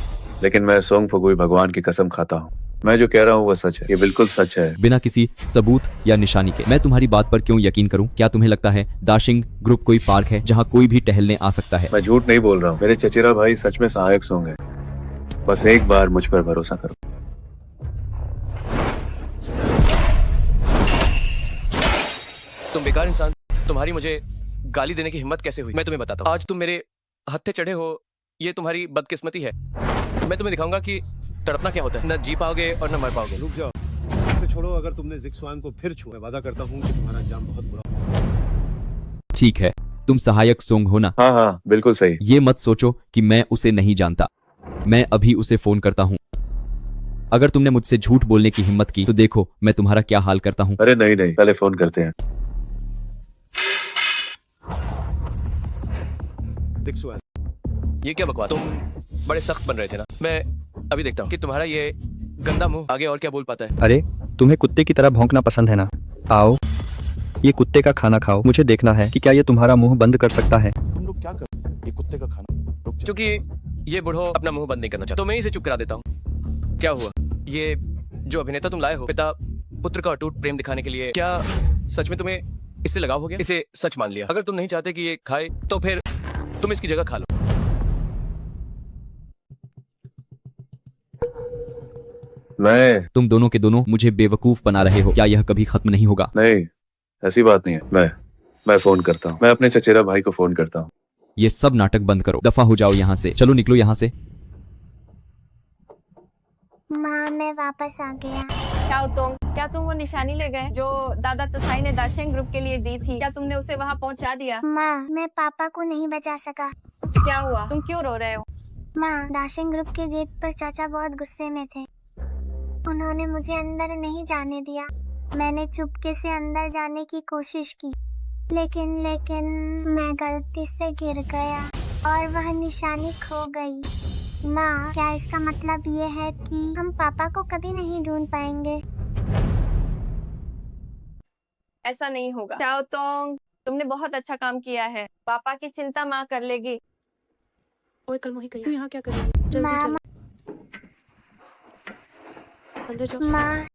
लेकिन मैं सोंग फुगुई भगवान की कसम खाता हूँ, मैं जो कह रहा हूँ वो सच है, ये बिल्कुल सच है। बिना किसी सबूत या निशानी के मैं तुम्हारी बात पर क्यों यकीन करूं? क्या तुम्हें लगता है दाशिंग ग्रुप कोई पार्क है जहां कोई भी टहलने आ सकता है? मैं झूठ नहीं बोल रहा हूँ, मेरे चचेरा भाई सच में सहायक सोंग है। बस एक बार मुझ पर भरोसा करो। तुम बेकार इंसान, तुम्हारी मुझे गाली देने की हिम्मत कैसे हुई? मैं तुम्हें बताता हूँ। आज तुम मेरे हत्थे चढ़े हो, ये तुम्हारी बदकिस्मती है। मैं तुम्हें दिखाऊंगा कि तड़पना क्या होता है। न जी पाओगे और न मर पाओगे। रुक जाओ, इसे छोड़ो। अगर तुमने जिक्सवान को फिर छुआ, मैं वादा करता हूँ कि तुम्हारा अंजाम बहुत बुरा होगा। ठीक है, तुम सहायक सोंग हो ना? हाँ हाँ बिल्कुल सही। ये मत सोचो कि मैं उसे नहीं जानता। मैं अभी उसे फोन करता हूँ। अगर तुमने मुझसे झूठ बोलने की हिम्मत की तो देखो मैं तुम्हारा क्या हाल करता हूँ। अरे नहीं नहीं, पहले फोन करते हैं। जिक्सवान, ये क्या बकवास? तुम बड़े सख्त बन रहे थे ना। मैं अभी देखता हूँ कि तुम्हारा ये गंदा मुंह आगे और क्या बोल पाता है। अरे तुम्हें कुत्ते की तरह भौंकना पसंद है ना? आओ, ये कुत्ते का खाना खाओ। मुझे देखना है कि क्या ये तुम्हारा मुंह बंद कर सकता है। तुम लोग क्या कर रहे हो? ये कुत्ते का खाना। रुक जाओ। क्योंकि ये बुढ़ो अपना मुंह बंद नहीं करना चाहता, तो मैं इसे चुप करा देता हूँ। क्या हुआ? ये जो अभिनेता तुम लाए हो पिता पुत्र का अटूट प्रेम दिखाने के लिए, क्या सच में तुम्हें इससे लगाव हो गया? इसे सच मान लिया। अगर तुम नहीं चाहते कि ये खाए तो फिर तुम इसकी जगह खा लो। तुम दोनों के दोनों मुझे बेवकूफ बना रहे हो। क्या यह कभी खत्म नहीं होगा? नहीं, ऐसी बात नहीं है। मैं फोन करता हूँ, मैं अपने चचेरा भाई को फोन करता हूँ। ये सब नाटक बंद करो, दफा हो जाओ यहाँ से। चलो निकलो यहाँ से। माँ मैं वापस आ गया। क्या तुम वो निशानी ले गए जो दादा तसाई ने दाशिंग ग्रुप के लिए दी थी? क्या तुमने उसे वहाँ पहुँचा दिया? माँ मैं पापा को नहीं बचा सका। क्या हुआ? तुम क्यों रो रहे हो? माँ दाशिंग ग्रुप के गेट पर चाचा बहुत गुस्से में थे। उन्होंने मुझे अंदर नहीं जाने दिया। मैंने चुपके से अंदर जाने की कोशिश की, लेकिन मैं गलती से गिर गया और वह निशानी खो गई। माँ क्या इसका मतलब ये है कि हम पापा को कभी नहीं ढूंढ पाएंगे? ऐसा नहीं होगा। चाओ तोंग, तुमने बहुत अच्छा काम किया है। पापा की चिंता माँ कर लेगी। ओए कल मोही कहीं तू यहाँ क्या कर रही है? जल्दी माँ चल अंदर जाओ। माँ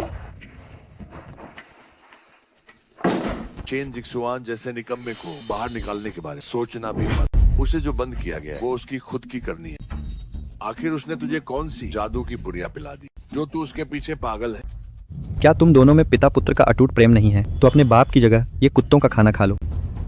चेन जिक्सुआन जैसे निकम्मे को बाहर निकालने के बारे में सोचना भी मत। उसे जो बंद किया गया है वो उसकी खुद की करनी है। आखिर उसने तुझे कौन सी जादू की पुड़िया पिला दी जो तू उसके पीछे पागल है? क्या तुम दोनों में पिता पुत्र का अटूट प्रेम नहीं है तो अपने बाप की जगह ये कुत्तों का खाना खा लो।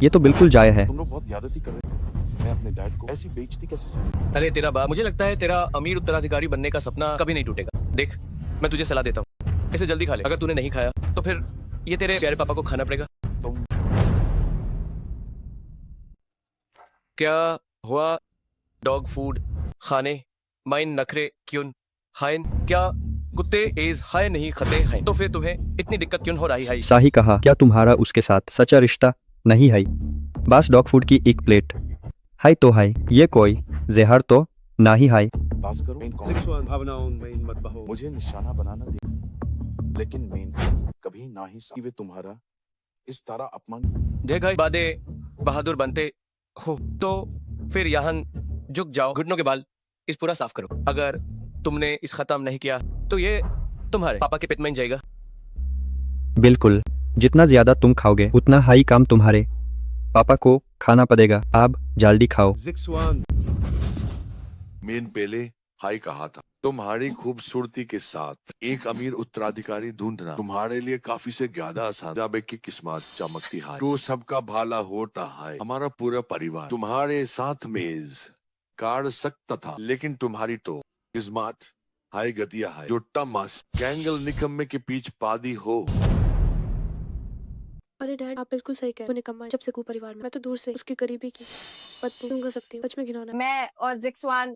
ये तो बिल्कुल जायज है। तुम लोग बहुत ज्यादती कर रहे हो। मैं अपने डैड को ऐसी बेइज्जती कैसे सहूं? अरे तेरा बाप, मुझे लगता है तेरा अमीर उत्तराधिकारी बनने का सपना कभी नहीं टूटेगा। देख, मैं तुझे सलाह देता हूँ, इसे जल्दी खा ले। अगर तूने नहीं खाया तो फिर ये तेरे प्यारे पापा को खाना पड़ेगा। क्या हुआ? डॉग फूड खाने माइन नखरे क्यों हाइन? क्या कुत्ते एज हाय नहीं खते हैं? तो फिर तुम्हें इतनी दिक्कत क्यों हो रही है? सही कहा। क्या तुम्हारा उसके साथ सच्चा रिश्ता नहीं है? बस डॉग फूड की एक प्लेट हाय तो हाय, ये कोई जहर तो ना ही हाय। पास करो। जिक्सवान भावनाओं में इन मत बहो। मुझे निशाना बनाना दे, लेकिन मेन कभी ना ही वे तुम्हारा इस तरह अपमान। देखा बादे बहादुर बनते हो तो फिर यहाँ झुक जाओ, घुटनों के बाल इस पूरा साफ करो। अगर तुमने इस खत्म नहीं किया तो ये तुम्हारे पापा के पेट में जाएगा। बिल्कुल, जितना ज्यादा तुम खाओगे उतना हाई काम तुम्हारे पापा को खाना पड़ेगा। आप जल्दी खाओ। जिक्सवान, मेन पहले हाई कहा था। तुम्हारी खूबसूरती के साथ एक अमीर उत्तराधिकारी ढूंढना तुम्हारे लिए काफी से ज्यादा आसान। जब एक की किस्मत चमकती है तो सबका भाला होता है। हमारा पूरा परिवार तुम्हारे साथ मेज काट सकता था, लेकिन तुम्हारी तो किस्मत हाई गतिया है जो टमस कैंगल निकम्मे के पीछ पादी हो। अरे डैड आप बिल्कुल सही कह रहे हो। निकम्मा है जब से कू परिवार में। मैं तो दूर से उसकी करीबी की बदबू कर सकती हूँ। सच में घिनौना। मैं और जिक्सवान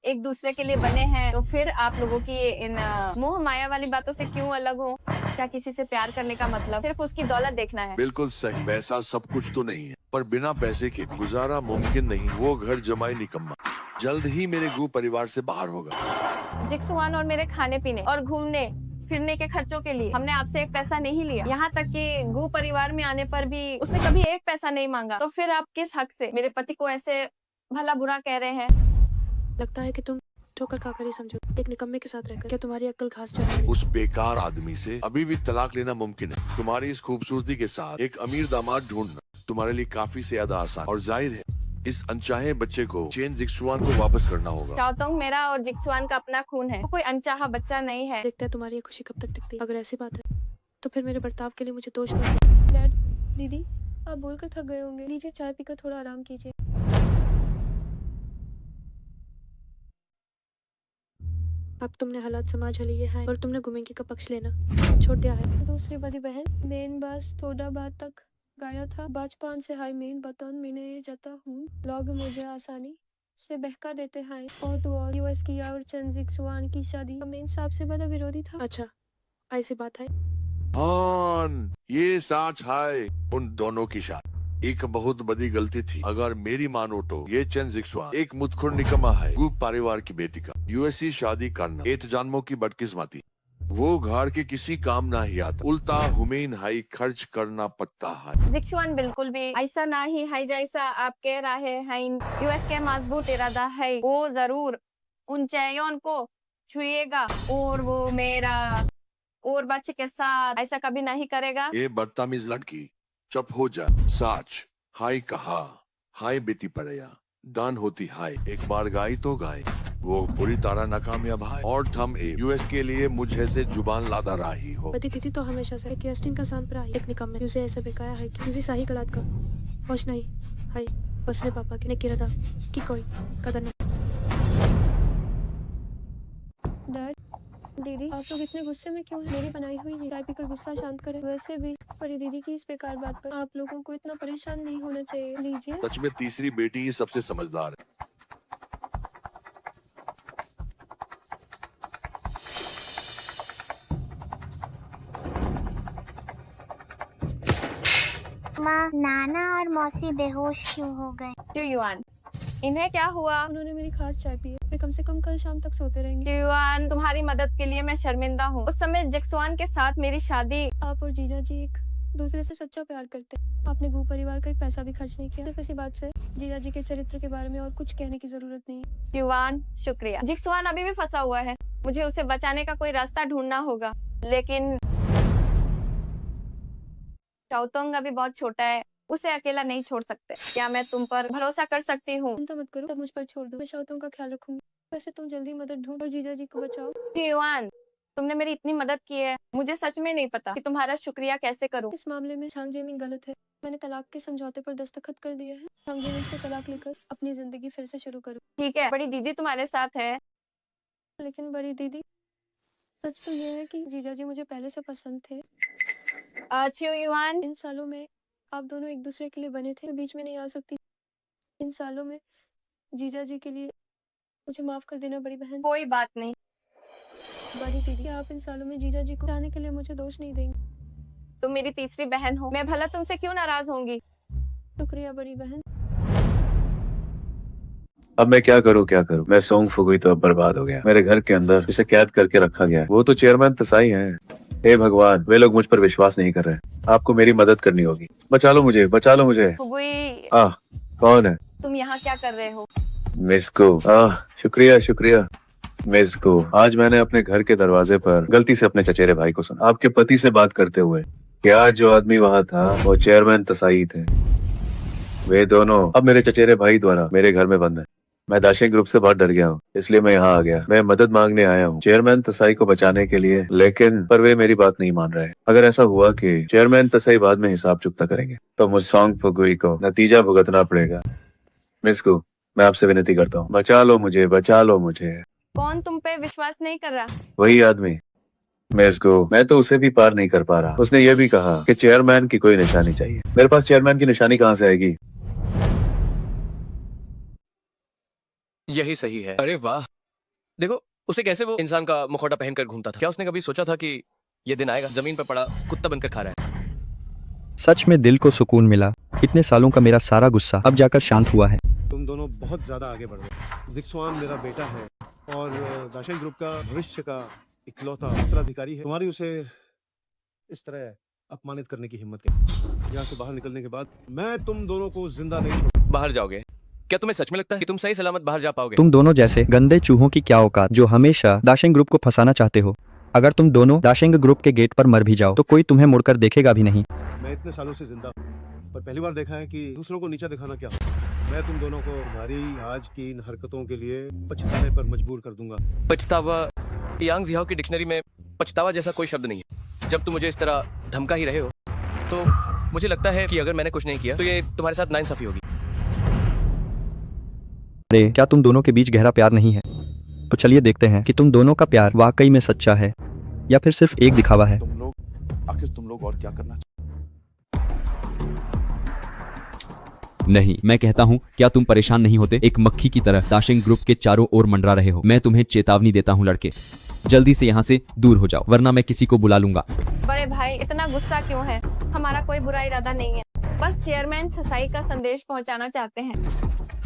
एक दूसरे के लिए बने हैं, तो फिर आप लोगों की इन मोह माया वाली बातों से क्यों अलग हो? क्या किसी से प्यार करने का मतलब सिर्फ उसकी दौलत देखना है? बिल्कुल सही। पैसा सब कुछ तो नहीं है, पर बिना पैसे के गुजारा मुमकिन नहीं। वो घर जमाई निकम्मा जल्द ही मेरे गू परिवार से बाहर होगा। जिक्सुआन और मेरे खाने पीने और घूमने फिरने के खर्चों के लिए हमने आपसे एक पैसा नहीं लिया। यहाँ तक कि गू परिवार में आने पर भी उसने कभी एक पैसा नहीं मांगा। तो फिर आप किस हक से मेरे पति को ऐसे भला बुरा कह रहे हैं? लगता है कि तुम ठोकर खाकर ही समझो, एक निकम्मे के साथ रहकर। क्या तुम्हारी अक्ल घास चढ़ रही है? उस बेकार आदमी से अभी भी तलाक लेना मुमकिन है। तुम्हारी इस खूबसूरती के साथ एक अमीर दामाद ढूंढना तुम्हारे लिए काफी से ज्यादा आसान और जाहिर है इस अनचाहे बच्चे को चेन जिक्सुआन को वापस करना होगा। चाओतोंग मेरा और जिक्सुआन का अपना खून है, वो कोई अनचाहा बच्चा नहीं है। देखते हैं तुम्हारी ये खुशी कब तक टिकती है। अगर ऐसी बात है तो फिर मेरे बर्ताव के लिए मुझे दोष मत देना। डैड, दीदी, आप बोलकर थक गए होंगे, लीजिए चाय पीकर थोड़ा आराम कीजिए। अब तुमने हालात समाज लिए हैं और तुमने गुमेंगी का पक्ष लेना छोड़ दिया है। दूसरी बड़ी बहन मेन बस थोड़ा बात तक गया था, बचपन से हाई मेन बतौन मैंने जाता हूँ। लोग मुझे आसानी से बहका देते हैं और तो और यूएस की और चेन जिक्सुआन की शादी मेन सबसे बड़ा विरोधी था। अच्छा, ऐसी बात है। हाँ, ये सच है। उन दोनों की शादी एक बहुत बड़ी गलती थी। अगर मेरी मानो तो ये चेन जिक्सुआन एक मुतखुर निकम्मा है। गू परिवार की बेटी का यूएससी शादी करना एक जन्मों की बदकिस्मती। वो घर के किसी काम ना ही आता, उल्टा हुमैन हाई खर्च करना पड़ता है। जिक्सुआन बिल्कुल भी ऐसा ना ही है जैसा आप कह रहे हैं। यूएस के मजबूत इरादा है, वो जरूर उन चेयोन को छुएगा और वो मेरा और बच्चे के साथ ऐसा कभी नहीं करेगा। ये बदतमीज लड़की चुप हो जा। सच हाय कहा, हाय बेटी पड़ेया दान होती हाय। एक बार गाय तो गाय, वो पूरी तरह नाकामयाब है और तुम यूएस के लिए मुझे से जुबान लादा रही हो। पति दीदी तो हमेशा से एक वेस्टिन का सांप रहा है, एक निकम्मे उसे ऐसा बेकाया है कि उसे सही गलत का होश नहीं है। उसने पापा की ने किरदा की कोई कदर नहीं। डैड, दीदी, आप लोग इतने गुस्से में क्यों हैं? मेरी बनाई हुई ये चाय पीकर गुस्सा शांत करें। वैसे भी बड़ी दीदी की इस बेकार बात पर आप लोगों को इतना परेशान नहीं होना चाहिए। लीजिए। सच में तीसरी बेटी ही सबसे समझदार है। माँ, नाना और मौसी बेहोश क्यों हो गए? युआन, इन्हें क्या हुआ? उन्होंने मेरी खास चाय पी है। वे कम से कम कल शाम तक सोते रहेंगे। युआन, तुम्हारी मदद के लिए मैं शर्मिंदा हूँ। उस समय जिक्सुआन के साथ मेरी शादी। आप और जीजा जी एक दूसरे से सच्चा प्यार करते हैं। आपने गू परिवार का एक पैसा भी खर्च नहीं किया। सिर्फ इसी बात से जीजा जी के चरित्र के बारे में और कुछ कहने की जरूरत नहीं है। युआन, शुक्रिया। जिक्सुआन अभी भी फंसा हुआ है, मुझे उसे बचाने का कोई रास्ता ढूंढना होगा। लेकिन चाओतोंग अभी बहुत छोटा है, उसे अकेला नहीं छोड़ सकते। क्या मैं तुम पर भरोसा कर सकती हूँ? चिंता मत करो, तब मुझ पर छोड़ दो। मैं चाओतोंग का ख्याल रखूंगी। वैसे तुम जल्दी मदद ढूंढ और जीजा जी को बचाओ। युआन, तुमने मेरी इतनी मदद की है, मुझे सच में नहीं पता कि तुम्हारा शुक्रिया कैसे करूं। इस मामले में झांग जेमिंग गलत है। मैंने तलाक के समझौते पर दस्तखत कर दिए हैं। झांग जेमिंग से तलाक लेकर अपनी जिंदगी फिर से शुरू करो। ठीक है, बड़ी दीदी तुम्हारे साथ है। लेकिन बड़ी दीदी, सच तो ये है कि जीजा जी मुझे पहले से पसंद थे। युआन, इन सालों में आप दोनों एक दूसरे के लिए बने थे, मैं बीच में नहीं आ सकती। इन सालों में जीजा जी के लिए मुझे माफ कर देना बड़ी बहन। कोई बात नहीं। बड़ी दीदी, आप इन सालों में जीजा जी को जाने के लिए मुझे दोष नहीं देंगे। तुम मेरी तीसरी बहन हो, मैं भला तुमसे क्यों नाराज होंगी? शुक्रिया बड़ी बहन। अब मैं क्या करूं? मैं सोंग फुगुई तो अब बर्बाद हो गया। मेरे घर के अंदर इसे कैद करके रखा गया है। वो तो चेयरमैन तसाई हैं। हे भगवान, वे लोग मुझ पर विश्वास नहीं कर रहे। आपको मेरी मदद करनी होगी। बचा लो मुझे, बचा लो मुझे। फुगुई, कौन है? तुम यहाँ क्या कर रहे हो? मिस को शुक्रिया मिस को। आज मैंने अपने घर के दरवाजे पर गलती से अपने चचेरे भाई को सुना आपके पति से बात करते हुए कि आज जो आदमी वहाँ था वो चेयरमैन तसाई थे। वे दोनों अब मेरे चचेरे भाई द्वारा मेरे घर में बंद है। मैं दाशिंग ग्रुप से बहुत डर गया हूँ, इसलिए मैं यहाँ आ गया। मैं मदद मांगने आया हूँ चेयरमैन तसाई को बचाने के लिए, लेकिन पर वे मेरी बात नहीं मान रहे। अगर ऐसा हुआ कि चेयरमैन तसाई बाद में हिसाब चुकता करेंगे तो मुझ सोंग फुगुई को नतीजा भुगतना पड़ेगा। मिस को, मैं आपसे विनती करता हूँ, बचा लो मुझे। कौन तुम पे विश्वास नहीं कर रहा? वही आदमी। मिस को, मैं तो उसे भी पार नहीं कर पा रहा। उसने ये भी कहा कि चेयरमैन की कोई निशानी चाहिए। मेरे पास चेयरमैन की निशानी कहाँ से आएगी? यही सही है। अरे वाह, देखो उसे कैसे वो इंसान का मुखौटा पहनकर घूमता था। क्या उसने कभी सोचा था कि ये दिन आएगा जमीन पर पड़ा कुत्ता बनकर खा रहा है? सच में दिल को सुकून मिला। इतने सालों का मेरा सारा गुस्सा अब जाकर शांत हुआ है। तुम दोनों बहुत ज्यादा आगे बढ़ गए। जिक्सुआन मेरा बेटा है और दाशिंग ग्रुप का भविष्य का इकलौता उत्तराधिकारी है, तुम्हारी उसे इस तरह अपमानित करने की हिम्मत कैसे? यहाँ से बाहर निकलने के बाद मैं तुम दोनों को जिंदा नहीं छोड़। बाहर जाओगे? क्या तुम्हें सच में लगता है कि तुम सही सलामत बाहर जा पाओगे? तुम दोनों जैसे गंदे चूहों की क्या औकात जो हमेशा दाशेंग ग्रुप को फंसाना चाहते हो। अगर तुम दोनों दाशेंग ग्रुप के गेट पर मर भी जाओ तो कोई तुम्हें मुड़कर देखेगा भी नहीं। मैं इतने सालों से जिंदा हूँ, पर पहली बार देखा है कि दूसरों को नीचा दिखाना क्या होता है। मैं तुम दोनों को तुम्हारी आज की इन हरकतों के लिए पछताने पर मजबूर कर दूंगा। पछतावा? यांग जिहाओ की डिक्शनरी में पछतावा जैसा कोई शब्द नहीं है। जब तुम मुझे इस तरह धमका ही रहे हो तो मुझे लगता है कि अगर मैंने कुछ नहीं किया तो ये तुम्हारे साथ नाइंसाफी होगी। अरे क्या तुम दोनों के बीच गहरा प्यार नहीं है? तो चलिए देखते हैं कि तुम दोनों का प्यार वाकई में सच्चा है या फिर सिर्फ एक दिखावा है। आखिर तुम लोग और क्या करना नहीं, मैं कहता हूँ क्या तुम परेशान नहीं होते? एक मक्खी की तरह दाशेंग ग्रुप के चारों ओर मंडरा रहे हो। मैं तुम्हें चेतावनी देता हूँ लड़के, जल्दी से यहाँ से दूर हो जाओ वरना मैं किसी को बुला लूंगा। बड़े भाई इतना गुस्सा क्यों है? हमारा कोई बुरा इरादा नहीं है, बस चेयरमैन थसाई का संदेश पहुंचाना चाहते हैं।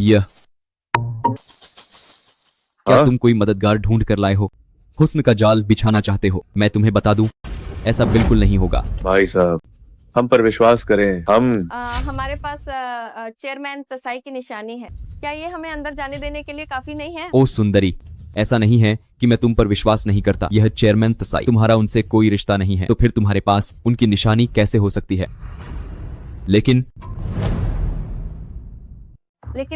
यह क्या तुम कोई मददगार ढूंढ कर लाए हो? हुस्न का जाल बिछाना चाहते हो? मैं तुम्हें बता दूं, ऐसा बिल्कुल नहीं होगा। भाई साहब, हम पर विश्वास करें। हमारे पास चेयरमैन तसाई की निशानी है। क्या ये हमें अंदर जाने देने के लिए काफी नहीं है? ओ सुंदरी, ऐसा नहीं है कि मैं तुम पर विश्वास नहीं करता। यह चेयरमैन तसाई, तुम्हारा उनसे कोई रिश्ता नहीं है, तो फिर तुम्हारे पास उनकी निशानी कैसे हो सकती है? लेकिन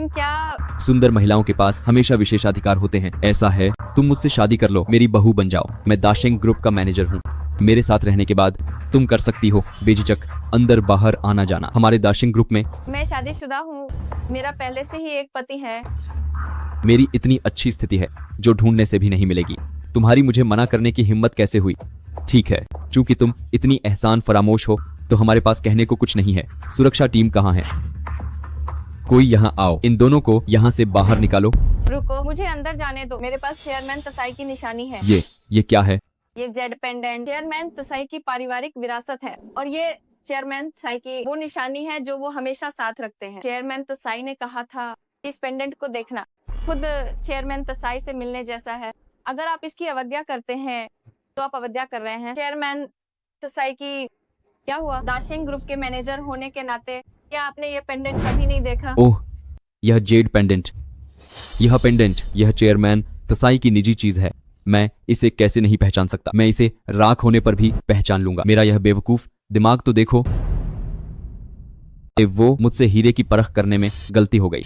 क्या सुंदर महिलाओं के पास हमेशा विशेषाधिकार होते हैं। ऐसा है, तुम मुझसे शादी कर लो, मेरी बहू बन जाओ। मैं दाशेंग ग्रुप का मैनेजर हूँ। मेरे साथ रहने के बाद तुम कर सकती हो बेझिझक अंदर बाहर आना जाना हमारे दाशेंग ग्रुप में। मैं शादीशुदा हूँ, मेरा पहले से ही एक पति है। मेरी इतनी अच्छी स्थिति है जो ढूंढने से भी नहीं मिलेगी। तुम्हारी मुझे मना करने की हिम्मत कैसे हुई? ठीक है, चूंकि तुम इतनी एहसान फरामोश हो तो हमारे पास कहने को कुछ नहीं है। सुरक्षा टीम कहाँ है? कोई यहाँ आओ, इन दोनों को यहाँ से बाहर निकालो। रुको, मुझे अंदर जाने दो। मेरे पास चेयरमैन तसाई की निशानी है। ये क्या है? ये जेड पेंडेंट चेयरमैन तसाई की पारिवारिक विरासत है और ये चेयरमैन तसाई की वो निशानी है जो वो हमेशा साथ रखते हैं। चेयरमैन तसाई ने कहा था इस पेंडेंट को देखना, खुद चेयरमैन तसाई से मिलने जैसा है। अगर आप इसकी अवज्ञा करते हैं तो आप अवज्ञा कर रहे हैं। चेयरमैन तसाई की क्या हुआ? दाशेंग ग्रुप के मैनेजर होने के नाते क्या आपने ये पेंडेंट कभी नहीं देखा? ओह, यह जेड पेंडेंट। यह चेयरमैन तसाई की निजी चीज है। मैं इसे कैसे नहीं पहचान सकता? मैं इसे राख होने पर भी पहचान लूंगा। मेरा यह बेवकूफ दिमाग तो देखो। वो मुझसे हीरे की परख करने में गलती हो गई।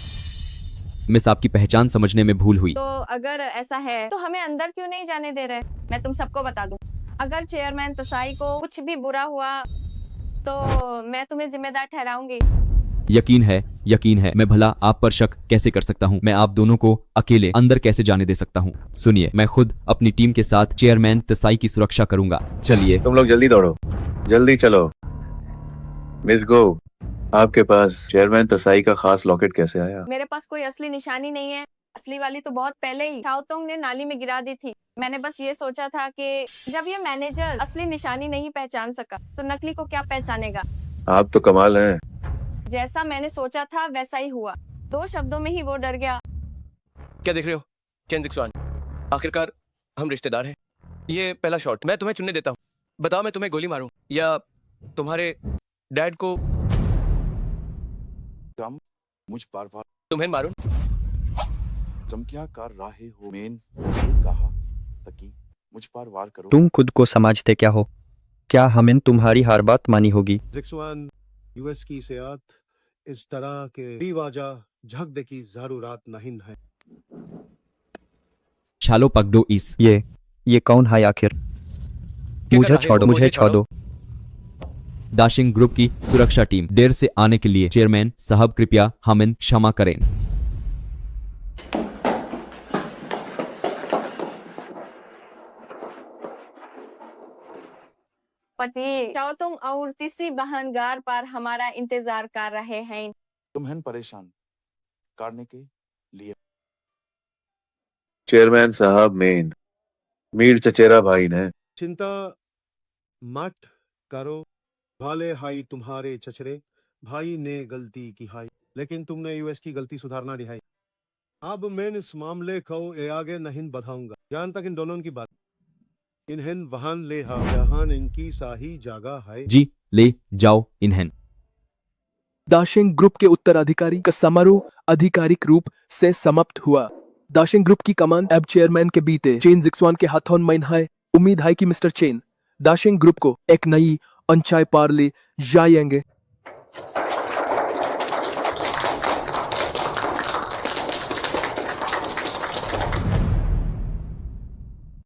मिस आपकी पहचान समझने में भूल हुई। तो अगर ऐसा है तो हमें अंदर क्यों नहीं जाने दे रहे? मैं तुम सबको बता दूं, अगर चेयरमैन तसाई को कुछ भी बुरा हुआ तो मैं तुम्हें जिम्मेदार ठहराऊंगी। यकीन है, मैं भला आप पर शक कैसे कर सकता हूँ? मैं आप दोनों को अकेले अंदर कैसे जाने दे सकता हूँ? सुनिए, मैं खुद अपनी टीम के साथ चेयरमैन तसाई की सुरक्षा करूंगा। चलिए तुम लोग जल्दी दौड़ो, जल्दी चलो। मिस गो, आपके पास चेयरमैन तसाई का खास लॉकेट कैसे आया? मेरे पास कोई असली निशानी नहीं है। असली वाली तो बहुत पहले ही शाओतोंग ने नाली में गिरा दी थी। मैंने बस ये सोचा था कि जब ये मैनेजर असली निशानी नहीं पहचान सका तो नकली को क्या पहचानेगा। आप तो कमाल हैं। जैसा मैंने सोचा था वैसा ही हुआ। 2 शब्दों में ही वो डर गया। क्या देख रहे हो चेन जिक्सुआन? आखिरकार हम रिश्तेदार हैं। ये पहला शॉट, मैं तुम्हें चुनने देता हूँ। बताओ, मैं तुम्हें गोली मारूं या तुम्हारे डैड को मुझ पार तुम्हें मारूं? चमकिया कार राहे हो मेन कहा तकी मुझ पर वार करो। तुम खुद को समझते क्या हो? क्या हमें तुम्हारी हर बात मानी होगी? जिक्सुआन, यूएस की सेहत इस तरह के दीवाजा झक दे की जरूरत नहीं है। छालो पकड़ो इस। ये कौन है आखिर? मुझे छोड़ो। दाशिंग ग्रुप की सुरक्षा टीम, देर से आने के लिए चेयरमैन साहब कृपया हमें क्षमा करें। पति शाओतोंग और तीसरी बहन गार पर हमारा इंतजार कर रहे हैं। तुम्हें परेशान करने के लिए चेयरमैन साहब मीर चचेरा भाई ने चिंता मत करो भाले हाई, तुम्हारे चचरे भाई ने गलती की हाई, लेकिन तुमने यूएस की गलती सुधारना रिहाई। अब मैं इस मामले को आगे नहीं बढ़ाऊंगा जहां तक इन दोनों की बात। इन्हें वहान ले हा जहान इनकी साही जागा है। जी ले जाओ इन्हें। दाशिंग ग्रुप के उत्तराधिकारी का समारोह आधिकारिक रूप से समाप्त हुआ। दाशिंग ग्रुप की कमान अब चेयरमैन के बीते चेन जिक्सवान के हाथों में है। उम्मीद है कि मिस्टर चेन दाशिंग ग्रुप को एक नई ऊंचाई पार ले जाएंगे।